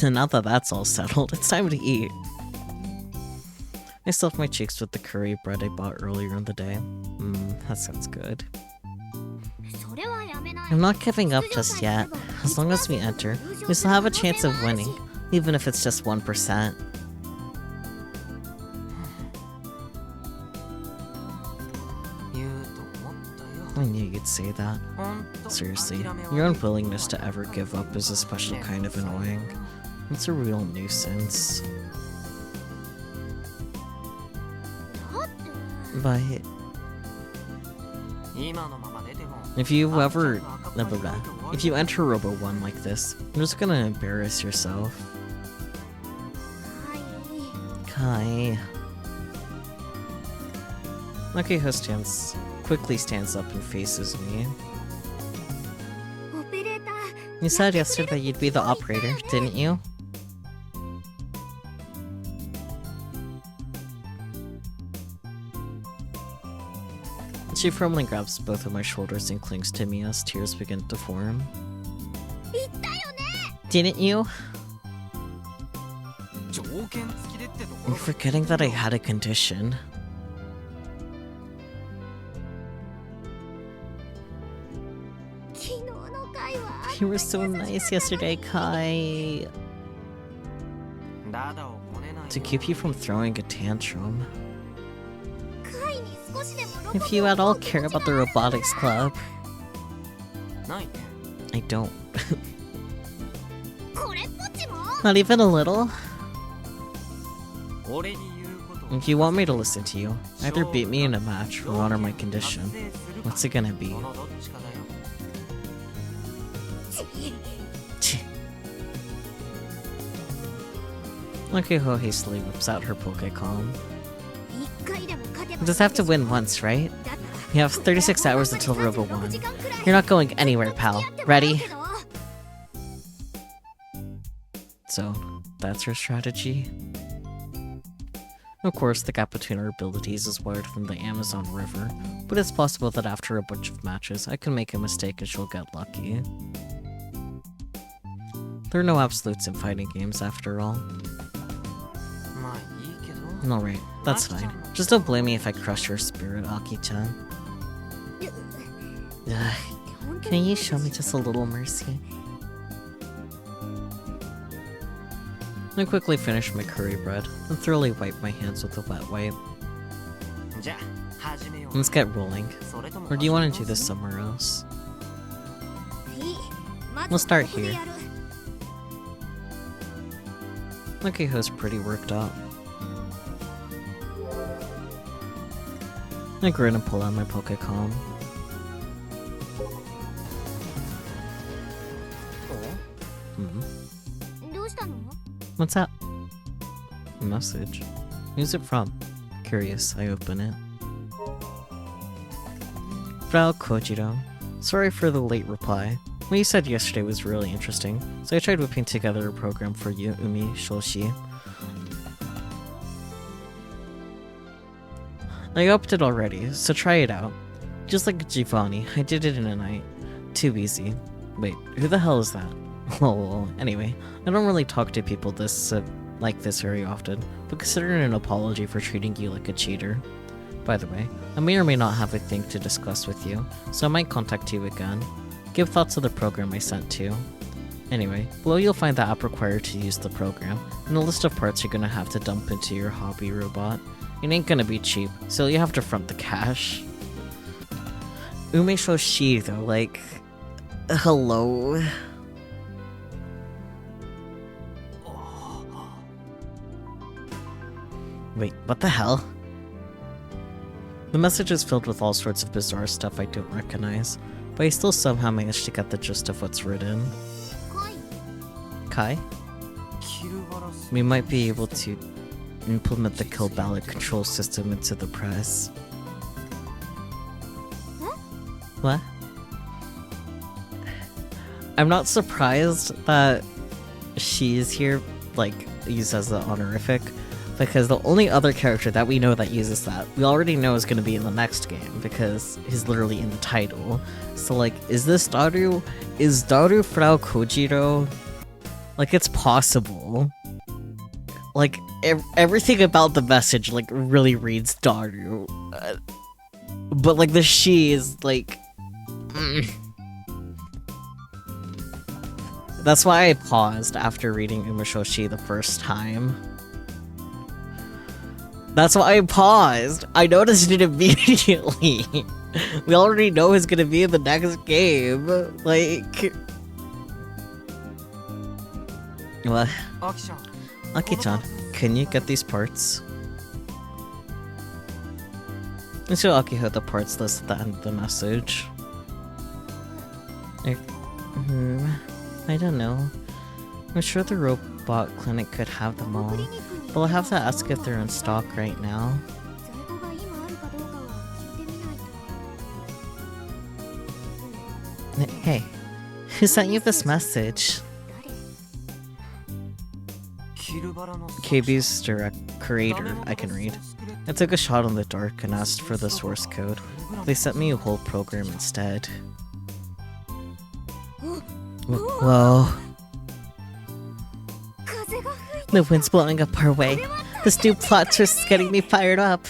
Now that that's all settled, it's time to eat. I stuffed my cheeks with the curry bread I bought earlier in the day. That sounds good. I'm not giving up just yet. As long as we enter, we still have a chance of winning, even if it's just 1%. I knew you'd say that. Seriously, your unwillingness to ever give up is a special kind of annoying. It's a real nuisance. But if you ever, if you enter Robo 1 like this, you're just gonna embarrass yourself. Kai. Akiho quickly stands up and faces me. You said yesterday you'd be the operator, didn't you? She firmly grabs both of my shoulders and clings to me as tears begin to form. Didn't you? I'm forgetting that I had a condition. You were so nice yesterday, Kai. To keep you from throwing a tantrum. If you at all care about the Robotics Club. I don't. Not even a little? If you want me to listen to you, either beat me in a match or honor my condition. What's it gonna be? Akiho hastily whips out her Pokecom. You just have to win once, right? You have 36 hours until Robo 1. You're not going anywhere, pal. Ready? So, that's your strategy? Of course, the gap between our abilities is wider than the Amazon River, but it's possible that after a bunch of matches, I can make a mistake and she'll get lucky. There are no absolutes in fighting games, after all. Alright, that's fine. Just don't blame me if I crush your spirit, Aki-chan. Can you show me just a little mercy? I quickly finish my curry bread, and thoroughly wipe my hands with a wet wipe. Let's get rolling. Or do you want to do this somewhere else? We'll start here. Akiho's pretty worked up. I grin and pull out my Pokécom. What's that? A message. Who's it from? Curious, I open it. Frau Kojiro, sorry for the late reply. What you said yesterday was really interesting, so I tried whipping together a program for you, Umi Shoshi. I upped it already, so try it out. Just like Giovanni, I did it in a night. Too easy. Wait, who the hell is that? Oh, anyway, I don't really talk to people like this very often, but consider it an apology for treating you like a cheater. By the way, I may or may not have a thing to discuss with you, so I might contact you again. Give thoughts to the program I sent to you. Anyway, below you'll find the app required to use the program, and a list of parts you're gonna have to dump into your hobby robot. It ain't gonna be cheap, so you have to front the cash. Ume Shoshi though, like... hello? Wait, what the hell? The message is filled with all sorts of bizarre stuff I don't recognize, but I still somehow managed to get the gist of what's written. Kai? We might be able to implement the kill ballot control system into the press. What? I'm not surprised that she is here, like, used as the honorific, because the only other character that we know that uses that, we already know is going to be in the next game, because he's literally in the title. So, like, is this Daru? Is Daru Frau Kojiro? Like, it's possible. Like, everything about the message, like, really reads Daru. But, like, the she is, like... That's why I paused after reading Umashoshi the first time. That's why I paused! I noticed it immediately! We already know who's gonna be in the next game. Like... What? Aki-chan, can you get these parts? I show Akiho the parts list at the end of the message. I don't know. I'm sure the robot clinic could have them all, but I'll have to ask if they're in stock right now. Hey, who sent you this message? KB's direct creator, I can read. I took a shot in the dark and asked for the source code. They sent me a whole program instead. Whoa. The wind's blowing up our way. This new plot twist is getting me fired up.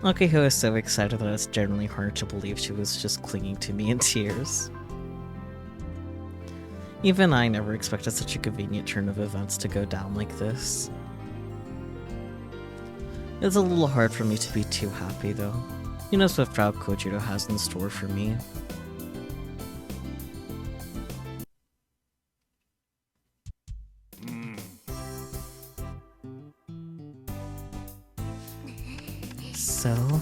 Akiho is so excited that it's generally hard to believe she was just clinging to me in tears. Even I never expected such a convenient turn of events to go down like this. It's a little hard for me to be too happy though. Who knows what Frau Kojiro has in store for me. So...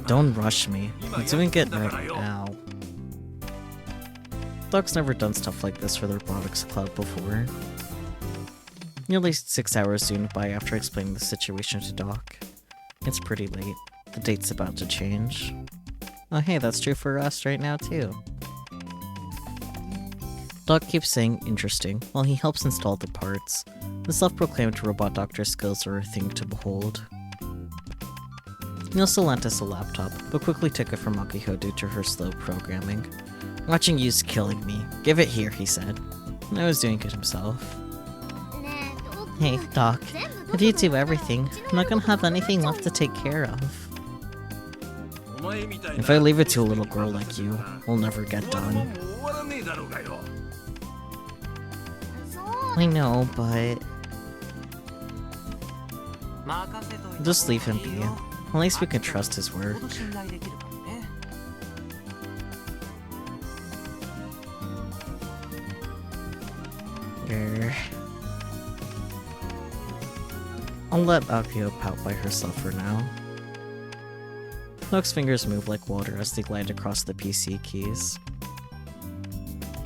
Don't rush me. I'm doing it right now. Doc's never done stuff like this for the Robotics Club before. Nearly 6 hours zoomed by after explaining the situation to Doc. It's pretty late. The date's about to change. Oh hey, that's true for us right now too. Doc keeps saying interesting while he helps install the parts. The self-proclaimed robot doctor skills are a thing to behold. He also lent us a laptop, but quickly took it from Akiho due to her slow programming. Watching you's killing me. Give it here, he said. And I was doing it himself. Hey, Doc. If you do everything, I'm not gonna have anything left to take care of. If I leave it to a little girl like you, we'll never get done. I know, but... just leave him be. At least we can trust his work. I'll let Akio pout by herself for now. Nook's fingers move like water as they glide across the PC keys.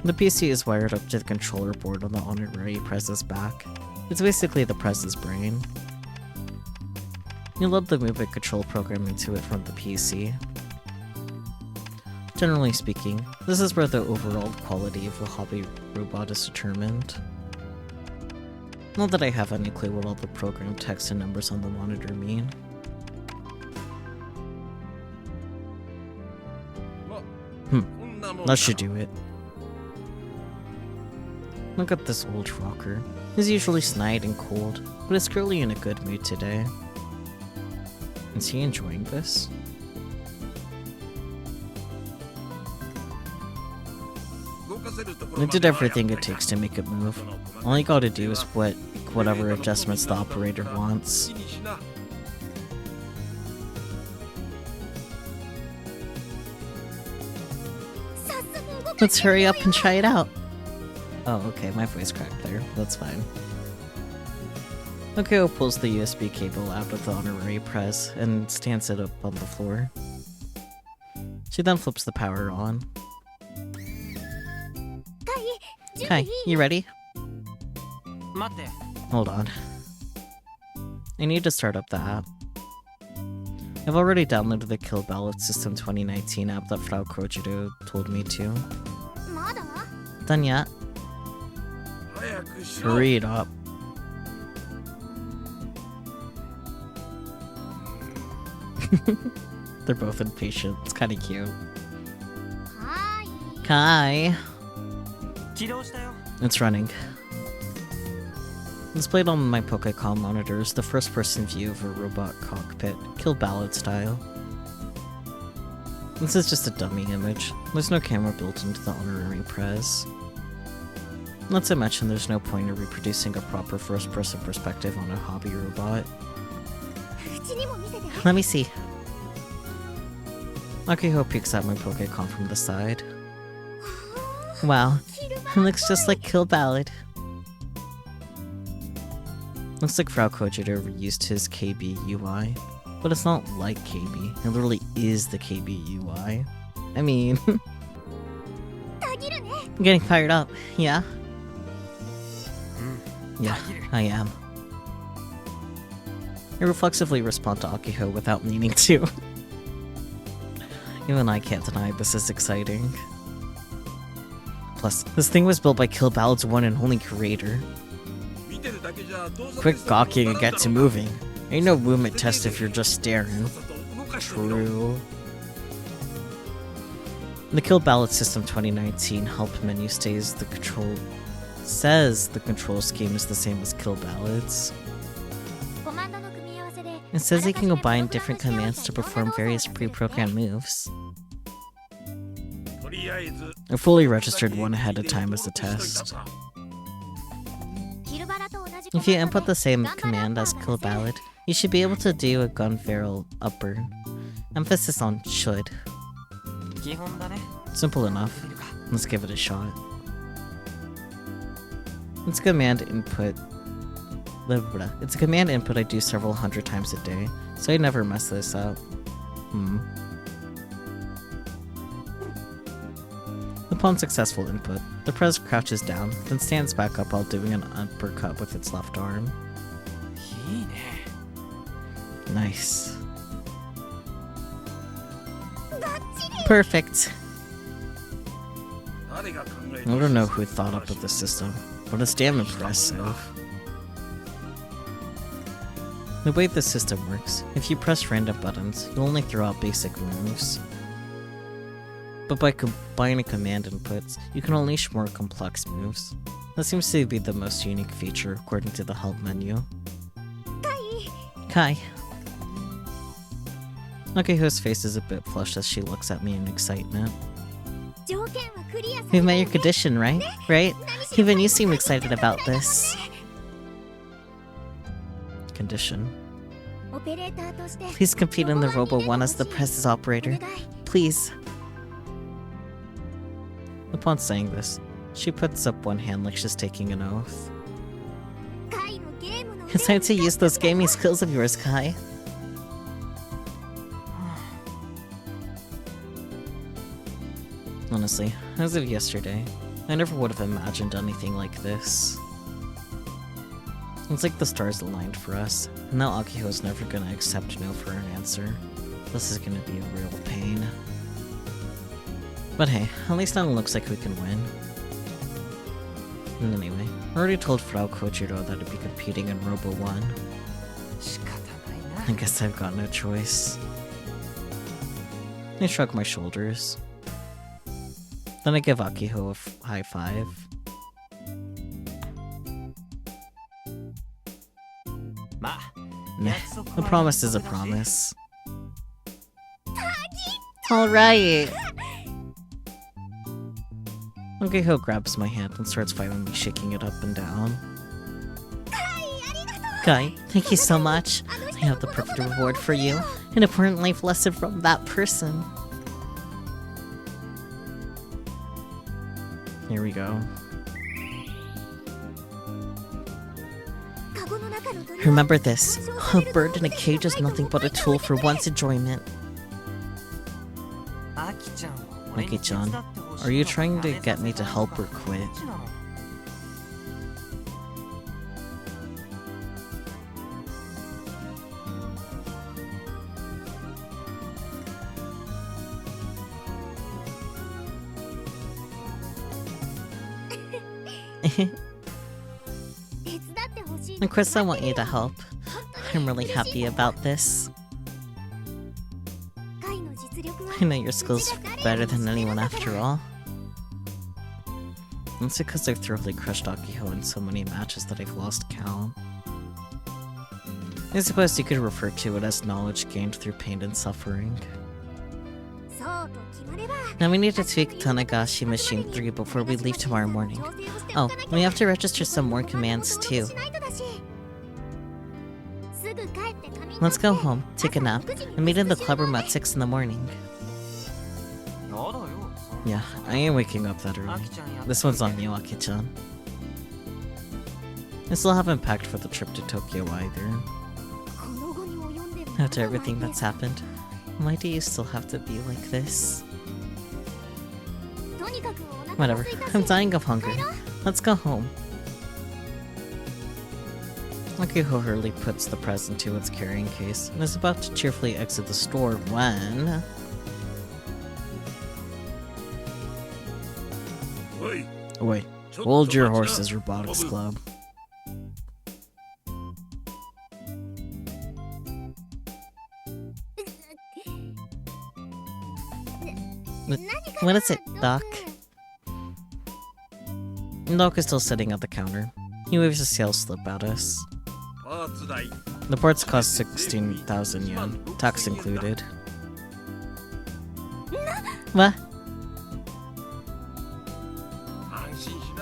The PC is wired up to the controller board on the honorary Prez's back. It's basically the Prez's brain. You load the movement control program into it from the PC. Generally speaking, this is where the overall quality of a hobby robot is determined. Not that I have any clue what all the program text and numbers on the monitor mean. That should do it. Look at this old rocker. He's usually snide and cold, but is clearly in a good mood today. Is he enjoying this? I did everything it takes to make it move. All you gotta do is whatever adjustments the operator wants. Let's hurry up and try it out. Oh, okay, my voice cracked there. That's fine. Akio pulls the USB cable out of the honorary Prez and stands it up on the floor. She then flips the power on. Hi, you ready? Hold on. I need to start up the app. I've already downloaded the Kill Ballot System 2019 app that Frau Krojiro told me to. Done yet? Hurry it up. They're both impatient. It's kinda cute. Kai. It's running. Displayed on my Pokécom monitor is the first-person view of a robot cockpit, Kill Ballot style. This is just a dummy image. There's no camera built into the honorary Prez. Not to mention there's no point in reproducing a proper first-person perspective on a hobby robot. Let me see. Akiho peeks at my Pokécom from the side. Wow, it looks just like Kill Ballot. Looks like Frau Kojiro reused his KB UI, but it's not like KB. It literally is the KB UI. I mean... I'm getting fired up, yeah? Yeah, I am. I reflexively respond to Akiho without meaning to. Even I can't deny this is exciting. Plus, this thing was built by Kill Ballot's one and only creator. Quit gawking and get to moving. Ain't no movement test if you're just staring. True. The Kill Ballot System 2019 help menu says the control scheme is the same as Kill Ballot's. It says you can combine different commands to perform various pre-programmed moves. I fully registered one ahead of time as a test. If you input the same command as Kill Ballot, you should be able to do a gun barrel upper. Emphasis on should. Simple enough. Let's give it a shot. It's a command input. It's a command input I do several hundred times a day, so I never mess this up. Upon successful input, The prez crouches down, then stands back up while doing an uppercut with its left arm. Nice. Perfect. I don't know who thought up with this system, but it's damn impressive. The way this system works, if you press random buttons, you'll only throw out basic moves. But by combining command inputs, you can unleash more complex moves. That seems to be the most unique feature according to the help menu. Kai. Akiho's face is a bit flushed as she looks at me in excitement. We've met your condition, right? Right? Even you seem excited about this. Condition. Please compete in the Robo 1 as the Prez's operator. Please. Upon saying this, she puts up one hand like she's taking an oath. It's time to use those gaming skills of yours, Kai. Honestly, as of yesterday, I never would have imagined anything like this. It's like the stars aligned for us, and now Akiho's never gonna accept no for an answer. This is gonna be a real pain. But hey, at least now it looks like we can win. And anyway, I already told Frau Kojiro that I'd be competing in Robo 1. I guess I've got no choice. I shrug my shoulders. Then I give Akiho a high five. Meh, a promise is a promise. Alright! Akiho grabs my hand and starts violently shaking it up and down. Kai, thank you so much. I have the perfect reward for you. An important life lesson from that person. Here we go. Remember this. A bird in a cage is nothing but a tool for one's enjoyment. Aki-chan, are you trying to get me to help or quit? Of course I want you to help. I'm really happy about this. I know your skills better than anyone after all. It's because I've thoroughly crushed Akiho in so many matches that I've lost count. I suppose you could refer to it as knowledge gained through pain and suffering. Now we need to tweak Tanagashi Machine 3 before we leave tomorrow morning. Oh, we have to register some more commands too. Let's go home, take a nap, and meet in the club room at 6 in the morning. Yeah, I ain't waking up that early. This one's on you, Aki-chan. I still haven't packed for the trip to Tokyo either. After everything that's happened, why do you still have to be like this? Whatever, I'm dying of hunger. Let's go home. Akiho hurriedly puts the present into its carrying case and is about to cheerfully exit the store when... Wait, hold your horses, Robotics Club. What is it, Doc? Doc is still sitting at the counter. He waves a sales slip at us. The parts cost 16,000 yen, tax included. What?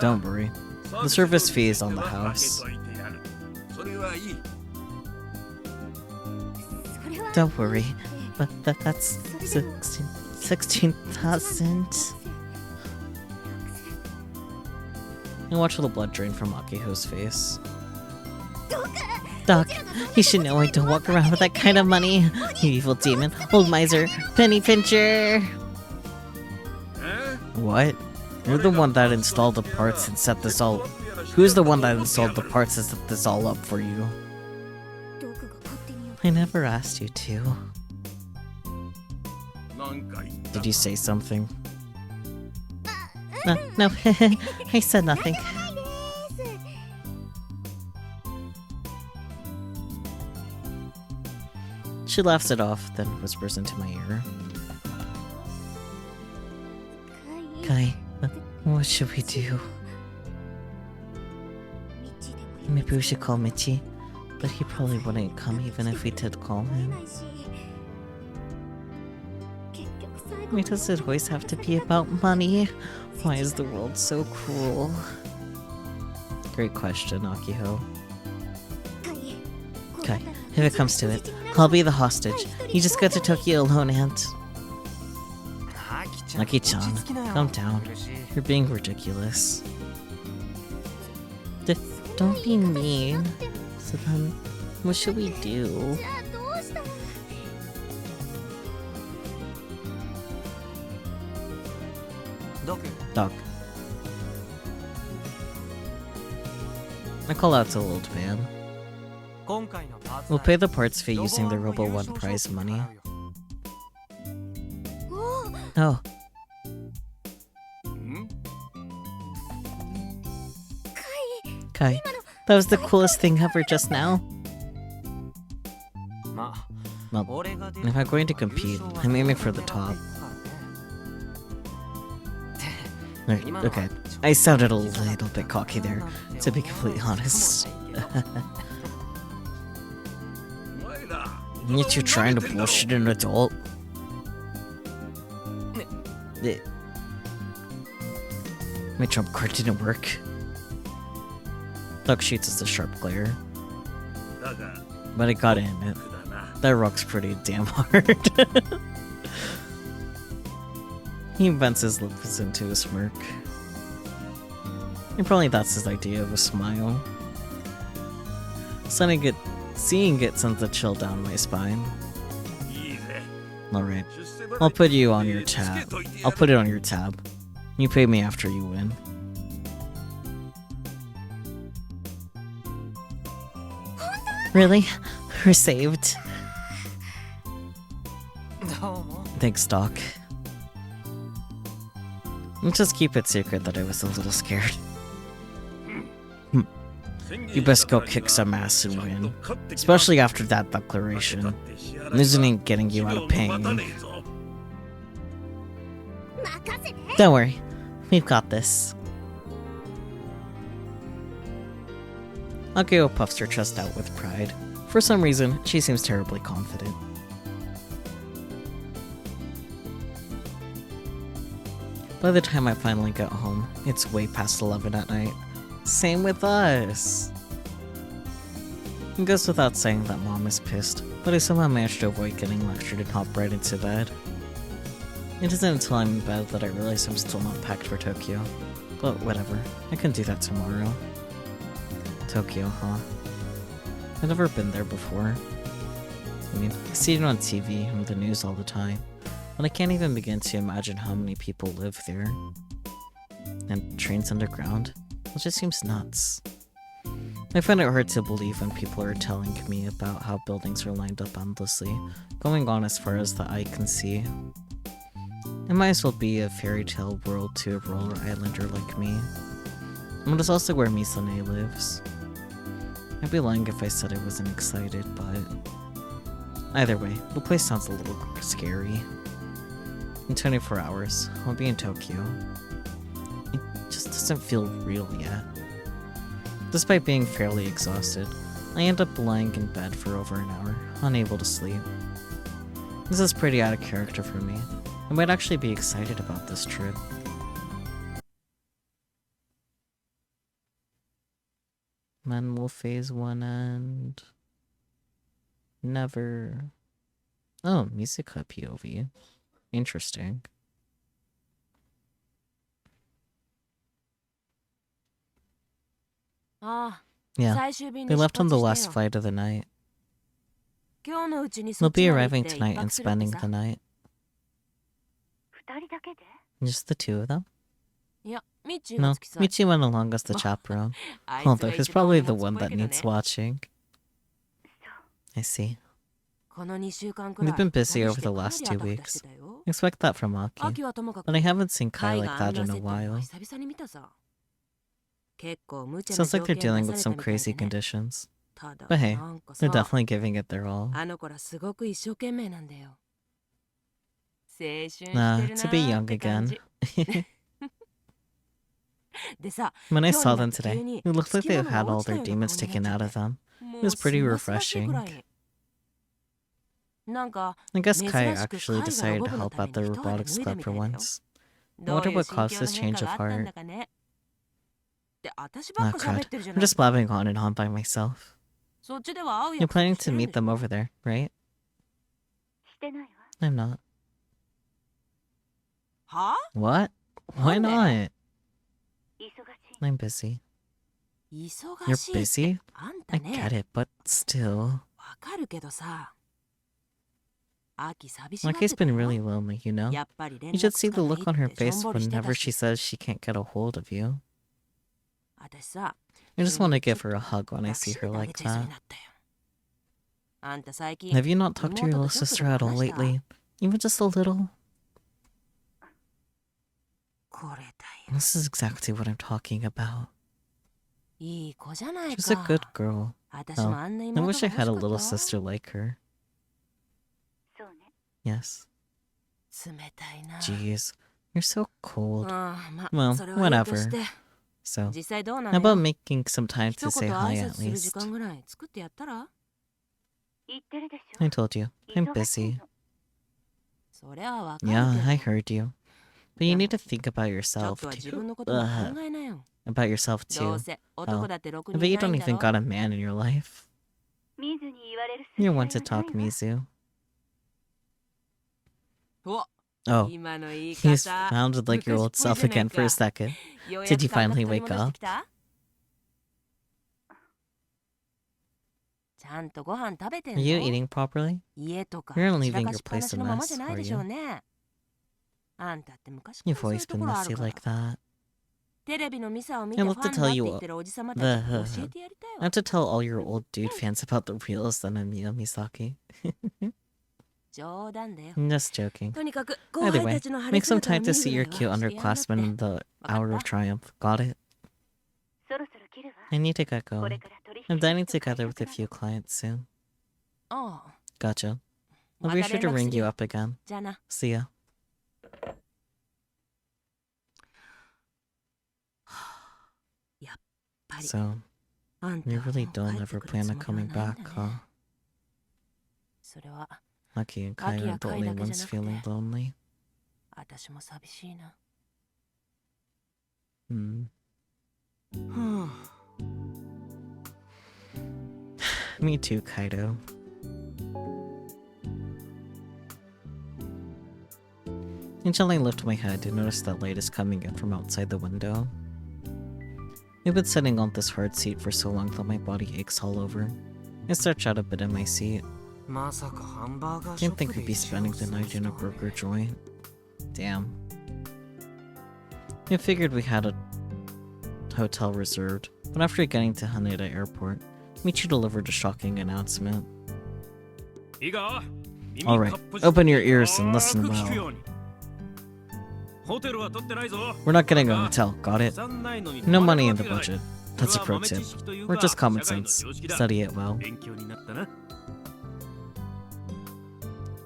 Don't worry. The service fee is on the house. Don't worry, but that's 16,000. And watch the blood drain from Akiho's face. Doc, you should know I don't walk around with that kind of money. You evil demon, old miser, penny pincher. What? You're the one that installed the parts and set this all... Who's the one that installed the parts and set this all up for you? I never asked you to. Did you say something? No, I said nothing. She laughs it off, then whispers into my ear. Kai, what should we do? Maybe we should call Michi, but he probably wouldn't come even if we did call him. Why does it always have to be about money? Why is the world so cruel? Great question, Akiho. Kai, if it comes to it, I'll be the hostage. You just go to Tokyo alone and... Aki-chan, calm down. You're being ridiculous. Don't be mean. So then, what should we do? Doc. I call out to the old man. We'll pay the parts fee using the Robo 1 prize money. Oh. Kai, that was the coolest thing ever just now. Well, if I'm going to compete, I'm aiming for the top. Okay, I sounded a little bit cocky there, to be completely honest. You two trying to bullshit an adult? My trump card didn't work. Doc shoots us a sharp glare. But I got in it. That rock's pretty damn hard. He bends his lips into a smirk. And probably that's his idea of a smile. Seeing it sends a chill down my spine. Alright. I'll put you on your tab. I'll put it on your tab. You pay me after you win. Really? We're saved. Thanks, Doc. Let's just keep it secret that I was a little scared. You best go kick some ass and win. Especially after that declaration. Losing ain't getting you out of pain. Don't worry. We've got this. Akio puffs her chest out with pride. For some reason, she seems terribly confident. By the time I finally get home, it's way past 11 at night. Same with us! It goes without saying that Mom is pissed, but I somehow managed to avoid getting lectured and hop right into bed. It isn't until I'm in bed that I realize I'm still not packed for Tokyo. But whatever, I can do that tomorrow. Tokyo, huh? I've never been there before. I mean, I see it on TV and the news all the time, but I can't even begin to imagine how many people live there. And trains underground? It just seems nuts. I find it hard to believe when people are telling me about how buildings are lined up endlessly, going on as far as the eye can see. It might as well be a fairy tale world to a rural islander like me. And it's also where Misane lives. I'd be lying if I said I wasn't excited, but... Either way, the place sounds a little scary. In 24 hours, I'll be in Tokyo. It just doesn't feel real yet. Despite being fairly exhausted, I end up lying in bed for over an hour, unable to sleep. This is pretty out of character for me. I might actually be excited about this trip. When will phase 1 end? Never. Oh, Misaka POV. Interesting. Yeah, they left on the last flight of the night. They'll be arriving tonight and spending the night. Just the two of them? No, Michi went along as the chaperone. Although he's probably the one that needs watching. I see. We've been busy over the last 2 weeks. Expect that from Aki. But I haven't seen Kai like that in a while. Sounds like they're dealing with some crazy conditions. But hey, they're definitely giving it their all. To be young again. When I saw them today, it looked like they had all their demons taken out of them. It was pretty refreshing. I guess Kai actually decided to help out the robotics club for once. I wonder what caused this change of heart. Oh crud, I'm just blabbing on and on by myself. You're planning to meet them over there, right? I'm not. What? Why not? I'm busy. You're busy? I get it, but still. Aki's been really lonely, you know? You should see the look on her face whenever she says she can't get a hold of you. I just want to give her a hug when I see her like that. Have you not talked to your little sister at all lately? Even just a little? This is exactly what I'm talking about. She's a good girl. Oh, I wish I had a little sister like her. Yes. Jeez, you're so cold. Well, whatever. So, how about making some time to say hi at least? I told you, I'm busy. Yeah, I heard you. But you need to think about yourself too. About yourself too. Oh, I bet you don't even got a man in your life. You're one to talk, Mizu. Oh, you sounded like your old self again for a second. Did you finally wake up? Are you eating properly? You aren't leaving your place a mess, are you? You've always been messy like that. I love to tell you I have to tell all your old dude fans about the real Sanamiya Misaki. I'm just joking. Either way, make some time to see your cute underclassmen in the Hour of Triumph. Got it? I need to get going. I'm dining together with a few clients soon. Gotcha. I'll be sure to ring you up again. See ya. So, you really don't ever plan on coming back, huh? Aki and Kai are the only ones feeling lonely. Me too, Kaido. Until I lift my head to notice that light is coming in from outside the window. I've been sitting on this hard seat for so long that my body aches all over. I stretch out a bit in my seat. Didn't think we'd be spending the night in a burger joint. Damn. I figured we had a hotel reserved, but after getting to Haneda Airport, Michi delivered a shocking announcement. Alright, open your ears and listen well. We're not getting a hotel, got it? No money in the budget. That's a pro tip. Or just common sense. Study it well.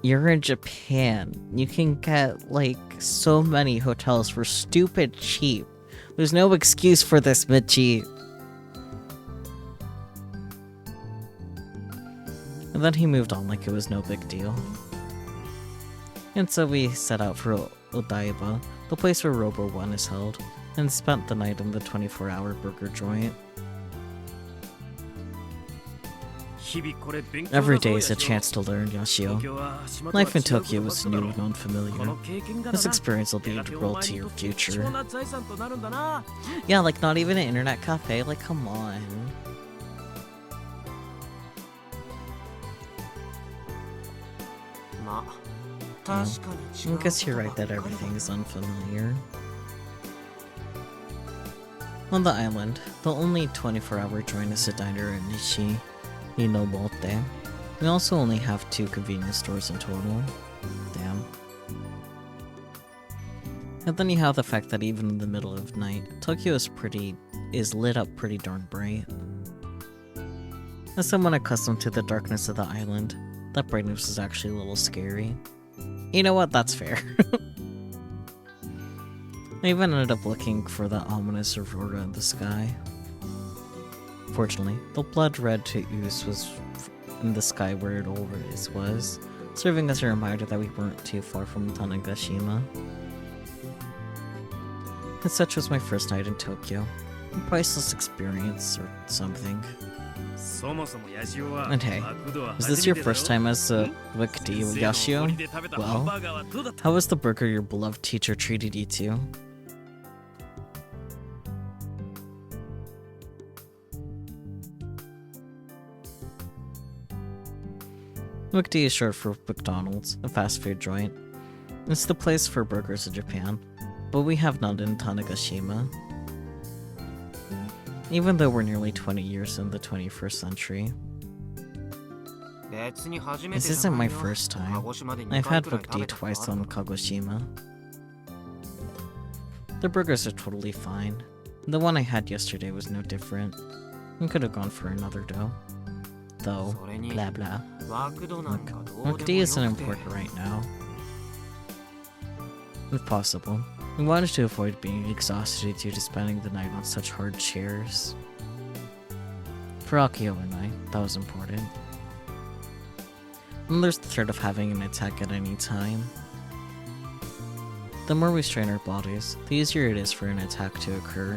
You're in Japan. You can get, like, so many hotels for stupid cheap. There's no excuse for this, Michi. And then he moved on like it was no big deal. And so we set out for Odaiba, the place where Robo 1 is held, and spent the night in the 24-hour burger joint. Every day is a chance to learn, Yoshio. Life in Tokyo is new and unfamiliar. This experience will be integral to your future. Yeah, like not even an internet cafe, like come on. I guess you're right that everything is unfamiliar. On the island, the only 24-hour joint is a diner in Nishi Inomote. We also only have 2 convenience stores in total. Damn. And then you have the fact that even in the middle of night, Tokyo is lit up pretty darn bright. As someone accustomed to the darkness of the island, that brightness is actually a little scary. You know what? That's fair. I even ended up looking for the ominous aurora in the sky. Fortunately, the blood red ooze was in the sky where it always was, serving as a reminder that we weren't too far from Tanegashima. And such was my first night in Tokyo. A priceless experience or something. And hey, is this your first time as a Wikiti Yashio? Well, how was the burger your beloved teacher treated you to? Wikiti is short for McDonald's, a fast food joint. It's the place for burgers in Japan, but we have none in Tanegashima. Even though we're nearly 20 years in the 21st century. This isn't my first time. I've had Wikiti twice on Kagoshima. The burgers are totally fine. The one I had yesterday was no different. We could have gone for another dough. Though, blah blah. Look, Wikiti isn't important right now. If possible, we wanted to avoid being exhausted due to spending the night on such hard chairs. For Akio and I, that was important. And there's the threat of having an attack at any time. The more we strain our bodies, the easier it is for an attack to occur.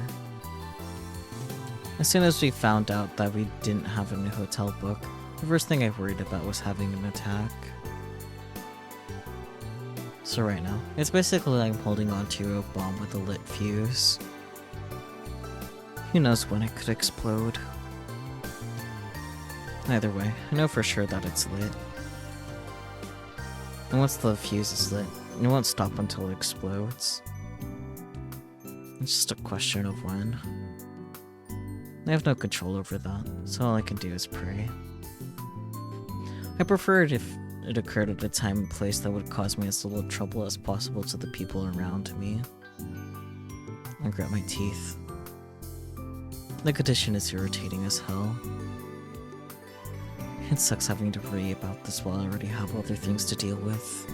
As soon as we found out that we didn't have a new hotel book, the first thing I worried about was having an attack. So right now, it's basically like I'm holding onto a bomb with a lit fuse. Who knows when it could explode. Either way, I know for sure that it's lit. And once the fuse is lit, it won't stop until it explodes. It's just a question of when. I have no control over that, so all I can do is pray. I prefer it if it occurred at a time and place that would cause me as little trouble as possible to the people around me. I grit my teeth. The condition is irritating as hell. It sucks having to worry about this while I already have other things to deal with.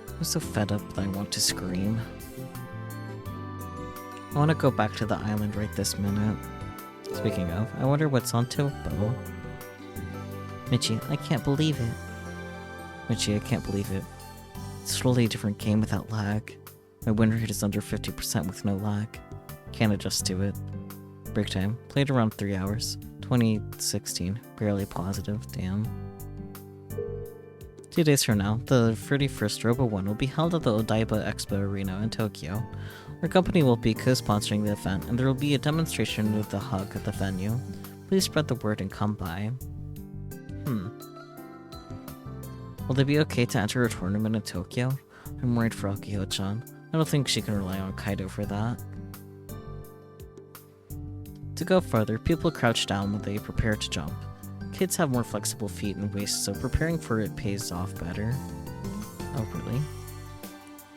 I'm so fed up that I want to scream. I want to go back to the island right this minute. Speaking of, I wonder what's on Topo. Michi, I can't believe it. Michi, I can't believe it. It's totally a different game without lag. My win rate is under 50% with no lag. Can't adjust to it. Break time. Played around 3 hours. 2016. Barely positive. Damn. 2 days from now, the 31st Robo 1 will be held at the Odaiba Expo Arena in Tokyo. Our company will be co-sponsoring the event, and there will be a demonstration with the hug at the venue. Please spread the word and come by. Will they be okay to enter a tournament in Tokyo? I'm worried for Akio-chan. I don't think she can rely on Kaido for that. To go further, people crouch down when they prepare to jump. Kids have more flexible feet and waists, so preparing for it pays off better. Oh, really?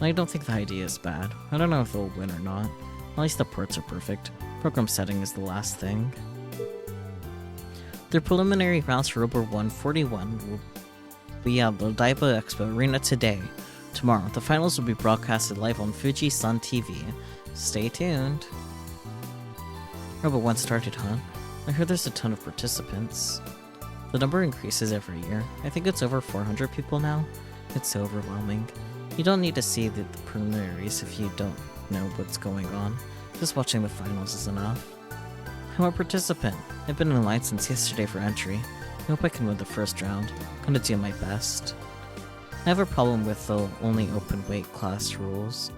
I don't think the idea is bad. I don't know if they'll win or not. At least the ports are perfect. Program setting is the last thing. Their preliminary rounds for Robo 141 will be at the Odaiba Expo Arena today. Tomorrow, the finals will be broadcasted live on Fuji Sun TV. Stay tuned. Robo 1 started, huh? I heard there's a ton of participants. The number increases every year. I think it's over 400 people now. It's so overwhelming. You don't need to see the preliminaries if you don't know what's going on. Just watching the finals is enough. I'm a participant. I've been in line since yesterday for entry. I hope I can win the first round. I'm gonna do my best. I have a problem with the only open weight class rules.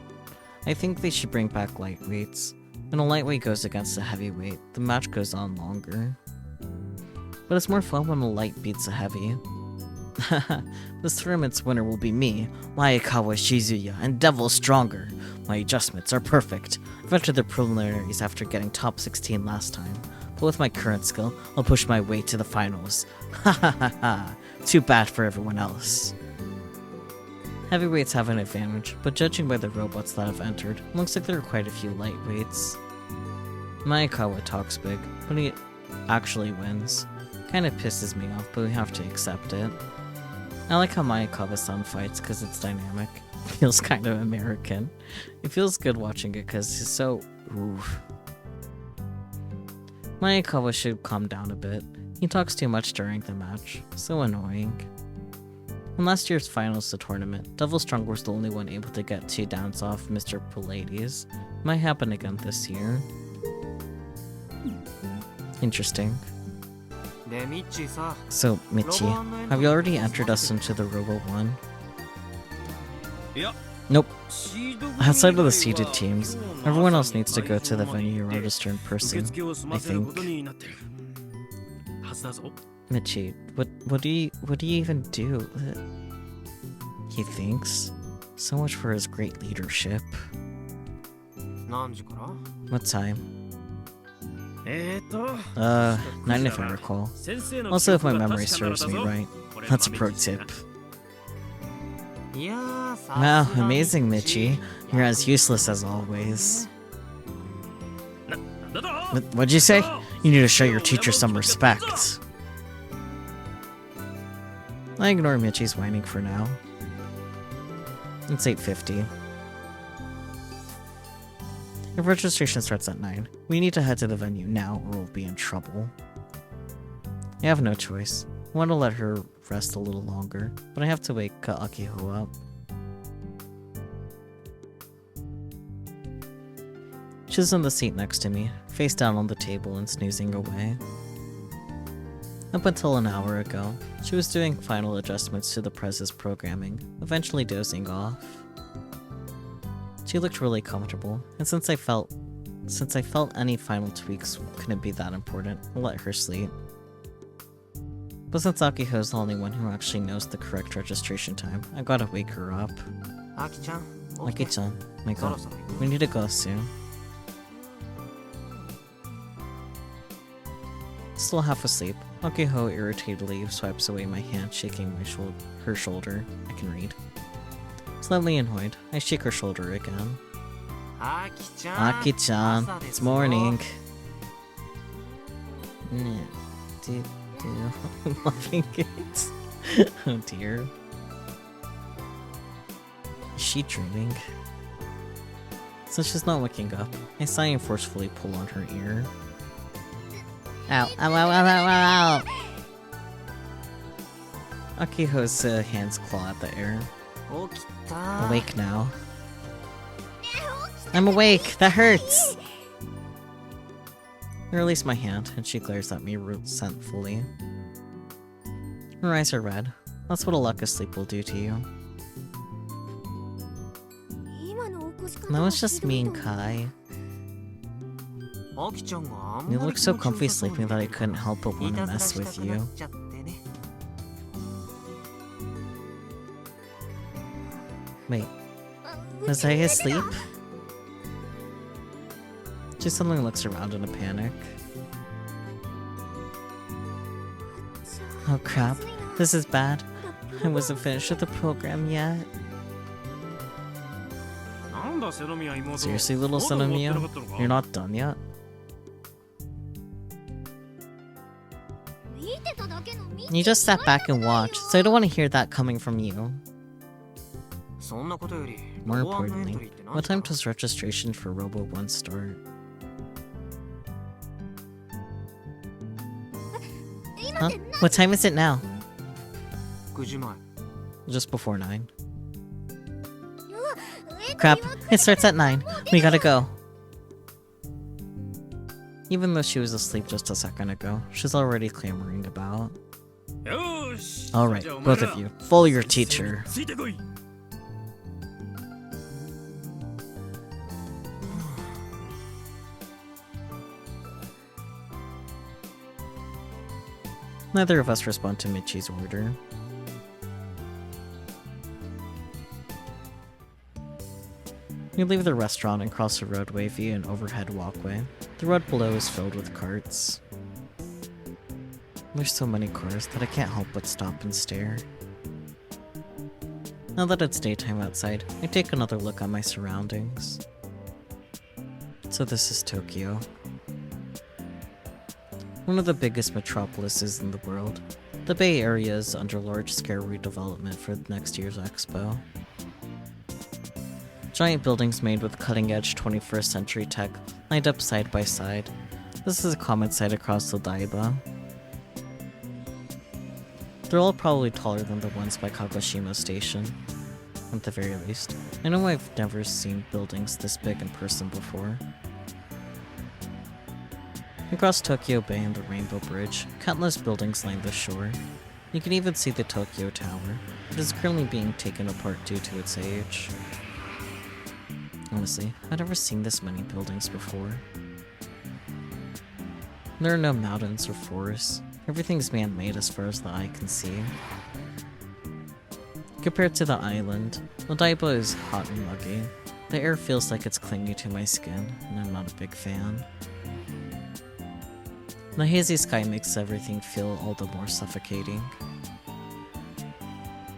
I think they should bring back lightweights. When a lightweight goes against a heavyweight, the match goes on longer. But it's more fun when a light beats a heavy. This tournament's winner will be me, Maekawa Shizuya, and Devil Stronger. My adjustments are perfect. I've entered the preliminaries after getting top 16 last time, but with my current skill, I'll push my way to the finals. Ha ha ha ha. Too bad for everyone else. Heavyweights have an advantage, but judging by the robots that have entered, it looks like there are quite a few lightweights. Maekawa talks big, but he actually wins. Kinda pisses me off, but we have to accept it. I like how Maekawa-san fights because it's dynamic. Feels kind of American. It feels good watching it because he's so... oof. Maekawa should calm down a bit. He talks too much during the match. So annoying. In last year's finals the tournament, Devil Strong was the only one able to get 2 downs off Mr. Pallades. Might happen again this year. Interesting. So, Michi, have you already entered us into the Robo 1? Nope. Outside of the seeded teams, everyone else needs to go to the venue or register in person, I think. Michi, what do you even do? He thinks. So much for his great leadership. What time? 9 if I recall. Also, if my memory serves me right. That's a pro tip. Wow, amazing, Michi. You're as useless as always. What'd you say? You need to show your teacher some respect. I ignore Michi's whining for now. It's 8:50. If registration starts at 9, we need to head to the venue now or we'll be in trouble. I have no choice. I want to let her rest a little longer, but I have to wake Akiho up. She's in the seat next to me, face down on the table and snoozing away. Up until an hour ago, she was doing final adjustments to the Prez's programming, eventually dozing off. She looked really comfortable, and since I felt any final tweaks couldn't be that important, I'll let her sleep. But since Akiho's the only one who actually knows the correct registration time, I gotta wake her up. Aki-chan, wake up. We need to go soon. Still half asleep, Akiho irritatedly swipes away my hand, shaking her shoulder. I can read. Slightly annoyed, I shake her shoulder again. Aki-chan, it's morning. Loving it. Oh dear. Is she dreaming? Since she's not waking up, I sigh and forcefully pull on her ear. Ow, ow, ow, ow, ow, ow, ow! Akiho's hands claw at the air. Awake now. I'm awake! That hurts! I release my hand, and she glares at me resentfully. Her eyes are red. That's what a lack of sleep will do to you. That was just me and Kai. You look so comfy sleeping that I couldn't help but want to mess with you. Wait, was I asleep? She suddenly looks around in a panic. Oh crap, this is bad. I wasn't finished with the program yet. Seriously, little Sonomiya? You're not done yet? You just sat back and watched, so I don't want to hear that coming from you. More importantly, what time does registration for Robo 1 start? Huh? What time is it now? Just before 9. Crap, it starts at 9. We gotta go. Even though she was asleep just a second ago, she's already clamoring about. Alright, both of you, follow your teacher. Neither of us respond to Michi's order. We leave the restaurant and cross the roadway via an overhead walkway. The road below is filled with carts. There's so many cars that I can't help but stop and stare. Now that it's daytime outside, I take another look at my surroundings. So this is Tokyo. One of the biggest metropolises in the world. The Bay Area is under large-scale redevelopment for next year's expo. Giant buildings made with cutting-edge 21st century tech lined up side by side. This is a common sight across the Odaiba. They're all probably taller than the ones by Kagoshima Station, at the very least. I know I've never seen buildings this big in person before. Across Tokyo Bay and the Rainbow Bridge, countless buildings line the shore. You can even see the Tokyo Tower. It is currently being taken apart due to its age. Honestly, I've never seen this many buildings before. There are no mountains or forests. Everything's man-made as far as the eye can see. Compared to the island, Odaiba is hot and muggy. The air feels like it's clinging to my skin, and I'm not a big fan. The hazy sky makes everything feel all the more suffocating.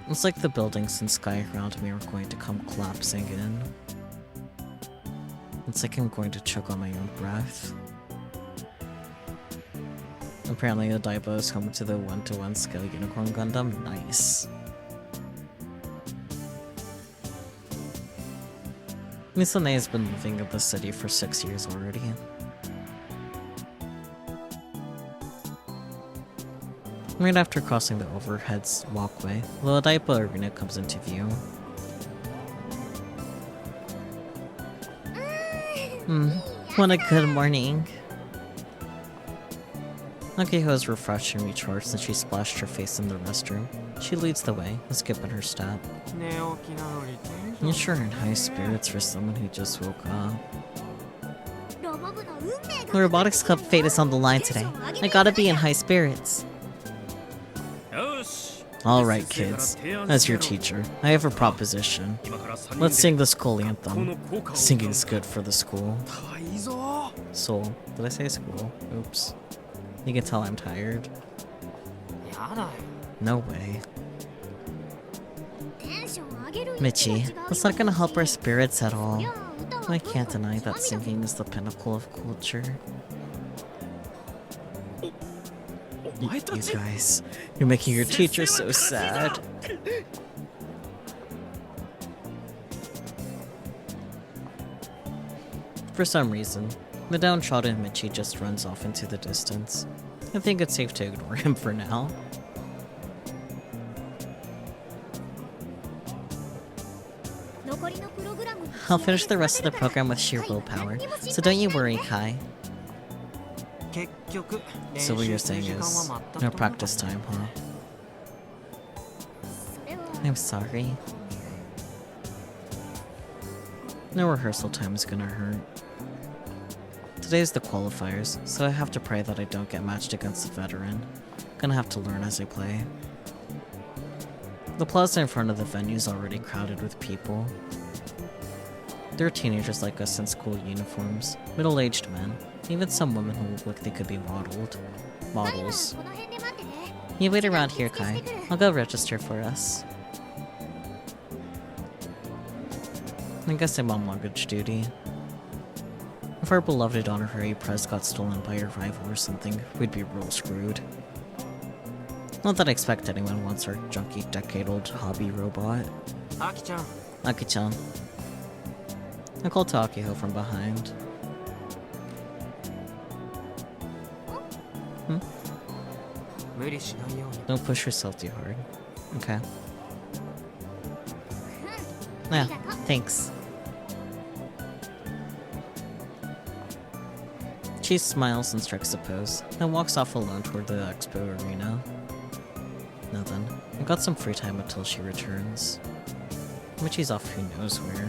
It's like the buildings and sky around me are going to come collapsing in. It's like I'm going to choke on my own breath. Apparently Odaiba is home to the 1-to-1 scale Unicorn Gundam. Nice. Misane has been living in the city for 6 years already. Right after crossing the overhead walkway, the Odaiba Arena comes into view. What a good morning. Akiho is refreshed and recharged since she splashed her face in the restroom. She leads the way, a skip in her step. You're sure in high spirits for someone who just woke up. The Robotics Club fate is on the line today. I gotta be in high spirits. Alright kids, as your teacher, I have a proposition. Let's sing the school anthem. Singing's good for the school. Soul. Did I say school? Oops. You can tell I'm tired. No way. Michi, that's not gonna help our spirits at all. I can't deny that singing is the pinnacle of culture. You guys, you're making your teacher so sad. For some reason, the downtrodden Michi just runs off into the distance. I think it's safe to ignore him for now. I'll finish the rest of the program with sheer willpower, so don't you worry, Kai. So what you're saying is, no practice time, huh? I'm sorry. No rehearsal time is gonna hurt. Today's the qualifiers, so I have to pray that I don't get matched against a veteran. Gonna have to learn as I play. The plaza in front of the venue is already crowded with people. There are teenagers like us in school uniforms, middle-aged men, even some women who look like they could be models. You wait around here, Kai. I'll go register for us. I guess I'm on luggage duty. If our beloved honorary press got stolen by a rival or something, we'd be real screwed. Not that I expect anyone wants our junky decade-old hobby robot. Aki-chan. I called to Akiho from behind. Don't push yourself too hard. Okay. Yeah, thanks. She smiles and strikes a pose, then walks off alone toward the expo arena. Nothing. I've got some free time until she returns. Michi's off who knows where.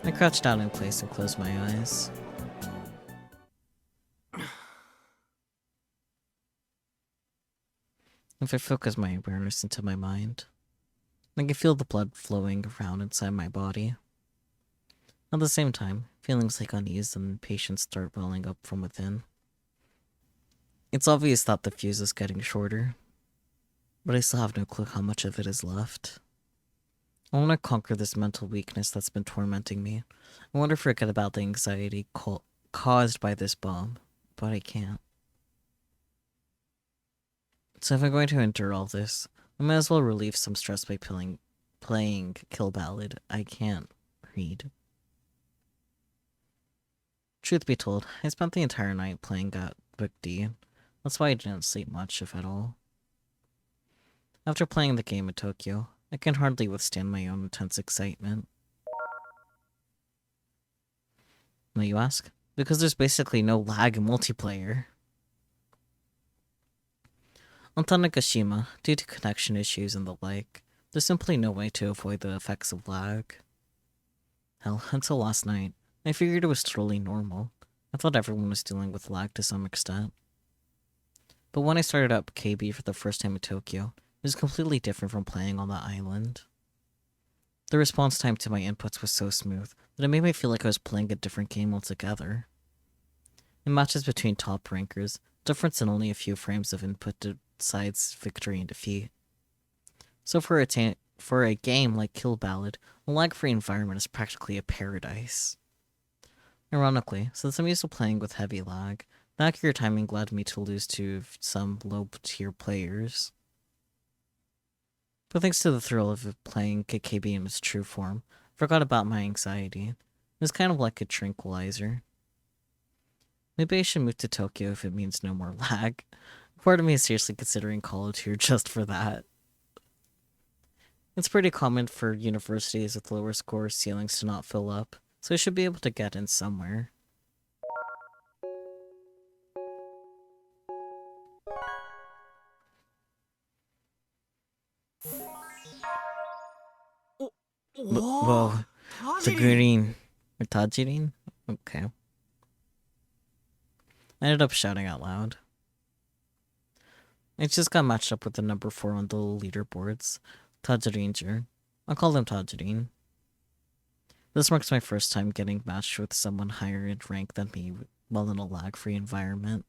I crouch down in place and close my eyes. If I focus my awareness into my mind, I can feel the blood flowing around inside my body. At the same time, feelings like unease and impatience start welling up from within. It's obvious that the fuse is getting shorter, but I still have no clue how much of it is left. I want to conquer this mental weakness that's been tormenting me. I want to forget about the anxiety caused by this bomb, but I can't. So if I'm going to endure all this, I might as well relieve some stress by playing Kill Ballad. I can't read. Truth be told, I spent the entire night playing at Book D. That's why I didn't sleep much, if at all. After playing the game in Tokyo, I can hardly withstand my own intense excitement. Why, you ask? Because there's basically no lag in multiplayer. On Tanegashima, due to connection issues and the like, there's simply no way to avoid the effects of lag. Hell, until last night, I figured it was totally normal. I thought everyone was dealing with lag to some extent. But when I started up KB for the first time in Tokyo, it was completely different from playing on the island. The response time to my inputs was so smooth that it made me feel like I was playing a different game altogether. In matches between top rankers, difference in only a few frames of input decides victory and defeat. So for a game like Kill Ballad, a lag-free environment is practically a paradise. Ironically, since I'm used to playing with heavy lag, the accurate timing led me to lose to some low-tier players. But thanks to the thrill of playing KKB in its true form, I forgot about my anxiety. It was kind of like a tranquilizer. Maybe I should move to Tokyo if it means no more lag. Part of me is seriously considering college here just for that. It's pretty common for universities with lower score ceilings to not fill up, so I should be able to get in somewhere. Whoa, the green. Or Tajirin? Okay. I ended up shouting out loud. I just got matched up with the number 4 on the leaderboards, Tajiringer. I'll call him Tajirin. This marks my first time getting matched with someone higher in rank than me while in a lag-free environment.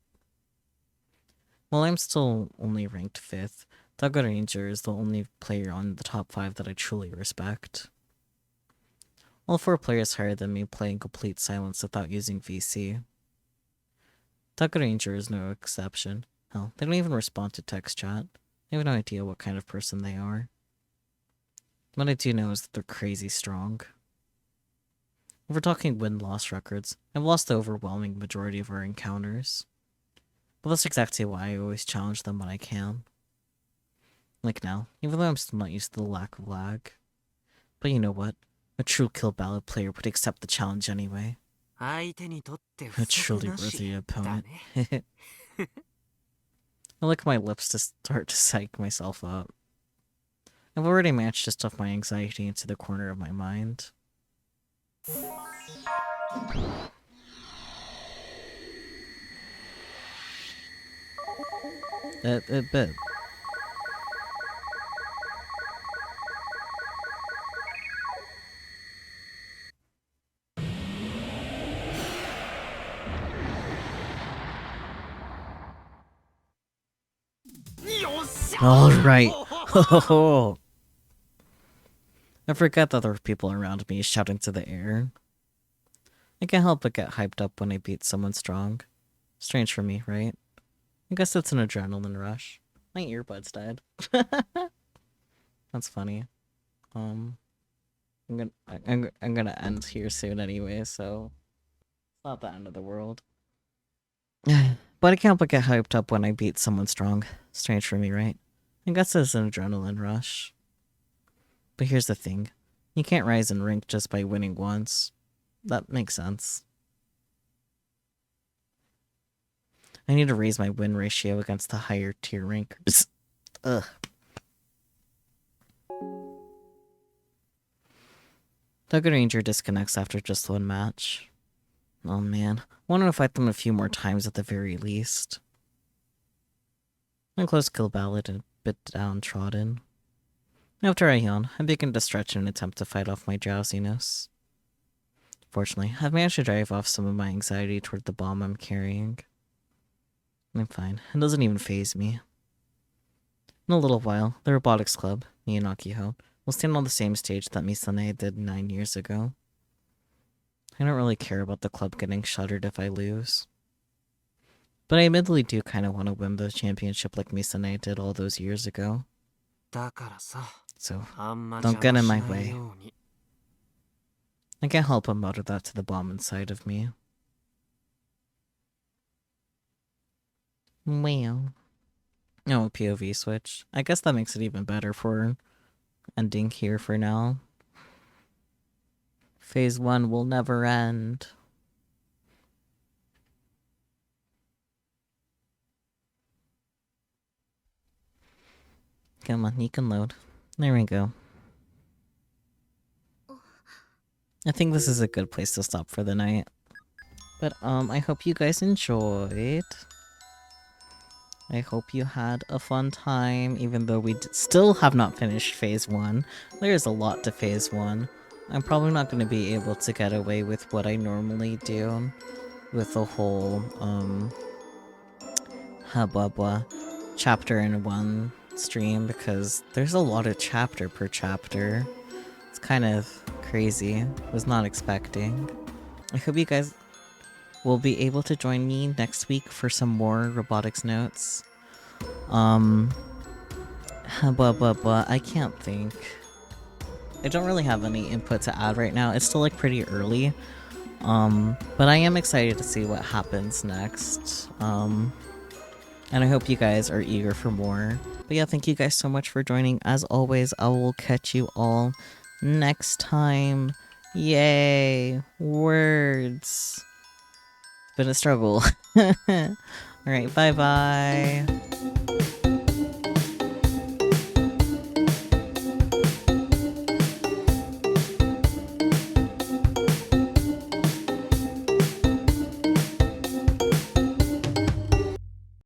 While I'm still only ranked 5th, Tajiringer is the only player on the top 5 that I truly respect. All 4 players higher than me play in complete silence without using VC. Tajiringer is no exception. Hell, they don't even respond to text chat. I have no idea what kind of person they are. What I do know is that they're crazy strong. If we're talking win-loss records, I've lost the overwhelming majority of our encounters. But that's exactly why I always challenge them when I can. Like now, even though I'm still not used to the lack of lag. But you know what? A true Kill Ballad player would accept the challenge anyway. A truly worthy opponent. I lick my lips to start to psych myself up. I've already managed to stuff my anxiety into the corner of my mind. A bit. Alright. I forget that there are people around me shouting to the air. I can't help but get hyped up when I beat someone strong. Strange for me, right? I guess it's an adrenaline rush. My earbuds died. That's funny. I'm gonna end here soon anyway, so it's not the end of the world. But I can't but get hyped up when I beat someone strong. Strange for me, right? I guess it's an adrenaline rush. But here's the thing. You can't rise in rank just by winning once. That makes sense. I need to raise my win ratio against the higher tier rankers. Ugh. Tajiringer disconnects after just one match. Oh man, I want to fight them a few more times at the very least. I close Kill Ballad and a bit downtrodden. After I yawn, I begin to stretch in an attempt to fight off my drowsiness. Fortunately, I've managed to drive off some of my anxiety toward the bomb I'm carrying. I'm fine. It doesn't even faze me. In a little while, the Robotics Club, me and Akiho, will stand on the same stage that Misane did 9 years ago. I don't really care about the club getting shuttered if I lose. But I admittedly do kind of want to win the championship like Misane did all those years ago. So, don't get in my way. I can't help but mutter that to the bomb inside of me. Well. Oh, POV switch. I guess that makes it even better for ending here for now. Phase 1 will never end. Come on, you can load. There we go. I think this is a good place to stop for the night. But, I hope you guys enjoyed. I hope you had a fun time, even though we still have not finished Phase 1. There's a lot to Phase 1. I'm probably not going to be able to get away with what I normally do. With the whole, blah chapter in one stream, because there's a lot of chapter per chapter. It's kind of crazy. Was not expecting. I hope you guys will be able to join me next week for some more robotics notes. I can't think. I don't really have any input to add right now. It's still like pretty early. But I am excited to see what happens next. And I hope you guys are eager for more. But yeah, thank you guys so much for joining. As always, I will catch you all next time. Yay! Words. Been a struggle. Alright, bye-bye.